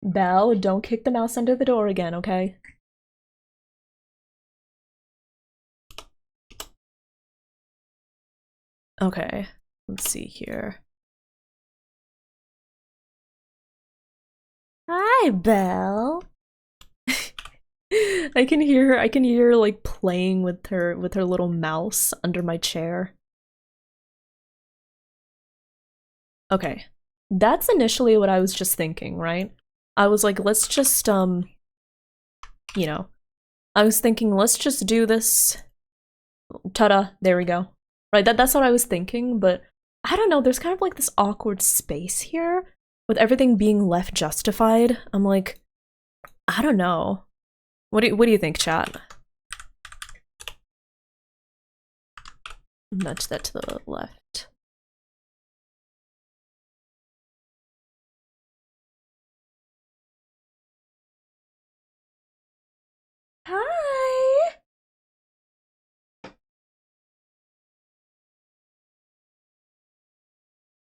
Belle, don't kick the mouse under the door again, okay? Okay, let's see here. Hi, Belle. I can hear her like playing with her little mouse under my chair. Okay. That's initially what I was just thinking, right? I was like, let's just you know, I was thinking let's just do this. Ta-da, there we go. Right, that's what I was thinking, but I don't know, there's kind of like this awkward space here with everything being left justified. I'm like, I don't know. What do you think, chat? Nudge that to the left. Hi.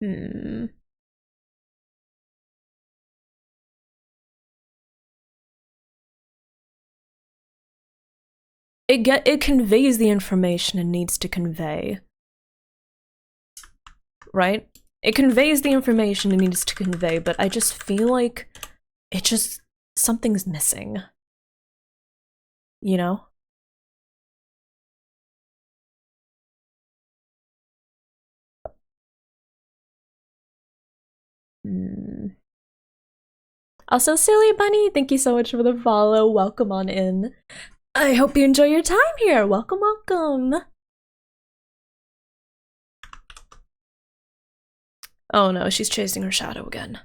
Hmm. It conveys the information it needs to convey. Right? It conveys the information it needs to convey, but I just feel like it just something's missing. You know? Hmm. Also, Silly Bunny, thank you so much for the follow. Welcome on in. I hope you enjoy your time here. Welcome, welcome. Oh no, she's chasing her shadow again.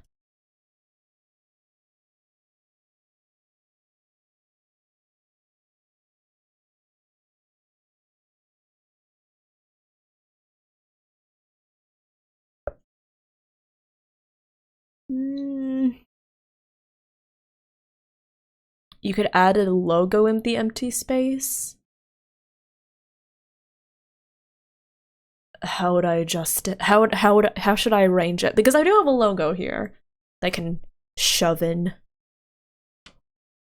You could add a logo in the empty space. How would I adjust it? How should I arrange it? Because I do have a logo here that I can shove in.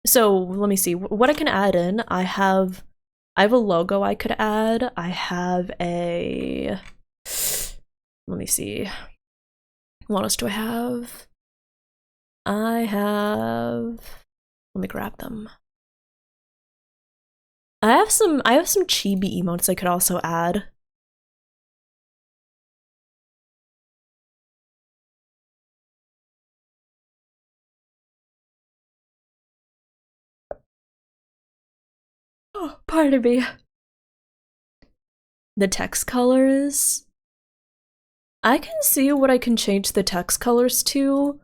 So let me see what I can add in. I have a logo I could add. I have a, let me see. What else do I have? I have, let me grab them. I have some chibi emotes I could also add. Oh, pardon me. The text colors. I can see what I can change the text colors to.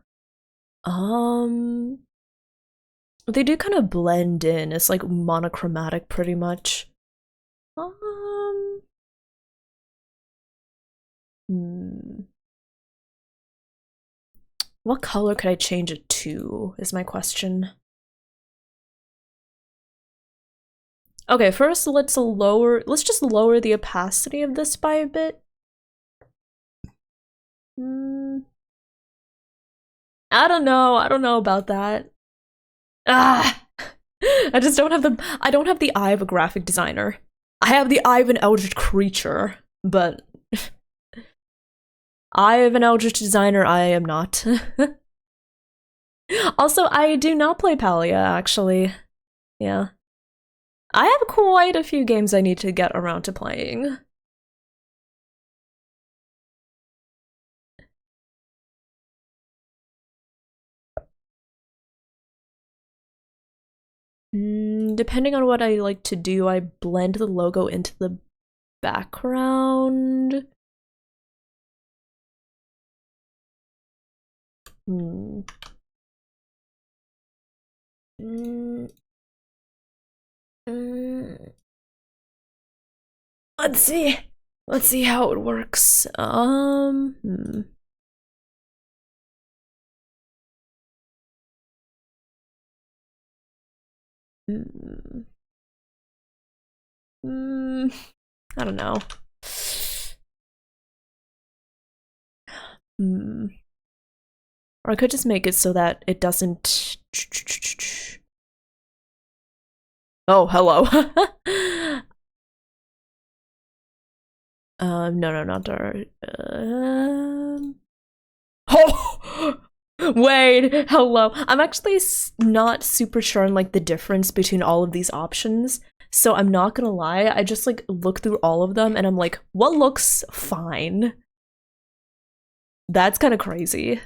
They do kind of blend in. It's like monochromatic pretty much. Hmm. What color could I change it to is my question. Okay, first let's just lower the opacity of this by a bit. I don't know about that. Ah! I just don't have the eye of a graphic designer. I have the eye of an eldritch creature, but eye of an eldritch designer I am not. Also, I do not play Palia, actually. Yeah. I have quite a few games I need to get around to playing. Depending on what I like to do, I blend the logo into the background. Hmm. Mm. Mm. Let's see. Let's see how it works. I don't know. Or I could just make it so that it doesn't. Oh, hello. No, not dark. Oh! Wait, hello. I'm actually not super sure on like the difference between all of these options. So I'm not gonna lie, I just like look through all of them and I'm like, what looks fine? That's kind of crazy.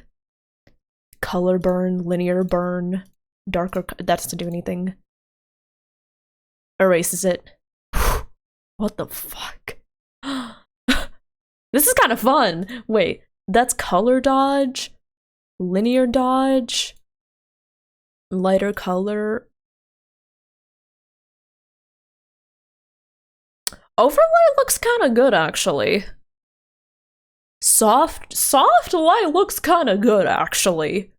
Color burn, linear burn, darker, that doesn't do anything. Erases it. What the fuck? This is kind of fun. Wait, that's color dodge, linear dodge, lighter color. Overlay looks kind of good, actually. Soft light looks kind of good, actually.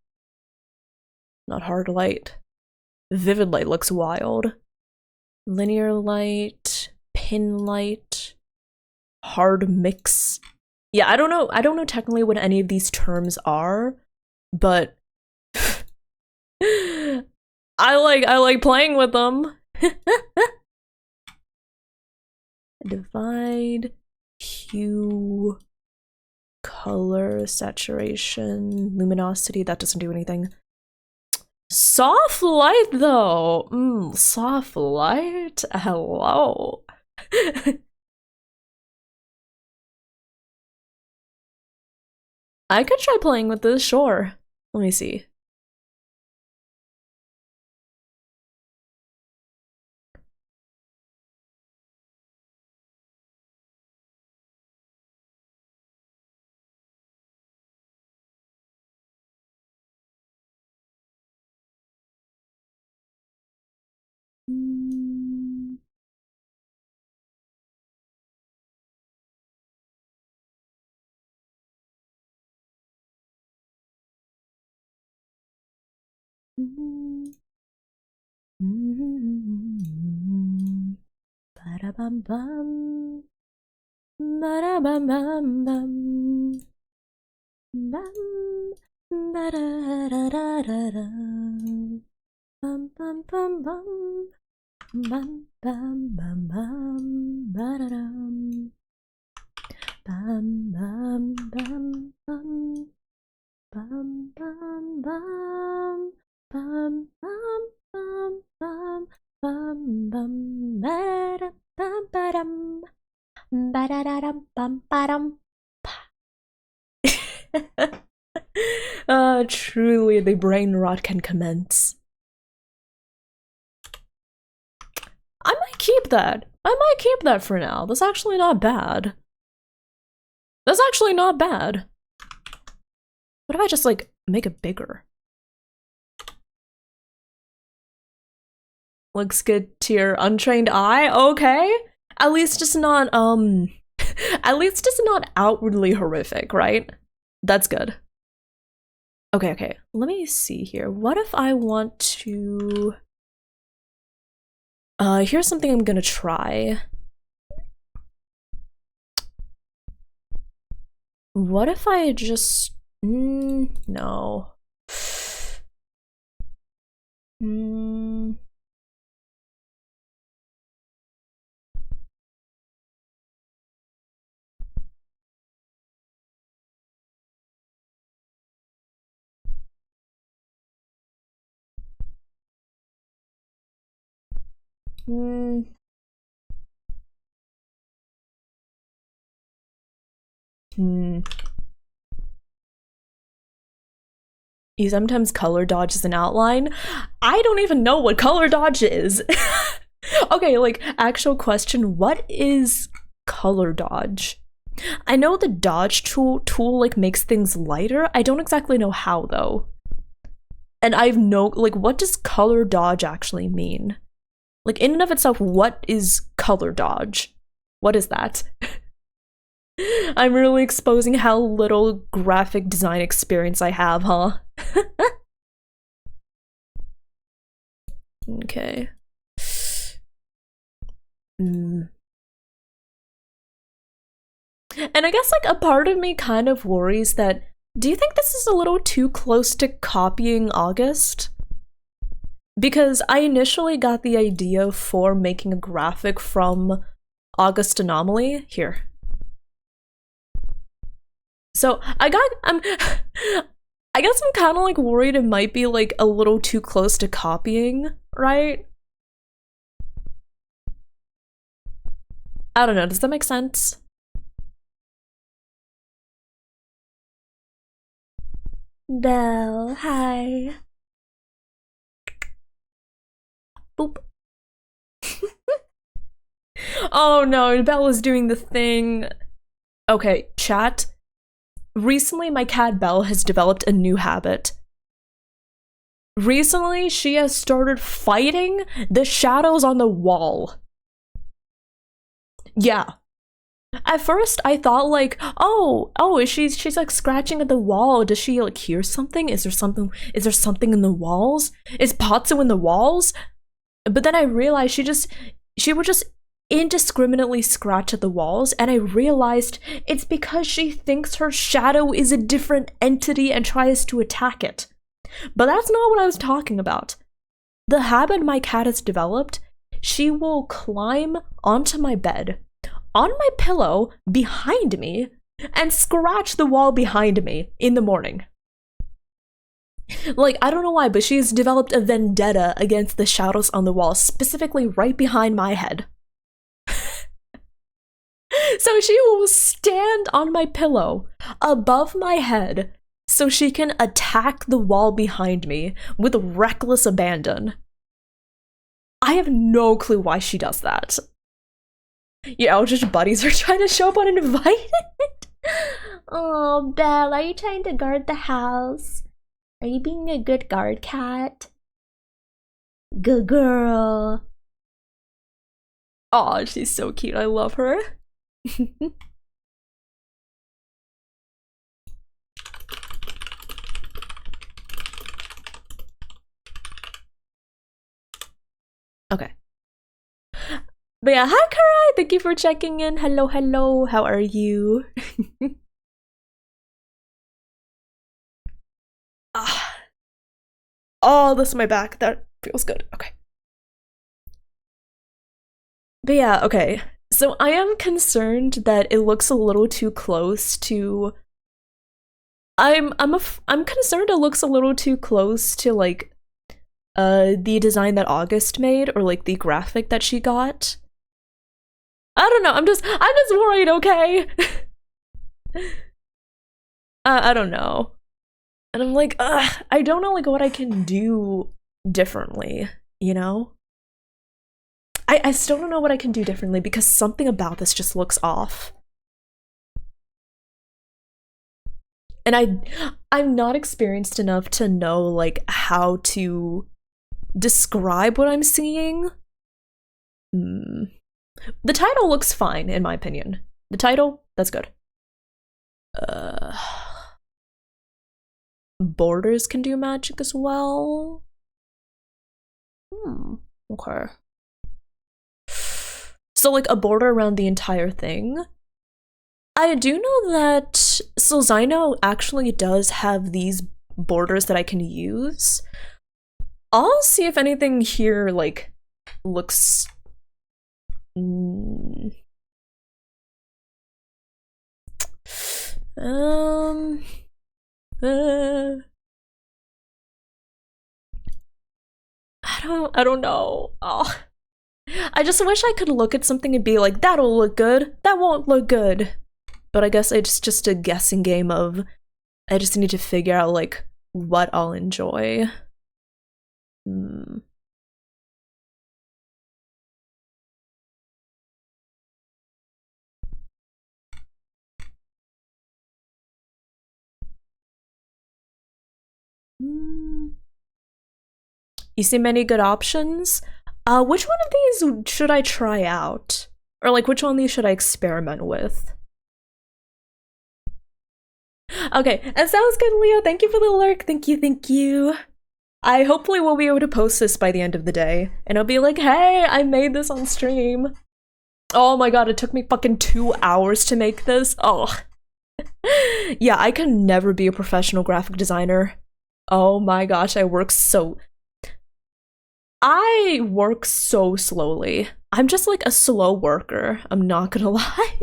Not hard light. Vivid light looks wild. Linear light, pin light, hard mix. Yeah, I don't know technically what any of these terms are, but I like playing with them. Divide, hue, color, saturation, luminosity, that doesn't do anything. Soft light though. Soft light? Hello. I could try playing with this, sure. Let me see. Ba-da-bum-bum. Ba-da-bum-bum-bum. Bum. Ba-da-da-da-da-da. Bum-bum-bum-bum. Bum-bum-bum-bum. Ba-da-dum. Bum-bum-bum-bum. Bum-bum-bum. Bum-bum-bum-bum. Bum-bum. Ba-da-bum-ba-dum. Ba-da-da-dum-bum-ba-dum. Truly the brain rot can commence. I might keep that. I might keep that for now. That's actually not bad. That's actually not bad. What if I just like make it bigger? Looks good to your untrained eye. Okay. At least it's not at least it's not outwardly horrific, right? That's good. Okay. Let me see here. What if I want to here's something I'm gonna try. What if I just no. You sometimes color dodge as an outline. I don't even know what color dodge is. Okay, like, actual question, what is color dodge? I know the dodge tool like makes things lighter. I don't exactly know how though. And I've no, like, what does color dodge actually mean? Like, in and of itself, what is color dodge? What is that? I'm really exposing how little graphic design experience I have, huh? Okay. And I guess like a part of me kind of worries that, do you think this is a little too close to copying August? Because I initially got the idea for making a graphic from August Anomaly. Here. So I guess I'm kind of like worried it might be like a little too close to copying, right? I don't know. Does that make sense? Belle, hi. Boop. Oh no, Bella's doing the thing. Okay, chat. Recently, my cat Belle has developed a new habit. Recently, she has started fighting the shadows on the wall. Yeah. At first, I thought like, oh, she's like scratching at the wall. Does she like hear something? Is there something? Is there something in the walls? Is Patsu in the walls? But then I realized she would just indiscriminately scratch at the walls, and I realized it's because she thinks her shadow is a different entity and tries to attack it. But that's not what I was talking about. The habit my cat has developed, she will climb onto my bed, on my pillow behind me, and scratch the wall behind me in the morning. Like, I don't know why, but she's developed a vendetta against the shadows on the wall, specifically right behind my head. So she will stand on my pillow above my head so she can attack the wall behind me with reckless abandon. I have no clue why she does that. Yeah, Eldritch buddies are trying to show up uninvited. Oh, Belle, are you trying to guard the house? Are you being a good guard cat? Good girl. Aw, she's so cute. I love her. Okay. But yeah, hi Karai! Thank you for checking in. Hello, hello. How are you? Ah. Oh, this is my back. That feels good. Okay. But yeah, okay. So I am concerned that it looks a little too close to. I'm concerned it looks a little too close to like the design that August made, or like the graphic that she got. I don't know. I'm just worried. Okay. I don't know, and I'm like, I don't know like what I can do differently. You know. I still don't know what I can do differently because something about this just looks off. And I'm not experienced enough to know like how to describe what I'm seeing. The title looks fine in my opinion. The title, that's good. Borders can do magic as well. Okay. So like a border around the entire thing. I do know that Solzino actually does have these borders that I can use. I'll see if anything here like looks I don't know. Oh. I just wish I could look at something and be like, that'll look good, that won't look good. But I guess it's just a guessing game of I just need to figure out like what I'll enjoy. You see many good options? Which one of these should I try out? Or like which one of these should I experiment with? Okay, that sounds good, Leo. Thank you for the lurk. Thank you, thank you. I hopefully will be able to post this by the end of the day. And I'll be like, hey, I made this on stream. Oh my god, it took me fucking 2 hours to make this. Oh. Yeah, I can never be a professional graphic designer. Oh my gosh, I work so slowly. I'm just like a slow worker. I'm not gonna lie.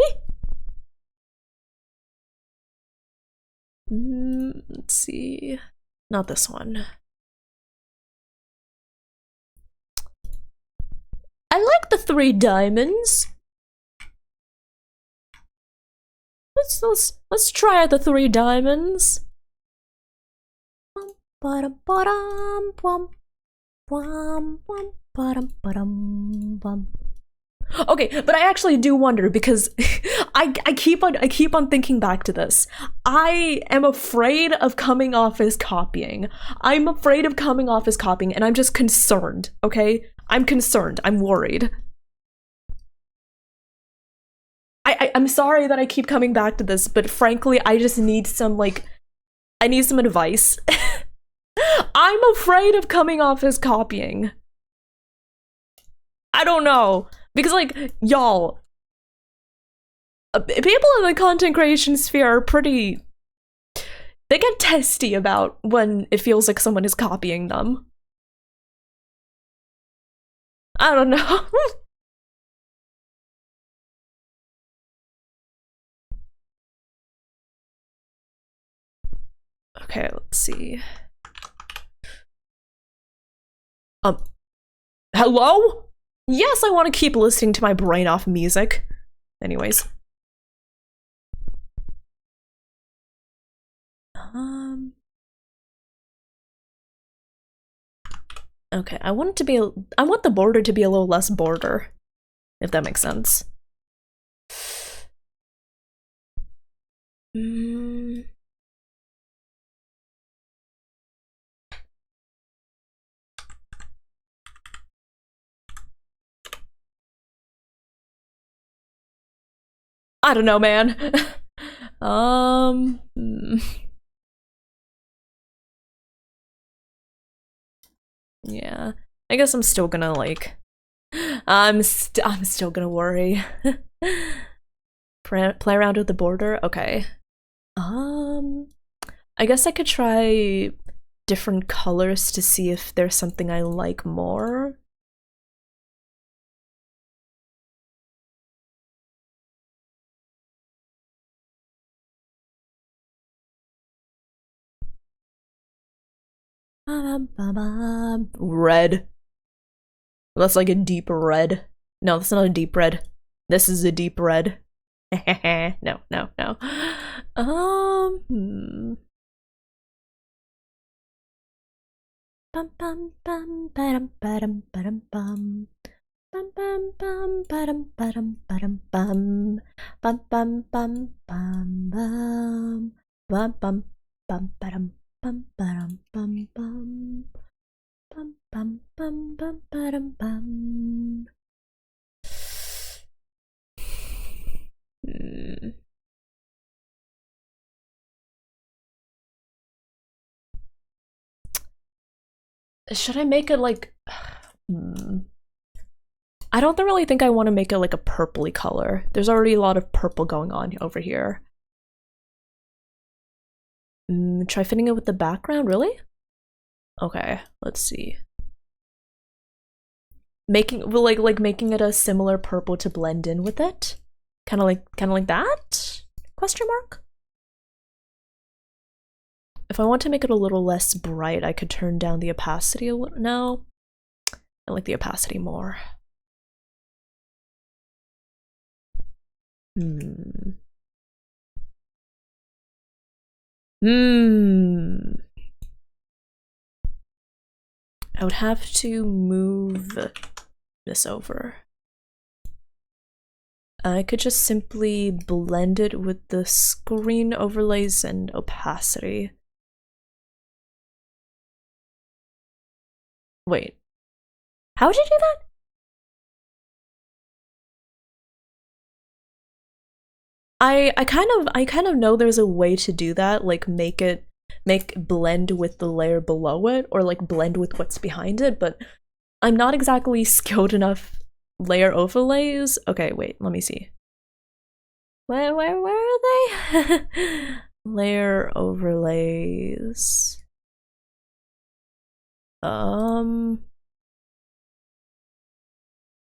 Let's see. Not this one. I like the 3 diamonds. Let's try out the 3 diamonds. Okay, but I actually do wonder because I keep on thinking back to this. I am afraid of coming off as copying. I'm afraid of coming off as copying, and I'm just concerned, okay? I'm concerned. I'm worried. I'm sorry that I keep coming back to this, but frankly, I just need some, I need some advice. I'm afraid of coming off as copying. I don't know. Because, y'all, people in the content creation sphere are pretty... They get testy about when it feels like someone is copying them. I don't know. Okay, let's see. Hello? Yes, I want to keep listening to my brain off music. Anyways. Okay, I want the border to be a little less border, if that makes sense. I don't know, man. Yeah, I guess I'm still gonna I'm still gonna worry. Play around with the border. Okay. I guess I could try different colors to see if there's something I like more. Red. That's like a deep red. No, that's not a deep red. This is a deep red. No, no, no. Bum bum bum badum badum badum bum. Bum bum bum badum badum badum bum. Bum bum bum bum bum. Bum bum bum badum bum badum bum bum. Bum bum bum bum badum bum. Should I make it I don't really think I want to make it like a purpley color. There's already a lot of purple going on over here. Try fitting it with the background, really? Okay, let's see. Making making it a similar purple to blend in with it. Kind of like that? Question mark? If I want to make it a little less bright, I could turn down the opacity a little. No, I like the opacity more. I would have to move this over. I could just simply blend it with the screen overlays and opacity. Wait, how would you do that? I kind of know there's a way to do that, like make blend with the layer below it, or like blend with what's behind it, but I'm not exactly skilled enough layer overlays. Okay, wait, let me see. Where are they? Layer overlays.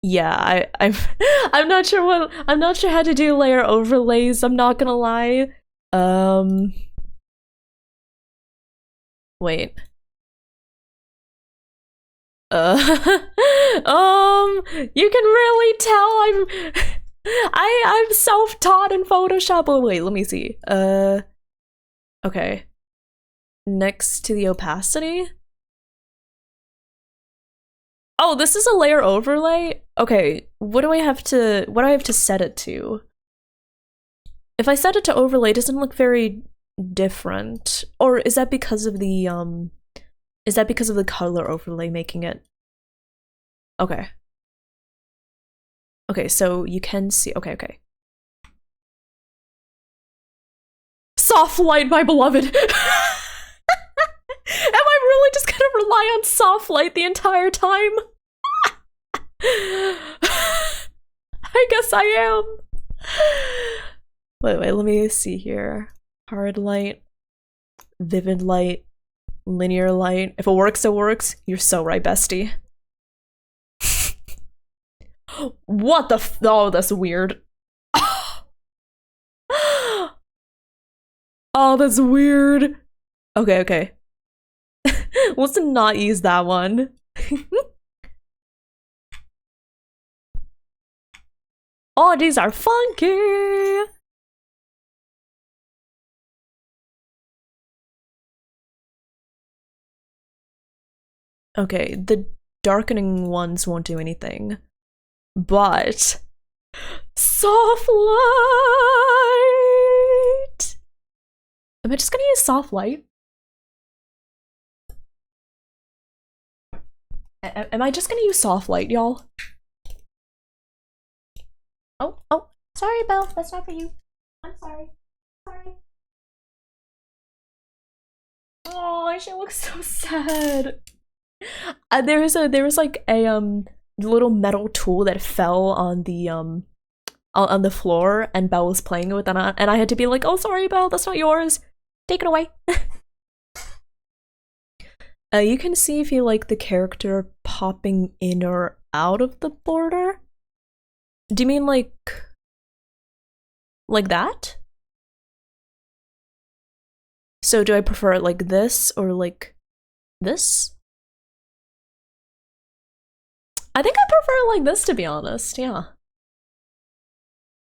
Yeah, I'm not sure how to do layer overlays, I'm not gonna lie. Wait. You can really tell I'm self-taught in Photoshop. Oh wait, let me see. Okay. Next to the opacity. Oh, this is a layer overlay? Okay, what do I have to set it to? If I set it to overlay, it doesn't look very different. Or is that because of the color overlay making it? Okay. Okay, so you can see, okay. Soft light, my beloved! Am I really just gonna rely on soft light the entire time? I guess I am. Wait, let me see here. Hard light, vivid light, linear light. If it works, it works. You're so right, bestie. What the oh, that's weird. Oh, that's weird. Okay. Let's not use that one. Oh, these are funky. Okay, the darkening ones won't do anything. But soft light. Am I just gonna use soft light? Am I just gonna use soft light, y'all? Oh, sorry, Belle. That's not for you. I'm sorry. Oh, she looks so sad. There was like a little metal tool that fell on the floor, and Belle was playing with it, and I had to be like, "Oh, sorry, Belle, that's not yours. Take it away." You can see if you like the character popping in or out of the border. Do you mean like that? So do I prefer it like this or like this? I think I prefer it like this, to be honest, yeah.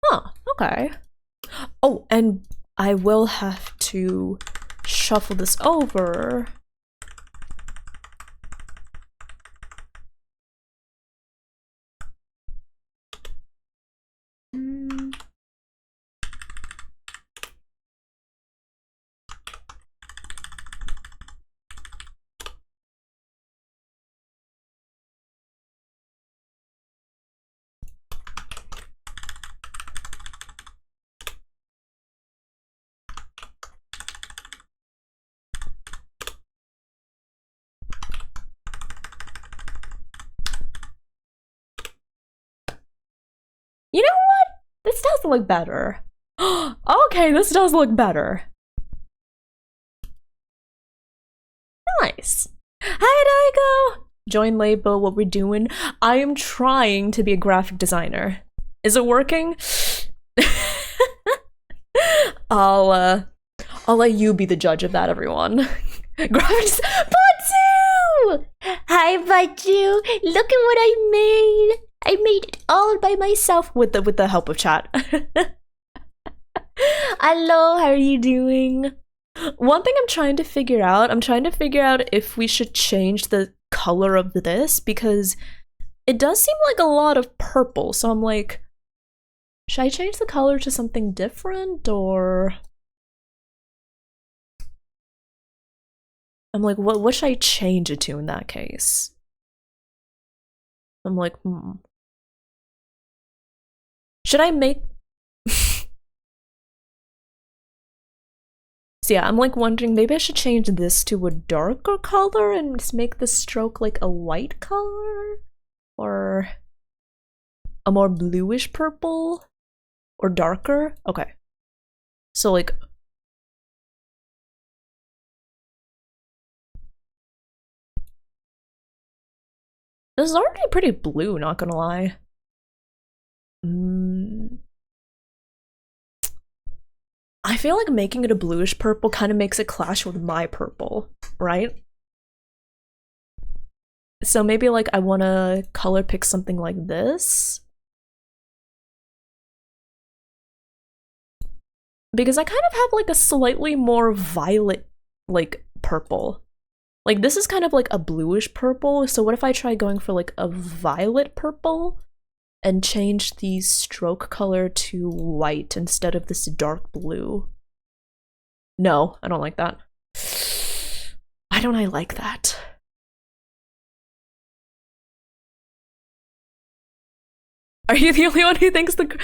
Huh, okay. Oh, and I will have to shuffle this over. You know what? This does look better. Okay, this does look better. Nice. Hi, Daigo! Join Labo, what we're doing. I am trying to be a graphic designer. Is it working? I'll let you be the judge of that, everyone. Graphics. Butsu! Hi, Butsu! Look at what I made! I made it all by myself with the help of chat. Hello, how are you doing? One thing I'm trying to figure out if we should change the color of this, because it does seem like a lot of purple, so I'm like, should I change the color to something different, or I'm like, what should I change it to in that case? I'm like, should I make So yeah, I'm like wondering, maybe I should change this to a darker color and just make the stroke like a light color? Or a more bluish purple? Or darker? Okay. So like, this is already pretty blue, not gonna lie. I feel like making it a bluish purple kind of makes it clash with my purple. right? So maybe like I want to color pick something like this. Because I kind of have like a slightly more violet like purple. Like this is kind of like a bluish purple, so what if I try going for like a violet purple and change the stroke color to white instead of this dark blue? No, I don't like that. Why don't I like that? Are you the only one who thinks the...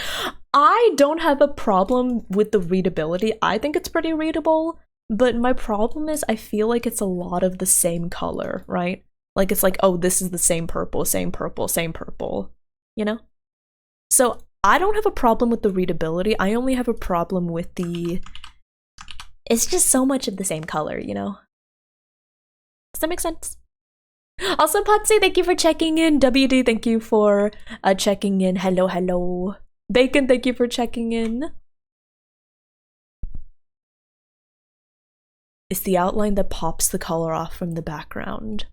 I don't have a problem with the readability. I think it's pretty readable, but my problem is I feel like it's a lot of the same color, right? Like it's like, oh, this is the same purple, same purple, same purple, you know? So I don't have a problem with the readability. I only have a problem with the... It's just so much of the same color, you know? Does that make sense? Also, Patsy, thank you for checking in. WD, thank you for checking in. Hello, hello. Bacon, thank you for checking in. It's the outline that pops the color off from the background.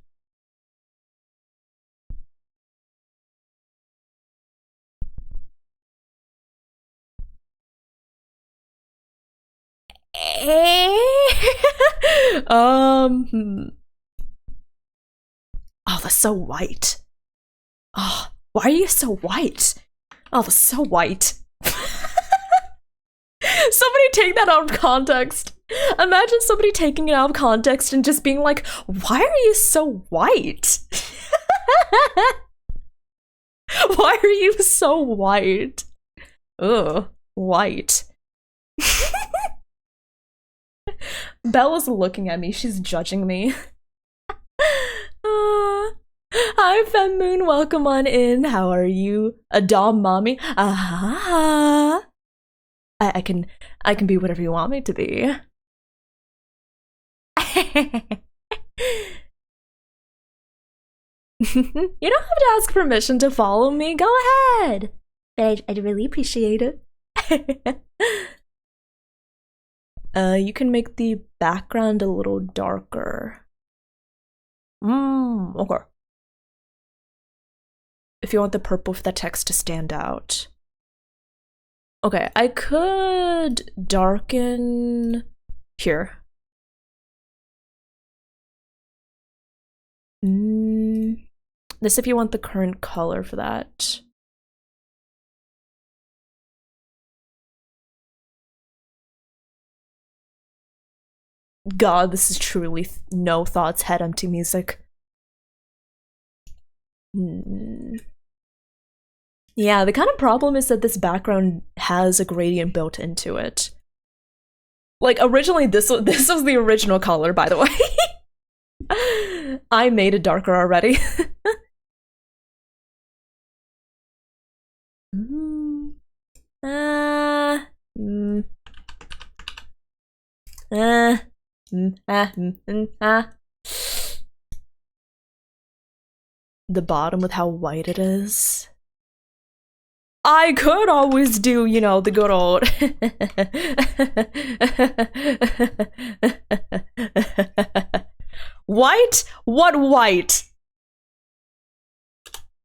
Oh, that's so white. Oh, why are you so white? Oh, that's so white. Somebody take that out of context. Imagine somebody taking it out of context and just being like, why are you so white? Why are you so white? Ugh, white. Bella's looking at me, she's judging me. Hi, Fem Moon, welcome on in. How are you? A dom mommy? Ah, I can be whatever you want me to be. You don't have to ask permission to follow me. Go ahead. But I'd really appreciate it. You can make the background a little darker. Okay. If you want the purple for the text to stand out. Okay, I could darken here. This if you want the current color for that. God, this is truly no thoughts, head empty music. Yeah, the kind of problem is that this background has a gradient built into it. Like, originally, this was the original color, by the way. I made it darker already. The bottom with how white it is. I could always do, you know, the good old. White? What white?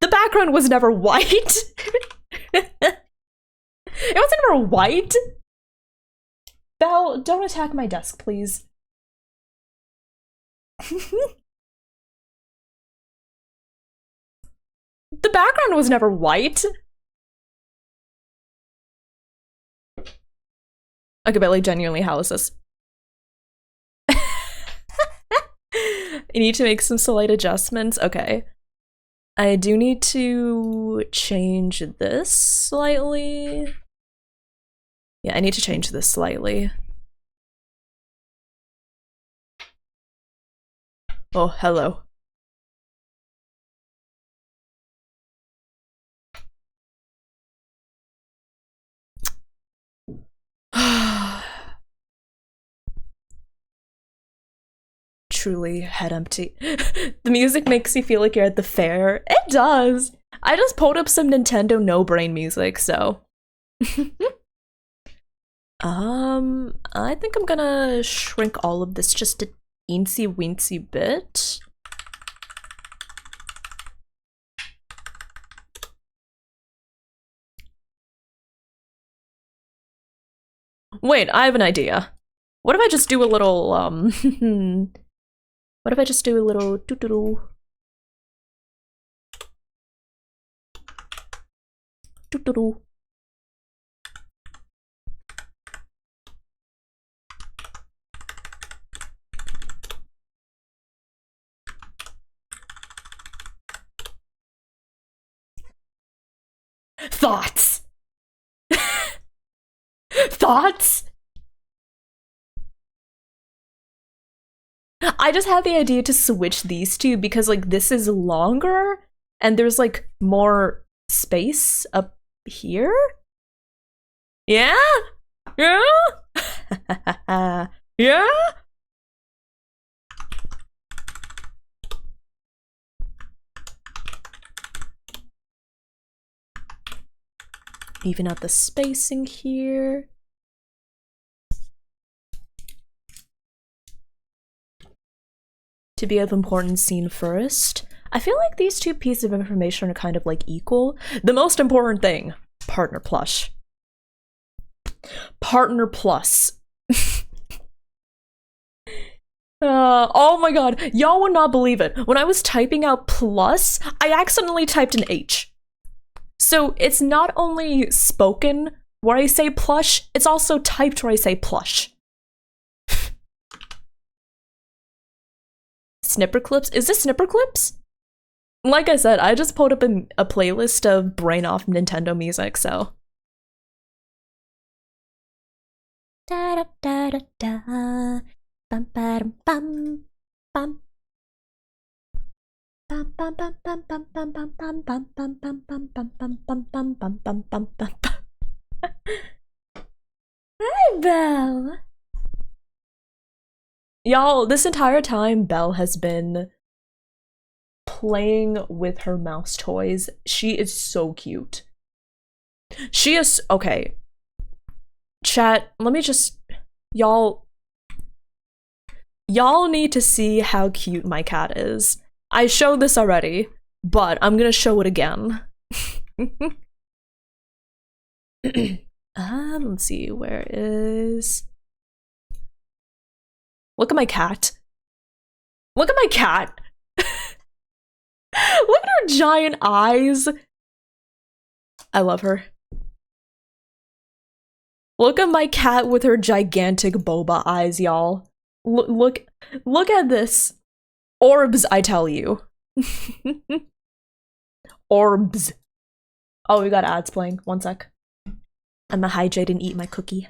The background was never white. It was never white. Belle, don't attack my desk, please. The background was never white. Okay, but like genuinely, how is this? I need to make some slight adjustments. Okay. I do need to change this slightly. Yeah, I need to change this slightly. Oh, hello. Truly head empty. The music makes you feel like you're at the fair. It does. I just pulled up some Nintendo no-brain music, so. I think I'm gonna shrink all of this just a eensy weensy bit. Wait, I have an idea. What if I just do a little, what if I just do a little doo-doo-doo? Doo-doo-doo. Thoughts? Thoughts? I just had the idea to switch these two because like this is longer and there's like more space up here. Yeah? Yeah? Yeah? Even out the spacing here. To be of importance seen first. I feel like these two pieces of information are kind of like equal. The most important thing, partner plush. Partner plus. Oh my god, y'all would not believe it. When I was typing out plus, I accidentally typed an H. So it's not only spoken where I say plush, it's also typed where I say plush. Snipper clips? Is this snipper clips? Like I said, I just pulled up a playlist of brain off Nintendo music, so. Da da da da da. Bum bum bum bum. Bum bum bum bum bum bum bum bum bum bum bum bum bum bum bum bum bum bum bum bum. Hi, Belle. Y'all, this entire time Belle has been playing with her mouse toys. She is so cute. She is okay. Chat, let me just y'all need to see how cute my cat is. I showed this already, but I'm gonna show it again. Let's see, where is... Look at my cat. Look at my cat. Look at her giant eyes. I love her. Look at my cat with her gigantic boba eyes, y'all. Look at this. Orbs, I tell you. Orbs. Oh, we got ads playing. One sec. I'm gonna hydrate and eat my cookie.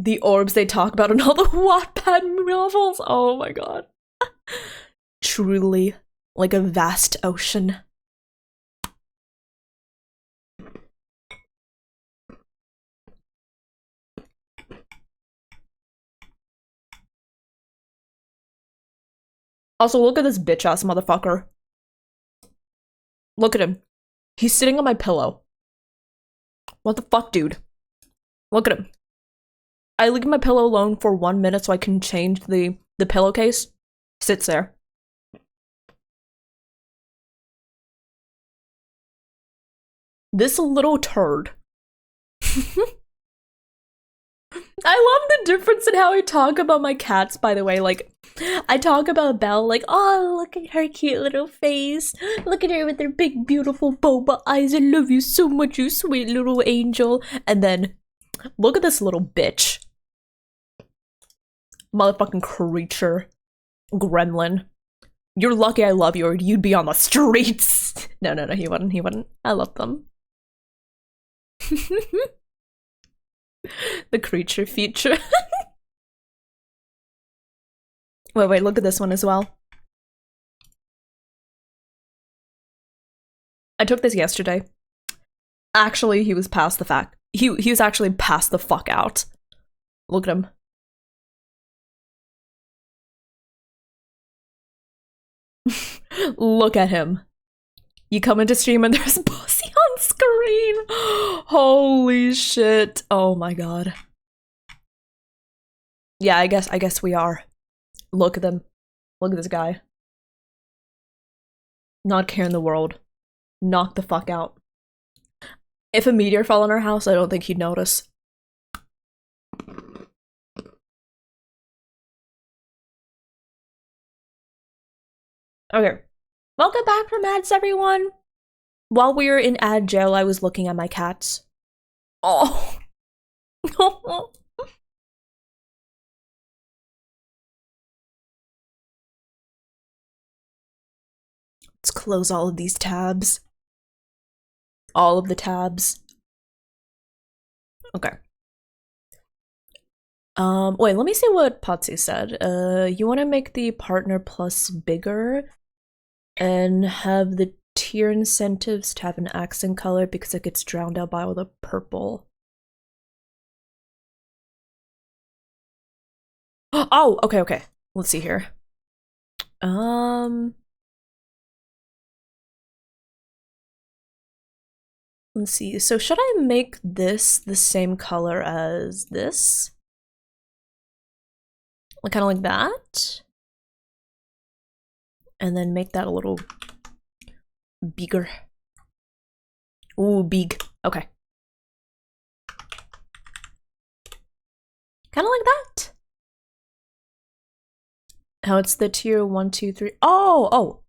The orbs they talk about in all the Wattpad novels. Oh my god. Truly, like a vast ocean. Also, look at this bitch-ass motherfucker. Look at him. He's sitting on my pillow. What the fuck, dude? Look at him. I leave my pillow alone for 1 minute so I can change the pillowcase. Sits there. This little turd. I love the difference in how I talk about my cats, by the way. Like, I talk about Belle like, oh, look at her cute little face. Look at her with her big, beautiful boba eyes. I love you so much, you sweet little angel. And then, look at this little bitch. Motherfucking creature. Gremlin. You're lucky I love you or you'd be on the streets. No, he wouldn't. I love them. The creature feature. Wait, look at this one as well. I took this yesterday. Actually, he was past the fact. He was actually passed the fuck out. Look at him. Look at him. You come into stream and there's pussy on screen. Holy shit. Oh my god. Yeah, I guess we are. Look at them. Look at this guy. Not caring the world. Knock the fuck out. If a meteor fell on our house, I don't think he'd notice. Okay. Welcome back from ads, everyone. While we were in ad jail, I was looking at my cats. Oh. Let's close all of these tabs. All of the tabs. Okay. Wait, let me see what Patsy said. You want to make the partner plus bigger and have the tier incentives to have an accent color because it gets drowned out by all the purple. Oh, okay. Let's see here. Let's see. So should I make this the same color as this? Kind of like that? And then make that a little bigger. Ooh, big. Okay. Kind of like that. How it's the tier 1, 2, 3. Oh!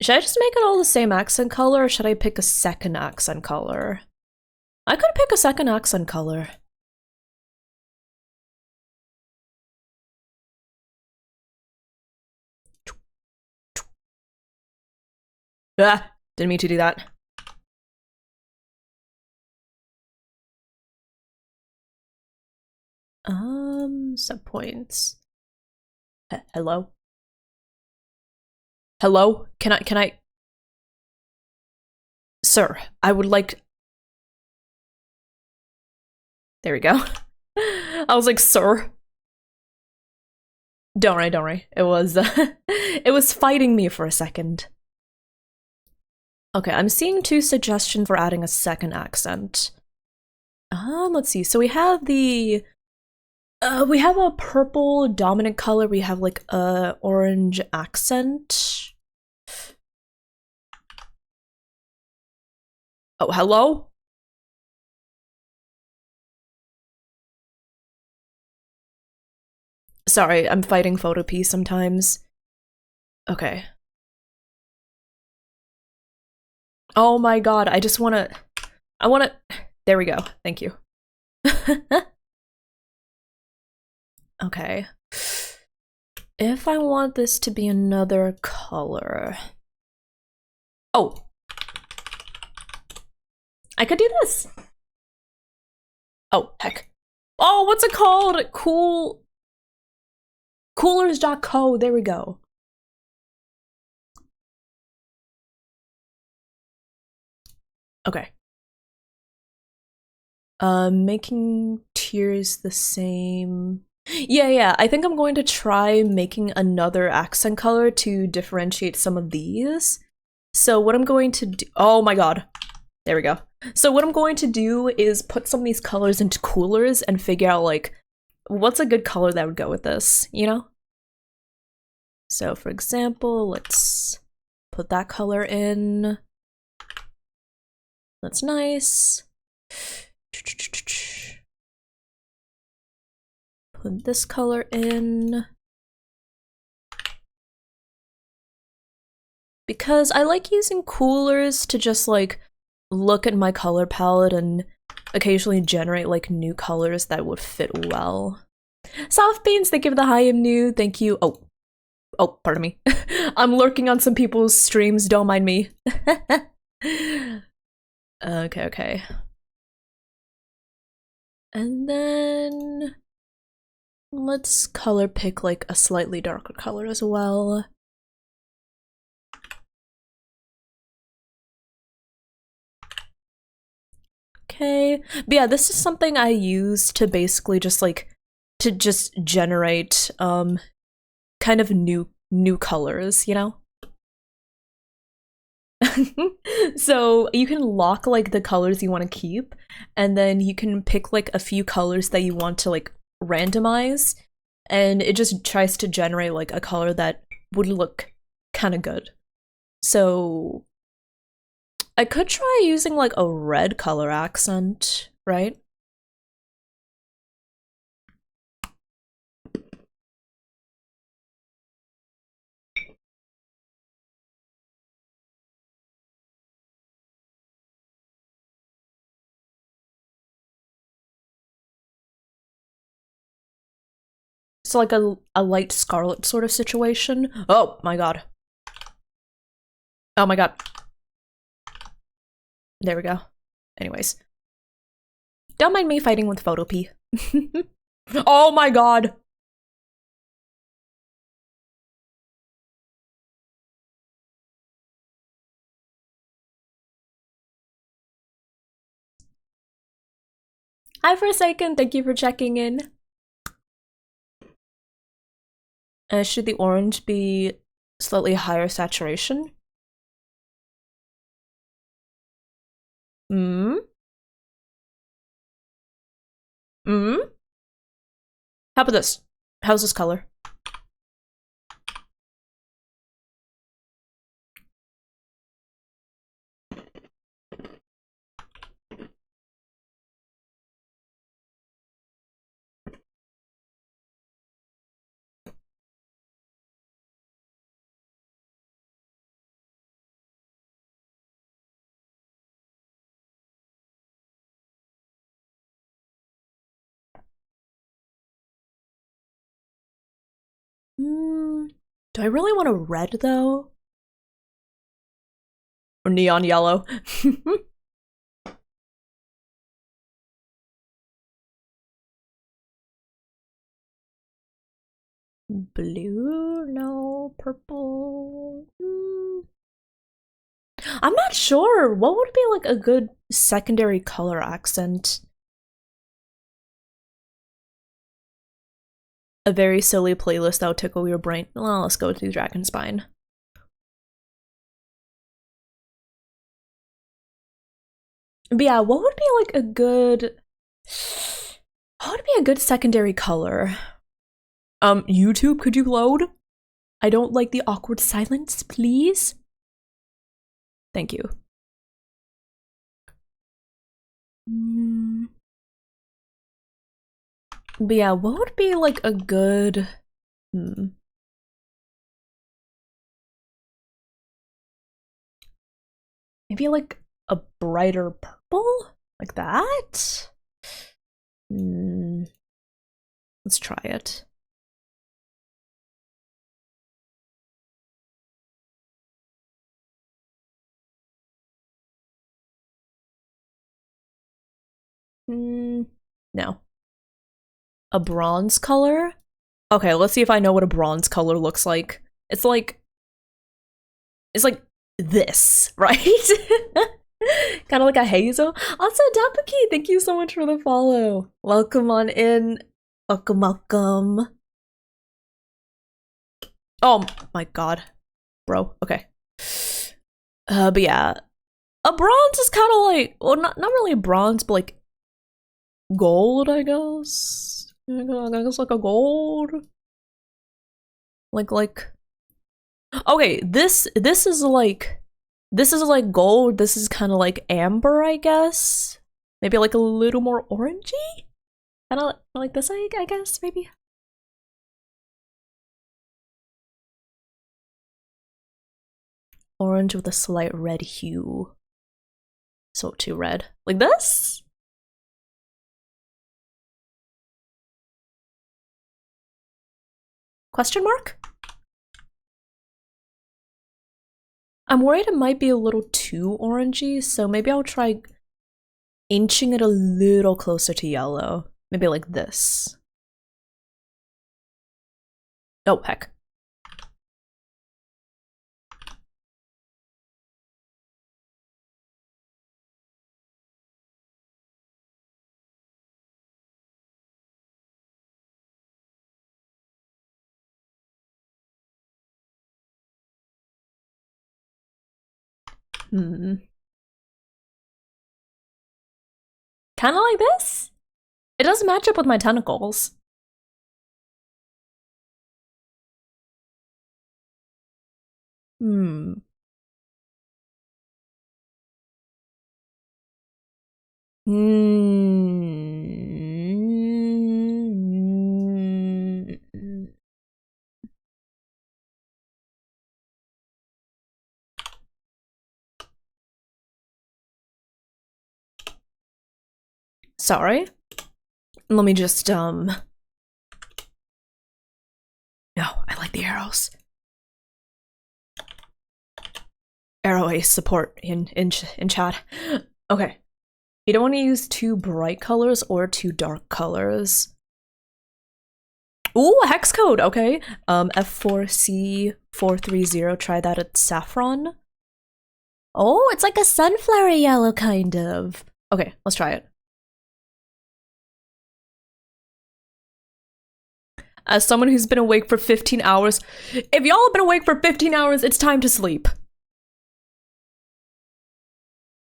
Should I just make it all the same accent color, or should I pick a second accent color? I could pick a second accent color. Ah, didn't mean to do that. Subpoints. Hello? Hello? Can I? Sir, I would like... There we go. I was like, sir. Don't worry. It was, it was fighting me for a second. Okay, I'm seeing 2 suggestions for adding a second accent. Let's see. So we have the... we have a purple dominant color. We have like a orange accent. Oh, hello? Sorry, I'm fighting Photopea sometimes. Okay. Oh my god, I wanna... There we go, thank you. Okay. If I want this to be another color... Oh! I could do this! Oh, heck. Oh, what's it called? Coolers.co, there we go. Okay. Making tiers the same. Yeah, I think I'm going to try making another accent color to differentiate some of these. So what I'm going to do, oh my god. There we go. So what I'm going to do is put some of these colors into coolers and figure out like, what's a good color that would go with this, you know? So for example, let's put that color in. That's nice. Put this color in. Because I like using coolers to just like look at my color palette and occasionally generate like new colors that would fit well. Soft Beans, thank you for the hi, I'm new. Thank you. Oh, pardon me. I'm lurking on some people's streams, don't mind me. Okay. And then let's color pick like a slightly darker color as well. Okay, but yeah, this is something I use to basically just like to just generate kind of new colors, you know? So you can lock like the colors you want to keep, and then you can pick like a few colors that you want to like randomize, and it just tries to generate like a color that would look kind of good. So I could try using like a red color accent, right? So like a light scarlet sort of situation. Oh my god. Oh my god. There we go. Anyways. Don't mind me fighting with Photopea. Oh my god! Hi Forsaken, thank you for checking in. Should the orange be slightly higher saturation? Hmm? Hmm? How about this? How's this color? Hmm. Do I really want a red though? Or neon yellow? Blue? No. Purple? I'm not sure. What would be like a good secondary color accent? A very silly playlist that would tickle your brain. Well, let's go to Dragon Spine. But yeah, what would be like a good... What would be a good secondary color? YouTube, could you load? I don't like the awkward silence, please. Thank you. But yeah, what would be like a good... Maybe like a brighter purple? Like that? Let's try it. No. A bronze color? Okay, let's see if I know what a bronze color looks like. It's like this, right? Kind of like a hazel. Also, Dapuki, thank you so much for the follow. Welcome on in. Welcome, welcome. Oh my god. Bro, okay. But yeah. A bronze is kind of like, well, not really a bronze, but like gold, I guess. I guess like a gold. Like okay, this is like gold. This is kind of like amber, I guess. Maybe like a little more orangey. Kind of like this, I guess maybe. Orange with a slight red hue. So too red. Like this? Question mark? I'm worried it might be a little too orangey, so maybe I'll try inching it a little closer to yellow. Maybe like this. Oh, heck. Kind of like this? It doesn't match up with my tentacles. Hmm. Sorry. Let me just, No, I like the arrows. Arrow ace support in chat. Okay. You don't want to use too bright colors or too dark colors. Ooh, a hex code, okay. F4C430, try that at saffron. Oh, it's like a sunflower yellow, kind of. Okay, let's try it. As someone who's been awake for 15 hours, if y'all have been awake for 15 hours, it's time to sleep.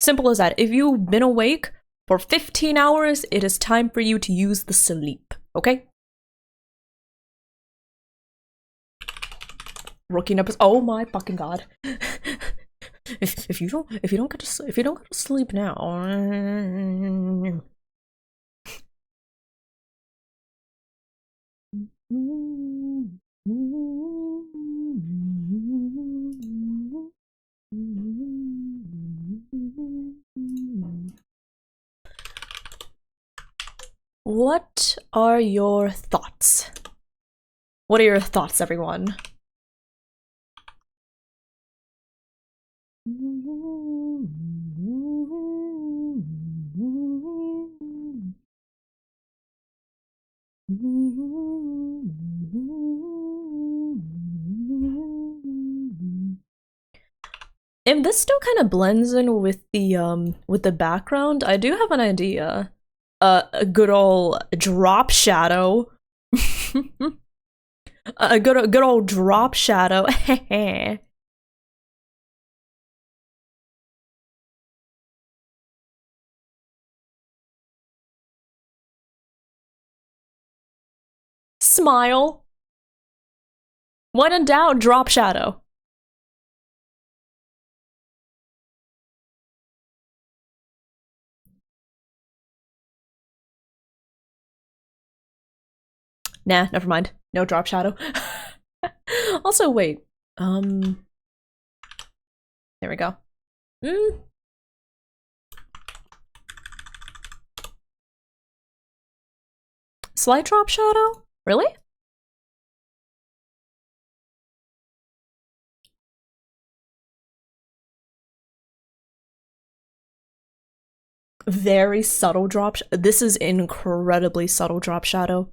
Simple as that. If you've been awake for 15 hours, it is time for you to use the sleep, okay? Rookie numbers. Oh my fucking god. if you don't get to sleep now. What are your thoughts? What are your thoughts, everyone? If this still kind of blends in with the background, I do have an idea. A good old drop shadow. A good old drop shadow. Smile. When in doubt, drop shadow. Nah, never mind. No drop shadow. Also, wait. There we go. Slight drop shadow? Really? Very subtle drop. This is incredibly subtle drop shadow.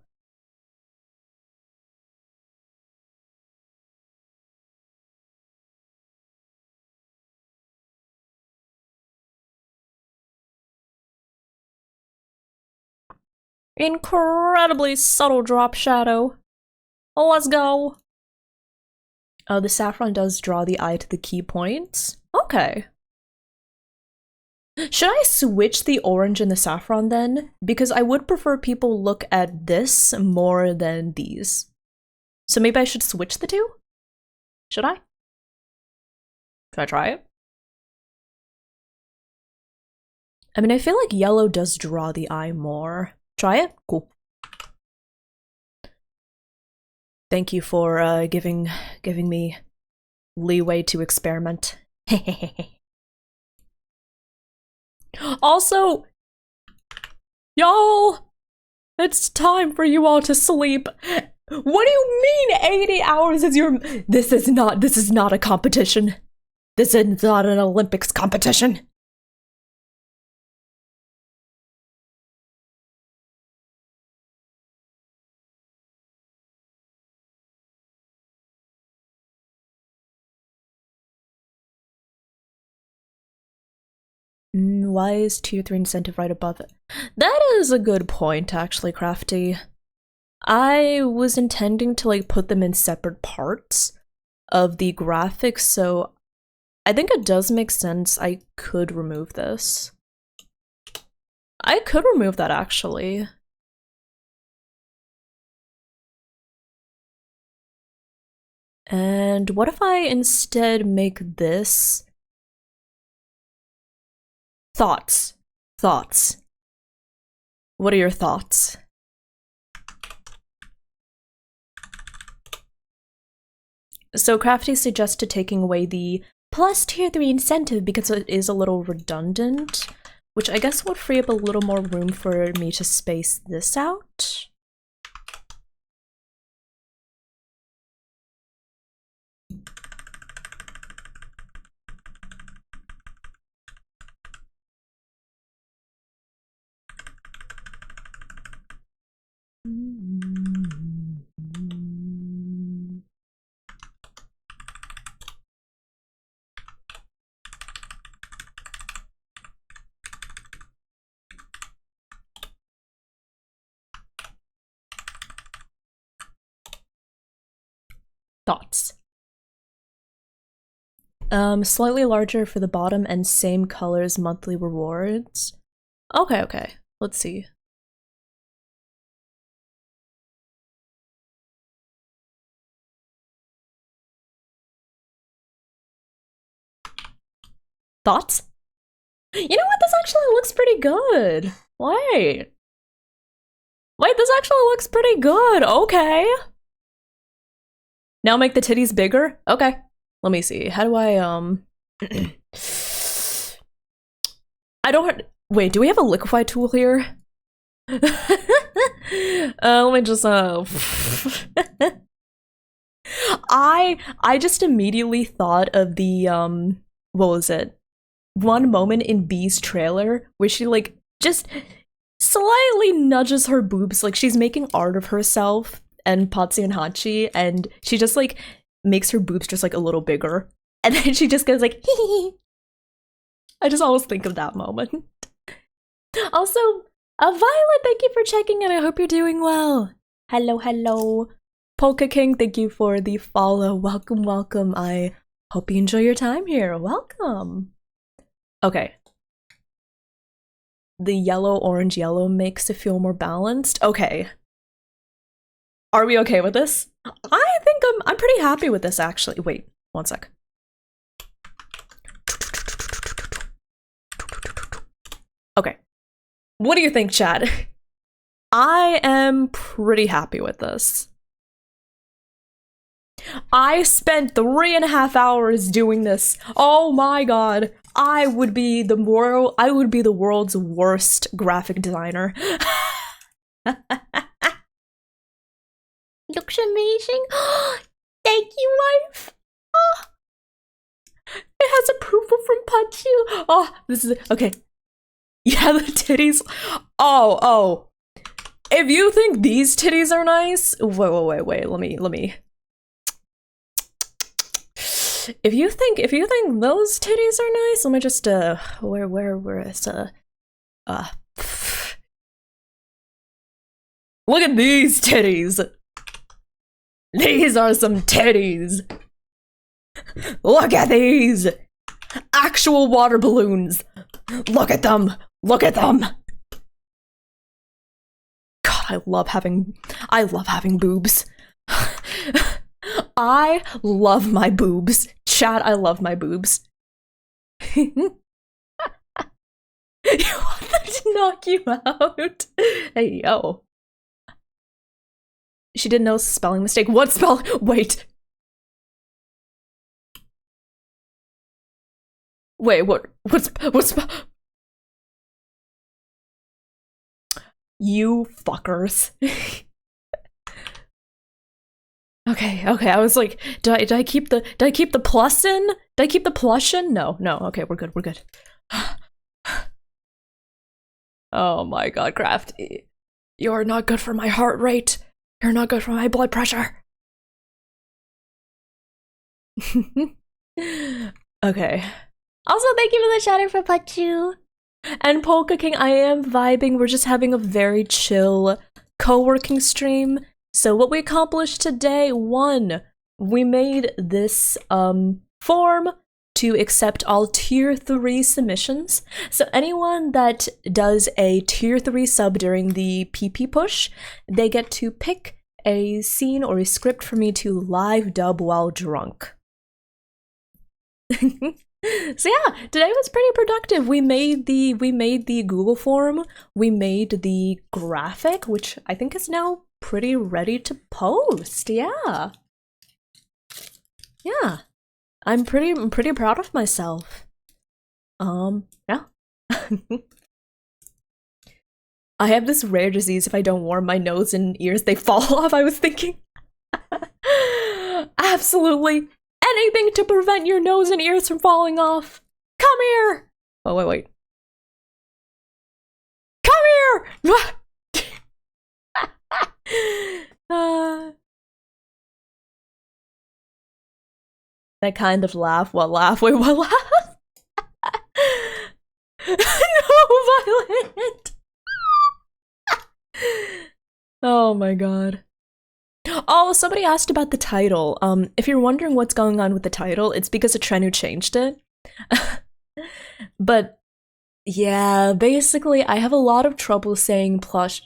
Incredibly subtle drop shadow. Let's go. Oh, the saffron does draw the eye to the key points. Okay. Should I switch the orange and the saffron then? Because I would prefer people look at this more than these. So maybe I should switch the two? Should I? Should I try it? I mean, I feel like yellow does draw the eye more. Try it? Cool. Thank you for giving me leeway to experiment. Also, y'all, it's time for you all to sleep. What do you mean 80 hours is your— This is not a competition. This is not an Olympics competition. Why is tier 3 incentive right above it? That is a good point, actually, Crafty. I was intending to like put them in separate parts of the graphics, so I think it does make sense. I could remove this. I could remove that, actually. And what if I instead make this? Thoughts. Thoughts. What are your thoughts? So Crafty suggested taking away the plus tier 3 incentive because it is a little redundant, which I guess would free up a little more room for me to space this out. Thoughts. Slightly larger for the bottom and same colors monthly rewards. Okay, okay. Let's see. Thoughts? You know what? This actually looks pretty good. Wait. Wait, this actually looks pretty good. Okay. Now make the titties bigger? Okay. Let me see. How do I, I don't... Wait, do we have a liquefy tool here? Let me just, I just immediately thought of the, what was it? One moment in B's trailer where she, like, just slightly nudges her boobs, like she's making art of herself and Patsy and Hachi, and she just, like, makes her boobs just, like, a little bigger. And then she just goes, like, hee. I just always think of that moment. Also, Violet, thank you for checking in. I hope you're doing well. Hello, hello. Polka King, thank you for the follow. Welcome, welcome. I hope you enjoy your time here. Welcome. Okay. The yellow, orange, yellow makes it feel more balanced. Okay. Are we okay with this? I think I'm pretty happy with this, actually. Wait, one sec. Okay. What do you think, chat? I am pretty happy with this. I spent 3.5 hours doing this. Oh my god. I would be the world's worst graphic designer. Looks amazing. Thank you, wife. Oh. It has approval from Pachu. Oh, this is okay. Yeah, the titties. Oh. If you think these titties are nice, wait. Let me. If you think those titties are nice, let me just where is look at these titties. These are some titties. Look at these. Actual water balloons. Look at them. Look at them. God, I love having boobs. I love my boobs. Chat, I love my boobs. You want them to knock you out? Hey, yo. She didn't know a spelling mistake. What spell? Wait. Wait, what's you fuckers. Okay, I was like, did I keep the plus in? Did I keep the plush in? No, okay, we're good. Oh my god, Crafty. You're not good for my heart rate. You're not good for my blood pressure. Okay. Also, thank you for the shout out for Pachu. And Polka King, I am vibing. We're just having a very chill co-working stream. So what we accomplished today, 1, we made this form. to accept all tier 3 submissions. So anyone that does a tier 3 sub during the PP push, they get to pick a scene or a script for me to live dub while drunk. So yeah, today was pretty productive. We made the Google form, we made the graphic, which I think is now pretty ready to post. Yeah. Yeah. I'm pretty proud of myself. Yeah. I have this rare disease. If I don't warm my nose and ears, they fall off, I was thinking. Absolutely anything to prevent your nose and ears from falling off. Come here! Oh, wait. Come here! That kind of laugh. What laugh? Wait, what laugh? No, Violet! Oh my god. Oh, somebody asked about the title. If you're wondering what's going on with the title, it's because of Trenu changed it. But yeah, basically, I have a lot of trouble saying plush.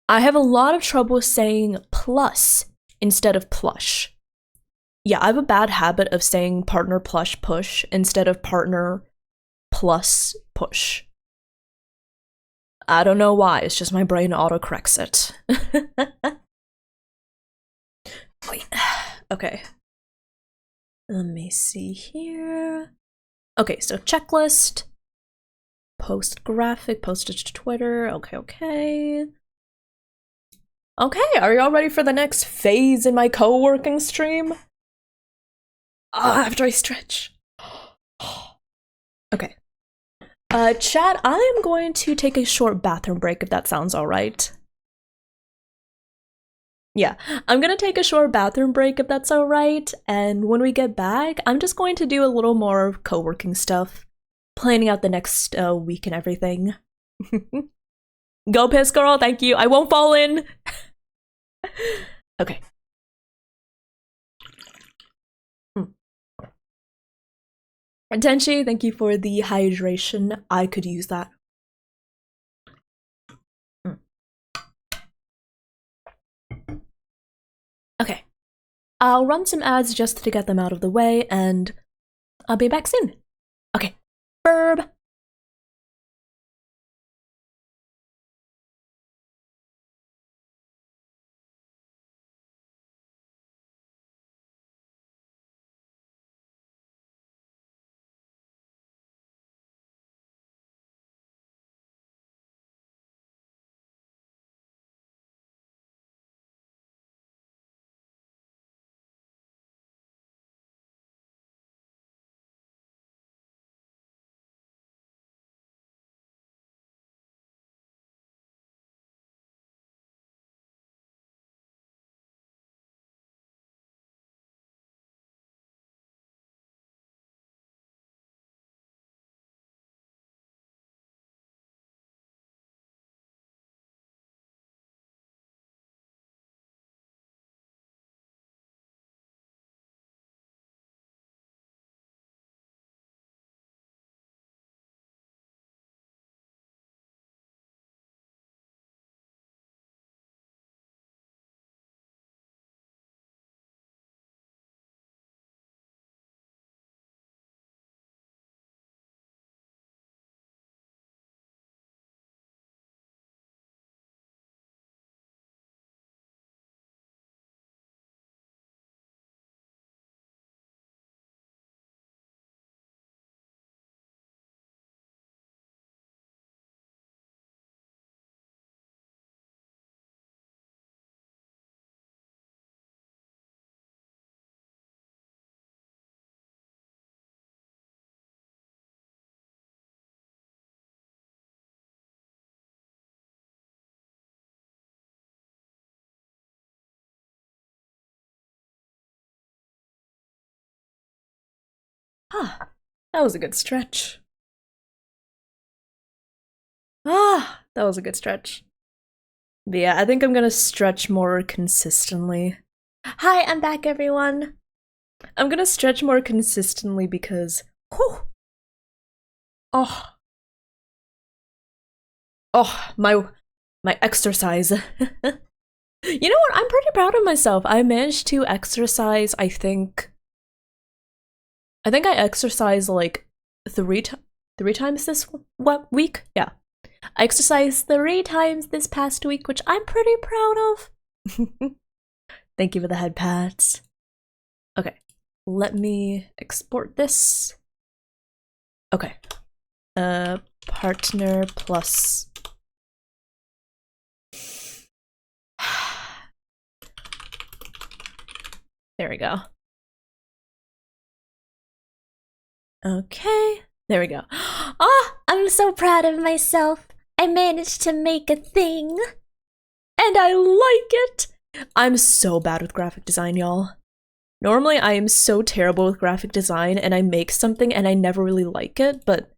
I have a lot of trouble saying plus instead of plush. Yeah, I have a bad habit of saying partner plush push instead of partner plus push. I don't know why, it's just my brain autocorrects it. Wait, okay. Let me see here. Okay, so checklist. Post graphic, posted to Twitter. Okay. Okay, are y'all ready for the next phase in my co-working stream? After I stretch. Okay. Chat, I am going to take a short bathroom break if that sounds alright. Yeah, I'm gonna take a short bathroom break if that's alright, and when we get back, I'm just going to do a little more co-working stuff, planning out the next week and everything. Go piss, girl, thank you, I won't fall in! Okay. Tenchi, thank you for the hydration. I could use that. Okay. I'll run some ads just to get them out of the way, and I'll be back soon. Okay. Burb. That was a good stretch. That was a good stretch. But yeah, I think I'm gonna stretch more consistently. Hi, I'm back, everyone. I'm gonna stretch more consistently because whew, oh my exercise. You know what? I'm pretty proud of myself. I managed to exercise, I exercised like three times this week. Yeah. I exercised 3 times this past week, which I'm pretty proud of. Thank you for the head pats. Okay. Let me export this. Okay. Partner plus. There we go. Okay, there we go. Oh, I'm so proud of myself. I managed to make a thing. And I like it! I'm so bad with graphic design, y'all. Normally, I am so terrible with graphic design and I make something and I never really like it, but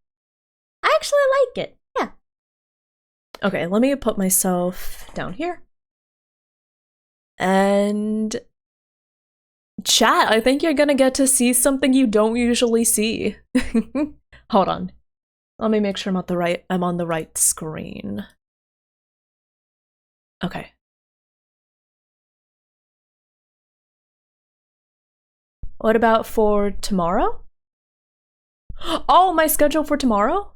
I actually like it. Yeah. Okay, let me put myself down here. And chat, I think you're gonna get to see something you don't usually see. Hold on. Let me make sure I'm on the right screen. Okay. What about for tomorrow? Oh, my schedule for tomorrow?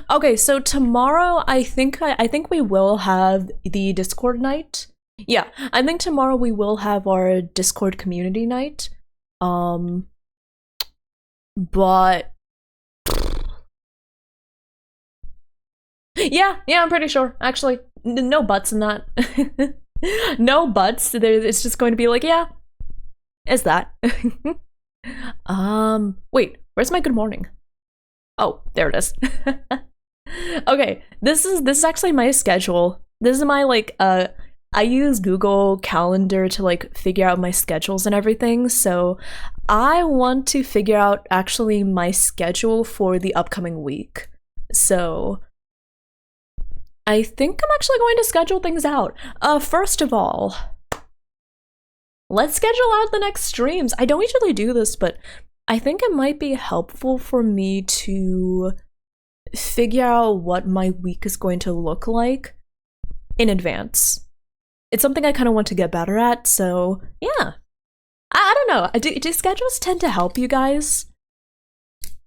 Okay, so tomorrow I think we will have the Discord night. Yeah, I think tomorrow we will have our Discord community night. But yeah, I'm pretty sure. Actually, no buts in that. No buts. It's just going to be like, yeah, is that. Wait, where's my good morning? Oh, there it is. Okay, this is actually my schedule. This is my like I use Google Calendar to like figure out my schedules and everything. So I want to figure out actually my schedule for the upcoming week. So I think I'm actually going to schedule things out. First of all, let's schedule out the next streams. I don't usually do this, but I think it might be helpful for me to figure out what my week is going to look like in advance. It's something I kind of want to get better at, so yeah. I don't know. Do schedules tend to help you guys?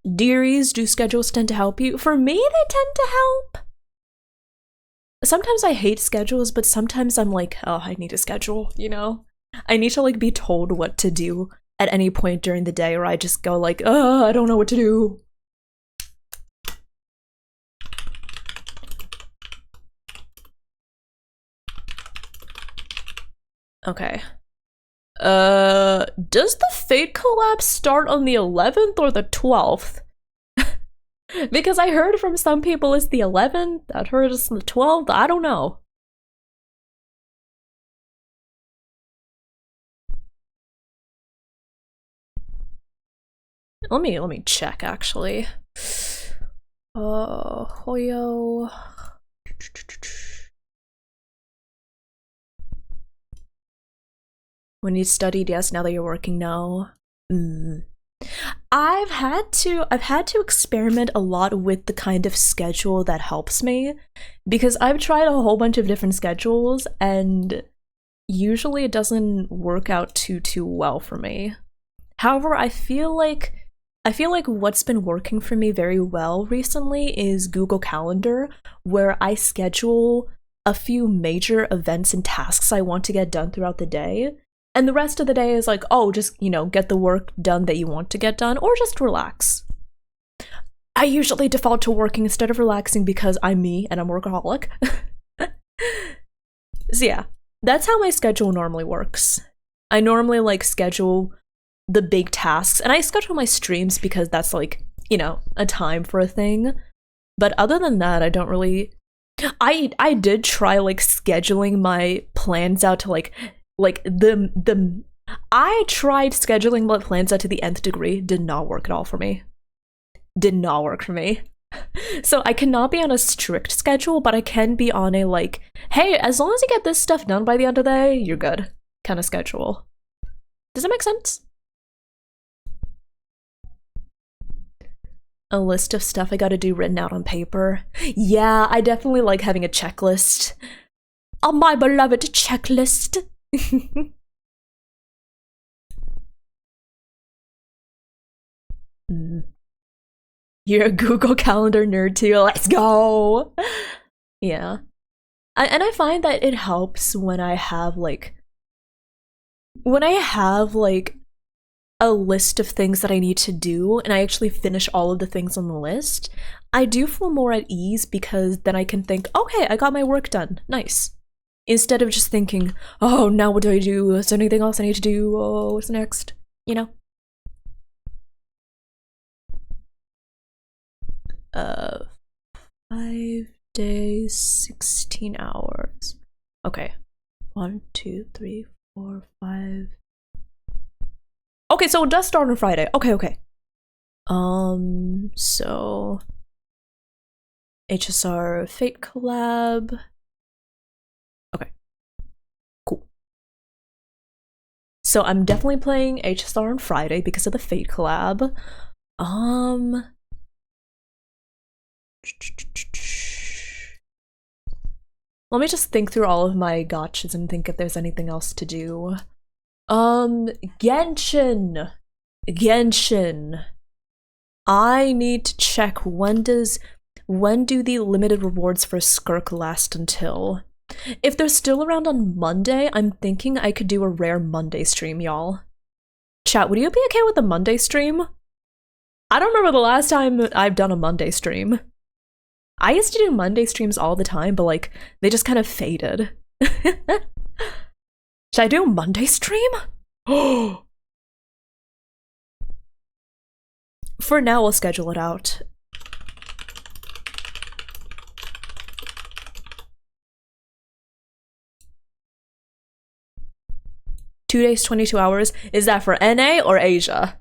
Dearies, do schedules tend to help you? For me, they tend to help. Sometimes I hate schedules, but sometimes I'm like, oh, I need a schedule, you know? I need to like be told what to do at any point during the day, or I just go like, oh, I don't know what to do. Okay. Does the Fate collab start on the 11th or the 12th? Because I heard from some people it's the 11th, I heard it's the 12th, I don't know. Let me check actually. Hoyo. When you studied, yes, now that you're working, no. I've had to experiment a lot with the kind of schedule that helps me, because I've tried a whole bunch of different schedules and usually it doesn't work out too well for me. However, I feel like what's been working for me very well recently is Google Calendar, where I schedule a few major events and tasks I want to get done throughout the day. And the rest of the day is like, oh, just, you know, get the work done that you want to get done, or just relax. I usually default to working instead of relaxing because I'm me and I'm a workaholic. So yeah, that's how my schedule normally works. I normally like schedule the big tasks, and I schedule my streams because that's like, you know, a time for a thing. But other than that, I don't really. I did try like scheduling my plans out to like the I tried scheduling my plans out to the nth degree. Did not work at all for me. Did not work for me. So I cannot be on a strict schedule, but I can be on a like, hey, as long as you get this stuff done by the end of the day, you're good. kind of schedule. Does that make sense? A list of stuff I gotta do written out on paper. Yeah, I definitely like having a checklist. Oh, my beloved checklist. You're a Google Calendar nerd too. Let's go. Yeah. And I find that it helps when I have like a list of things that I need to do and I actually finish all of the things on the list, I do feel more at ease because then I can think, okay, I got my work done. Nice. Instead of just thinking, oh, now what do I do? Is there anything else I need to do? Oh, what's next? You know? 5 days, 16 hours. Okay. 1, 2, 3, 4, 5. Okay, so it does start on Friday. Okay. So HSR Fate collab. Okay. Cool. So I'm definitely playing HSR on Friday because of the Fate collab. Let me just think through all of my gotchas and think if there's anything else to do. Genshin. I need to check when do the limited rewards for Skirk last until? If they're still around on Monday, I'm thinking I could do a rare Monday stream, y'all. Chat, would you be okay with a Monday stream? I don't remember the last time I've done a Monday stream. I used to do Monday streams all the time, but like, they just kind of faded. Should I do a Monday stream? Oh! For now, we'll schedule it out. Two days, 22 hours. Is that for NA or Asia?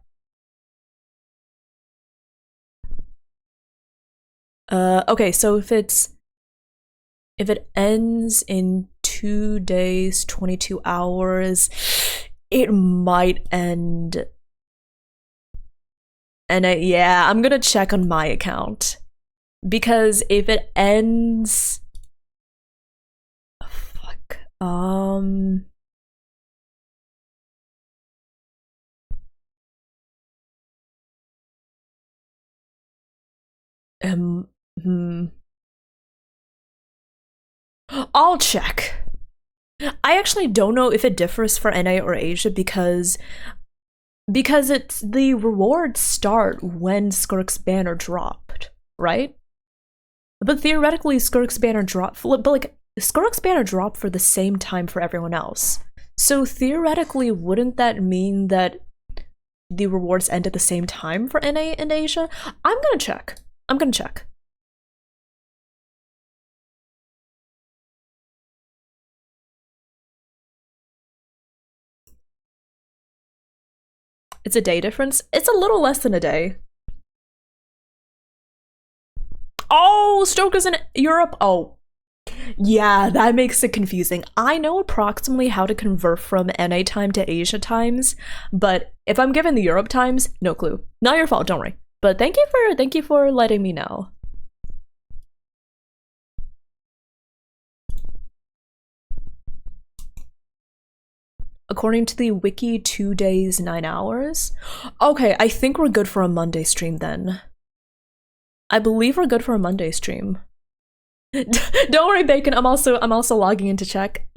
Okay, so if it ends in 2 days, 22 hours, it might end. And yeah, I'm gonna check on my account. Because if it ends... Fuck. I'll check. I actually don't know if it differs for NA or Asia because it's the rewards start when Skirk's banner dropped, right? But theoretically, Skirk's banner dropped, but like Skirk's banner dropped for the same time for everyone else. So theoretically, wouldn't that mean that the rewards end at the same time for NA and Asia? I'm gonna check. It's a day difference. It's a little less than a day. Oh, Stoker's in Europe. Oh, yeah, that makes it confusing. I know approximately how to convert from NA time to Asia times, but if I'm given the Europe times, no clue. Not your fault, don't worry. But thank you for letting me know. According to the wiki, 2 days, 9 hours. Okay, I think we're good for a Monday stream then. I believe we're good for a Monday stream. Don't worry, Bacon. I'm also logging in to check.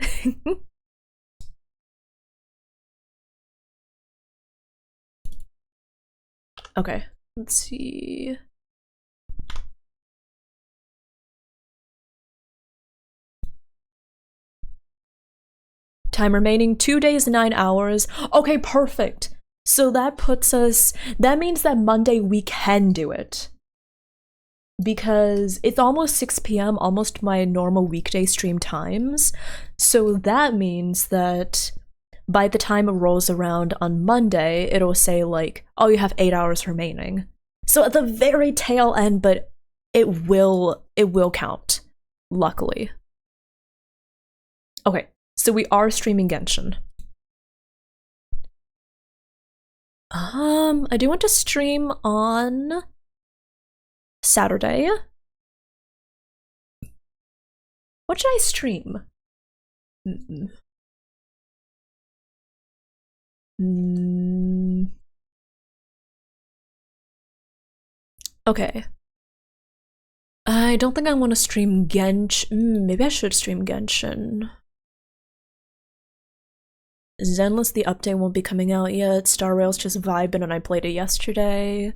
Okay, let's see. Time remaining 2 days, 9 hours. Okay, perfect. So that means that Monday we can do it. Because it's almost 6 p.m., almost my normal weekday stream times. So that means that by the time it rolls around on Monday, it'll say like, oh, you have 8 hours remaining. So at the very tail end, but it will count, luckily. Okay, so we are streaming Genshin. I do want to stream on Saturday. What should I stream? Okay. I don't think I want to stream Genshin. Maybe I should stream Genshin. Zenless, the update won't be coming out yet. Star Rail's just vibing and I played it yesterday.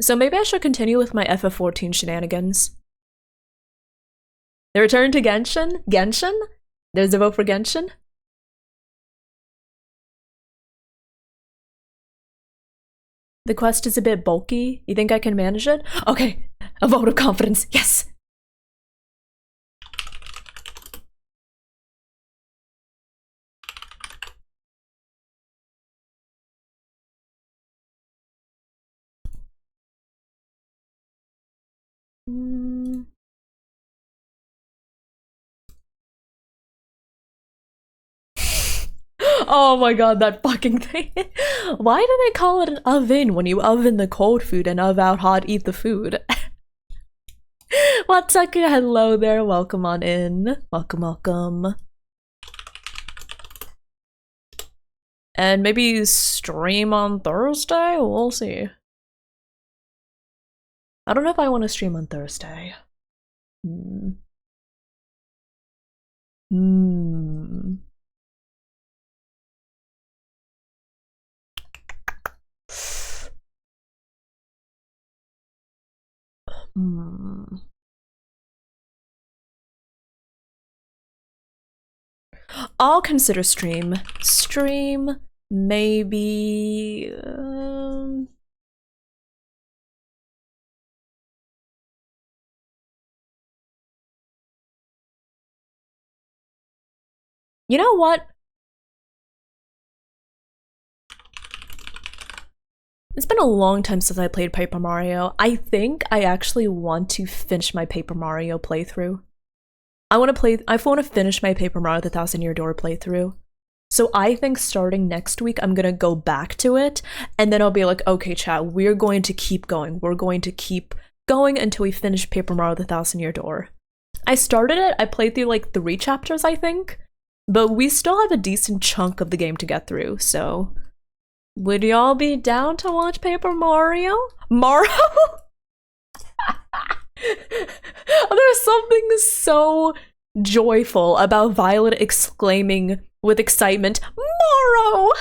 So maybe I should continue with my FF14 shenanigans. The return to Genshin? Genshin? There's a vote for Genshin? The quest is a bit bulky. You think I can manage it? Okay, a vote of confidence, yes! Oh my god, that fucking thing. Why do they call it an oven when you oven the cold food and of out hot eat the food? What's up? Hello there, welcome on in. Welcome, welcome. And maybe stream on Thursday? We'll see. I don't know if I want to stream on Thursday. I'll consider stream. Stream, maybe... You know what? It's been a long time since I played Paper Mario. I think I actually want to finish my Paper Mario playthrough. I want to finish my Paper Mario The Thousand Year Door playthrough. So I think starting next week, I'm gonna go back to it, and then I'll be like, okay, chat, we're going to keep going. We're going to keep going until we finish Paper Mario The Thousand Year Door. I started it, I played through like 3 chapters, I think, but we still have a decent chunk of the game to get through, so... Would y'all be down to watch Paper Mario? Mario? There's something so joyful about Violet exclaiming with excitement, Moro!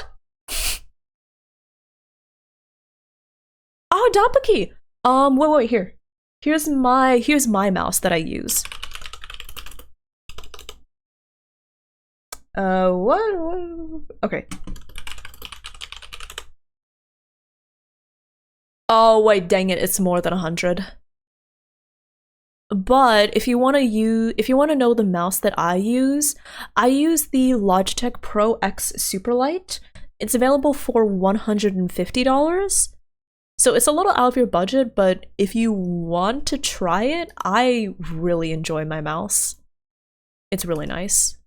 Oh, Dapaki! Wait, here. Here's my mouse that I use. What? Okay. Oh, wait, dang it, it's more than 100. But if you want to know the mouse that I use the Logitech Pro X Superlight. It's available for $150. So it's a little out of your budget, but if you want to try it, I really enjoy my mouse. It's really nice.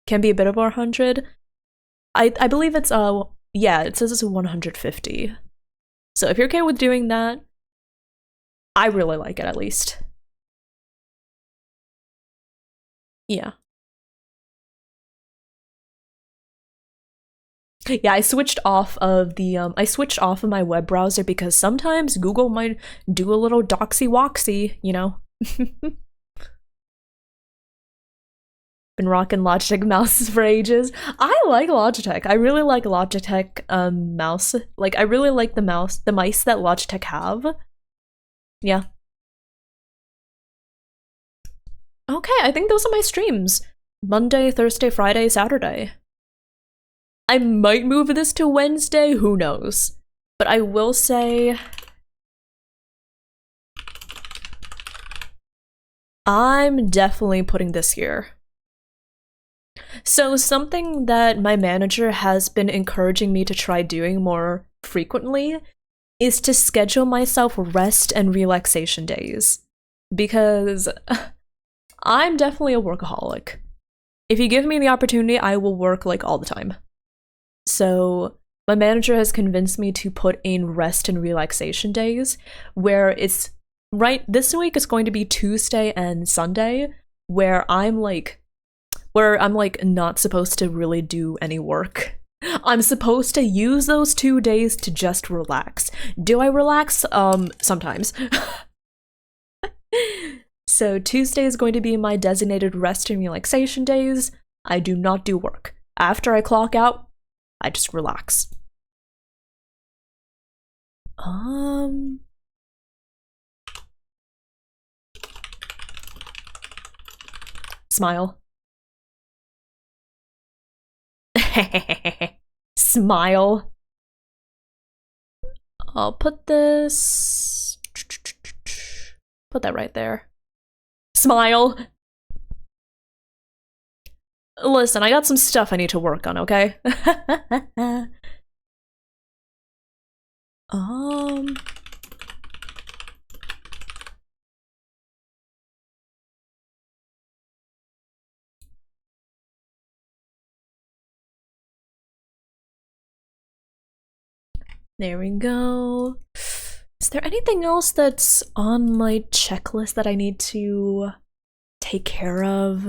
Can be a bit over 100. I believe it's yeah, it says it's 150. So if you're okay with doing that, I really like it at least. Yeah. Yeah, I switched off of my web browser because sometimes Google might do a little doxy-woxy, you know? Been rocking Logitech mouses for ages. I like Logitech. I really like Logitech mouse. Like, I really like the mice that Logitech have. Yeah. Okay, I think those are my streams. Monday, Thursday, Friday, Saturday. I might move this to Wednesday, who knows? But I will say... I'm definitely putting this here. So something that my manager has been encouraging me to try doing more frequently is to schedule myself rest and relaxation days. Because I'm definitely a workaholic. if you give me the opportunity, I will work like all the time. So my manager has convinced me to put in rest and relaxation days, where it's right this week is going to be Tuesday and Sunday, where I'm like not supposed to really do any work. I'm supposed to use those 2 days to just relax. Do I relax? Sometimes. So Tuesday is going to be my designated rest and relaxation days. I do not do work. After I clock out, I just relax. Smile. Smile. I'll put this... Put that right there. Smile. Listen, I got some stuff I need to work on, okay? There we go. Is there anything else that's on my checklist that I need to take care of?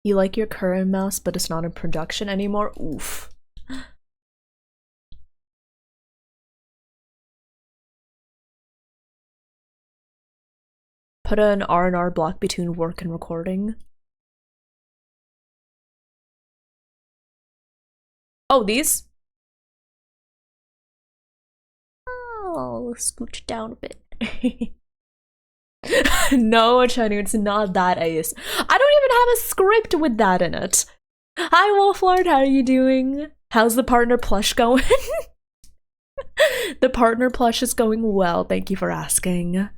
You like your current mouse, but it's not in production anymore? Oof. Put an R&R block between work and recording. Oh, these? Oh, scooch down a bit. No, Chenu, it's not that ace. I don't even have a script with that in it. Hi, Wolflord, how are you doing? How's the partner plush going? The partner plush is going well, thank you for asking.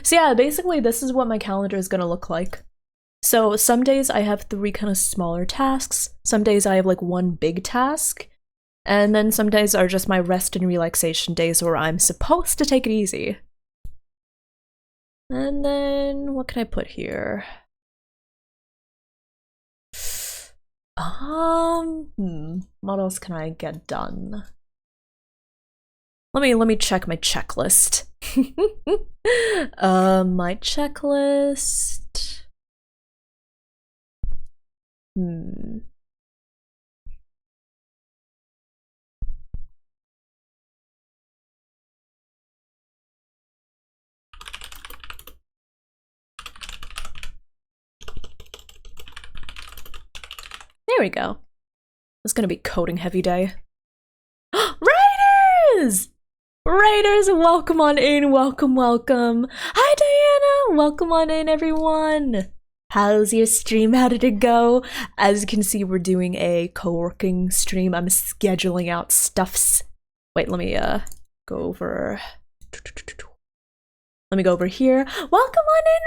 So yeah, basically this is what my calendar is gonna look like. So some days I have 3 kind of smaller tasks, some days I have like 1 big task, and then some days are just my rest and relaxation days where I'm supposed to take it easy. And then what can I put here? What else can I get done? Let me check my checklist. My checklist. There we go. It's gonna be coding heavy day. Raiders! Raiders, welcome on in, welcome, welcome. Hi Diana, welcome on in everyone. How's your stream? How did it go? As you can see, we're doing a co-working stream. I'm scheduling out stuffs. Wait, let me go over. Let me go over here. Welcome on in,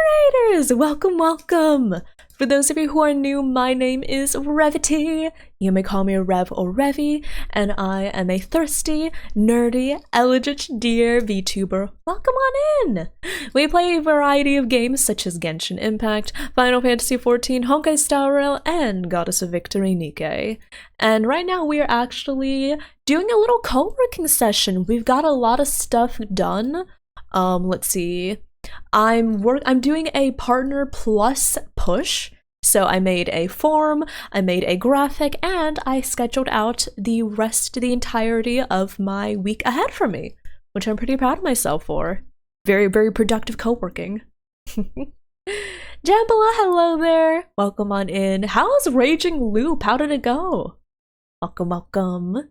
Raiders! Welcome, welcome! For those of you who are new, my name is Revity. You may call me Rev or Revy, and I am a thirsty, nerdy, elegant deer VTuber. Welcome on in! We play a variety of games such as Genshin Impact, Final Fantasy XIV, Honkai Star Rail, and Goddess of Victory Nikke. And right now we are actually doing a little co-working session. We've got a lot of stuff done. Let's see. I'm doing a partner plus push. So I made a form, I made a graphic, and I scheduled out the entirety of my week ahead for me, which I'm pretty proud of myself for. Very, very productive co-working. Jambala, hello there. Welcome on in. How's Raging Loop? How did it go? Welcome, welcome.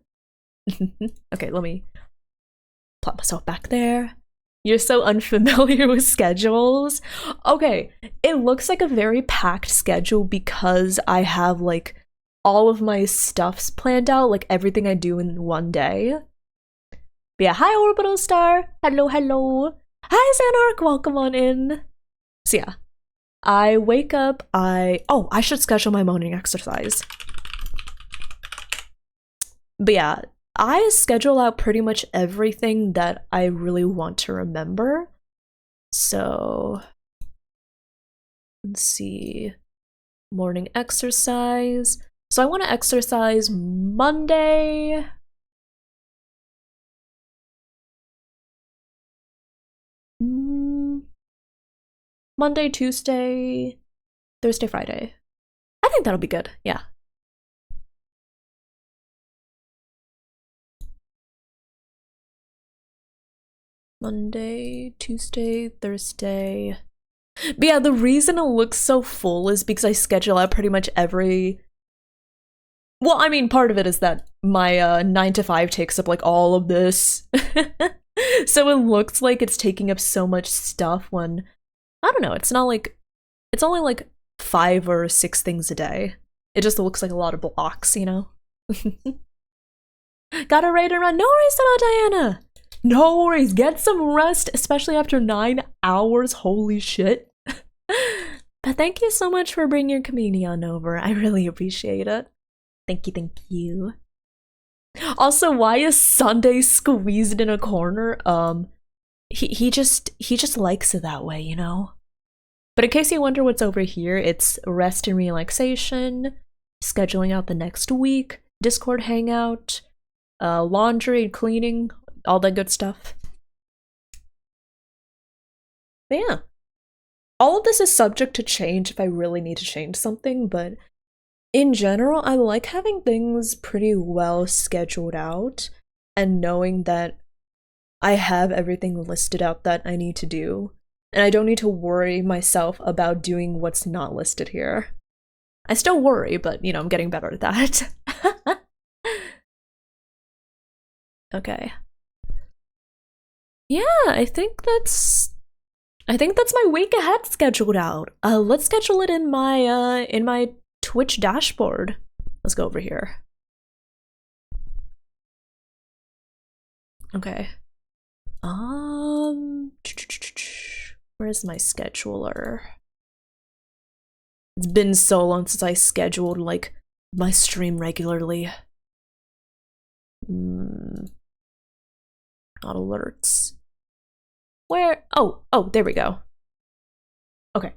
Okay, let me plot myself back there. You're so unfamiliar with schedules. Okay, it looks like a very packed schedule because I have like all of my stuffs planned out, like everything I do in one day. But yeah, hi Orbital Star. Hello, hello. Hi Xanarch, welcome on in. So yeah, I wake up, I should schedule my morning exercise. But yeah, I schedule out pretty much everything that I really want to remember. So let's see. Morning exercise. So I want to exercise Monday. Monday, Tuesday, Thursday, Friday. I think that'll be good. Yeah. Monday, Tuesday, Thursday. But yeah, the reason it looks so full is because I schedule out pretty much every. Well, I mean, part of it is that my 9 to 5 takes up like all of this. So it looks like it's taking up so much stuff when I don't know, it's not like it's only like 5 or 6 things a day. It just looks like a lot of blocks, you know? Gotta raid and run. No worries about Diana. No worries. Get some rest, especially after 9 hours. Holy shit. But thank you so much for bringing your comedian over. I really appreciate it. Thank you, thank you. Also, why is Sunday squeezed in a corner? He just likes it that way, you know? But in case you wonder what's over here, it's rest and relaxation, scheduling out the next week, Discord hangout, laundry and cleaning, all that good stuff. But yeah. All of this is subject to change if I really need to change something, but in general, I like having things pretty well scheduled out and knowing that I have everything listed out that I need to do, and I don't need to worry myself about doing what's not listed here. I still worry, but you know, I'm getting better at that. Okay. Yeah, I think that's my week ahead scheduled out. Let's schedule it in my Twitch dashboard. Let's go over here. Okay. Where's my scheduler? It's been so long since I scheduled like my stream regularly. Not alerts. Where? Oh, there we go. Okay.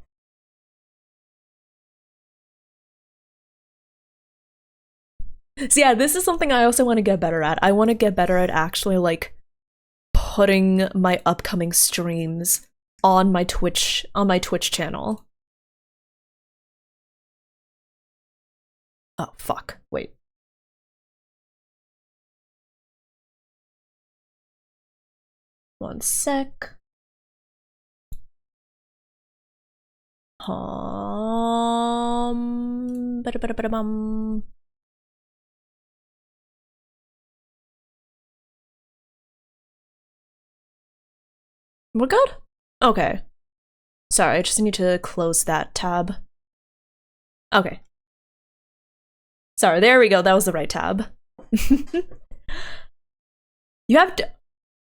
So yeah, this is something I also want to get better at. I want to get better at actually like putting my upcoming streams on my Twitch channel. Oh fuck. Wait. One sec. Ba-da-ba-da-ba-da-bum. We're good? Okay. Sorry, I just need to close that tab. Okay. Sorry, there we go. That was the right tab. You have to.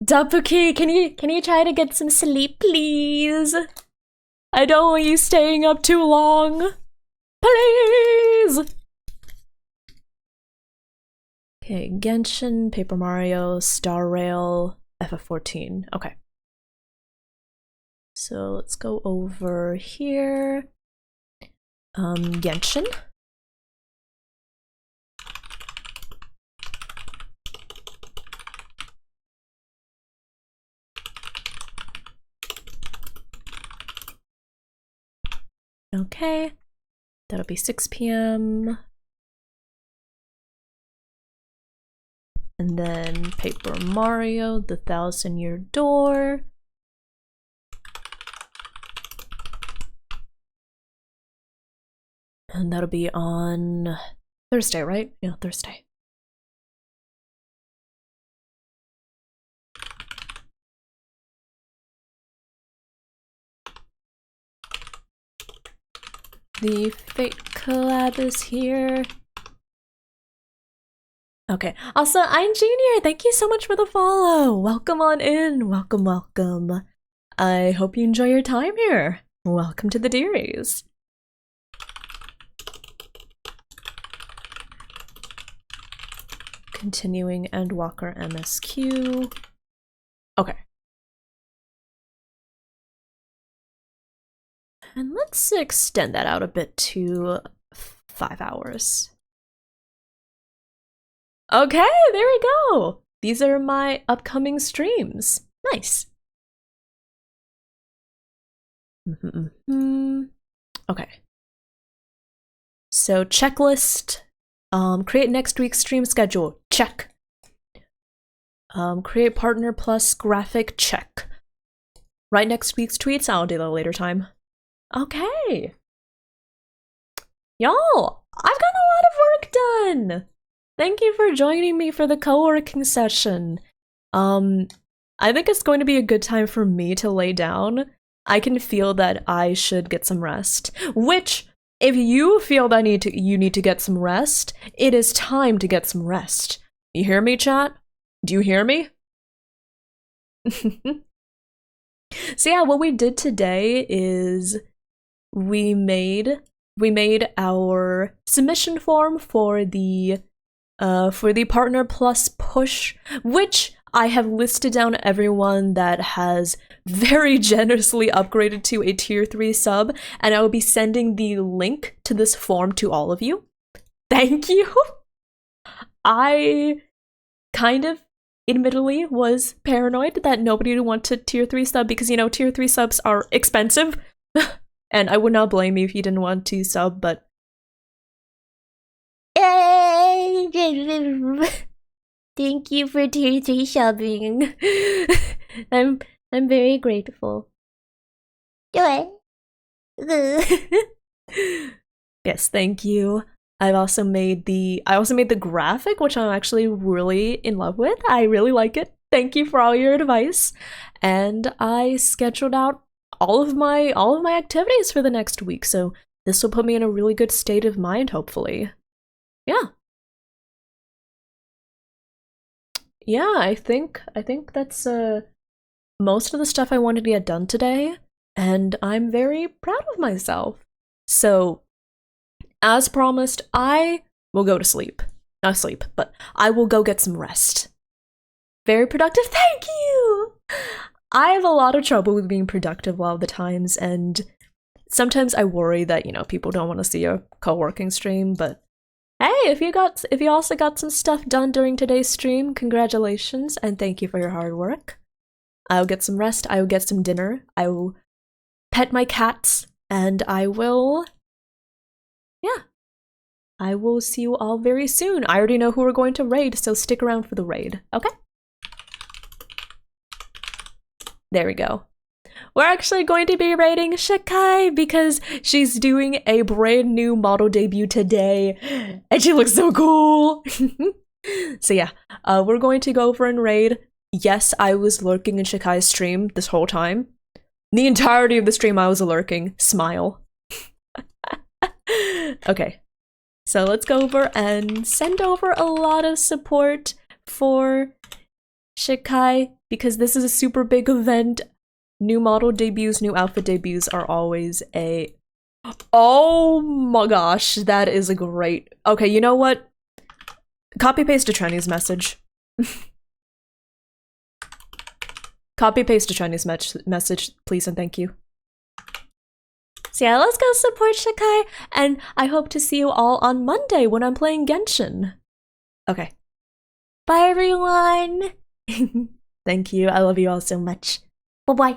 Dapuki, can you try to get some sleep, please? I don't want you staying up too long. Please! Okay, Genshin, Paper Mario, Star Rail, FF14. Okay. So let's go over here. Genshin. Okay, that'll be 6 p.m. And then Paper Mario, the 1,000-Year Door. And that'll be on Thursday, right? Yeah, Thursday. The fake collab is here. Okay. Also, I'm Junior. Thank you so much for the follow. Welcome on in. Welcome, welcome. I hope you enjoy your time here. Welcome to the Dearies. Continuing Endwalker MSQ. Okay. And let's extend that out a bit to 5 hours. Okay, there we go. These are my upcoming streams. Nice. Okay. So checklist. Create next week's stream schedule. Check. Create partner plus graphic. Check. Write next week's tweets. I'll do that later time. Okay. Y'all, I've got a lot of work done. Thank you for joining me for the co-working session. I think it's going to be a good time for me to lay down. I can feel that I should get some rest, which, if you feel that you need to get some rest, it is time to get some rest. You hear me, chat? Do you hear me? So yeah, what we did today is we made our submission form for the Partner Plus push, which I have listed down everyone that has very generously upgraded to a tier 3 sub, and I will be sending the link to this form to all of you. Thank you! I kind of admittedly was paranoid that nobody would want to tier 3 sub because, you know, tier 3 subs are expensive. And I would not blame you if you didn't want to sub, but thank you for tier 3 subbing. I'm very grateful. Do it. Yes, thank you. I also made the graphic, which I'm actually really in love with. I really like it. Thank you for all your advice. And I scheduled out all of my activities for the next week, so this will put me in a really good state of mind, hopefully. Yeah. Yeah, I think that's most of the stuff I wanted to get done today, and I'm very proud of myself. So, as promised, I will go to sleep. Not sleep, but I will go get some rest. Very productive, thank you! I have a lot of trouble with being productive a lot of the times, and sometimes I worry that, you know, people don't want to see a co-working stream, but hey, if you also got some stuff done during today's stream, congratulations, and thank you for your hard work. I'll get some rest, I will get some dinner, I will pet my cats, and I will see you all very soon. I already know who we're going to raid, so stick around for the raid, okay? There we go. We're actually going to be raiding Shikai because she's doing a brand new model debut today, and she looks so cool! So yeah, we're going to go over and raid. Yes, I was lurking in Shikai's stream this whole time. The entirety of the stream I was lurking. Smile. Okay. So let's go over and send over a lot of support for Shikai, because this is a super big event. New model debuts, new outfit debuts are always a... Oh my gosh, that is a great... Okay, you know what? Copy-paste a Chinese message. Copy-paste a Chinese message, please and thank you. So yeah, let's go support Shikai, and I hope to see you all on Monday when I'm playing Genshin. Okay. Bye, everyone! Thank you, I love you all so much. Bye-bye.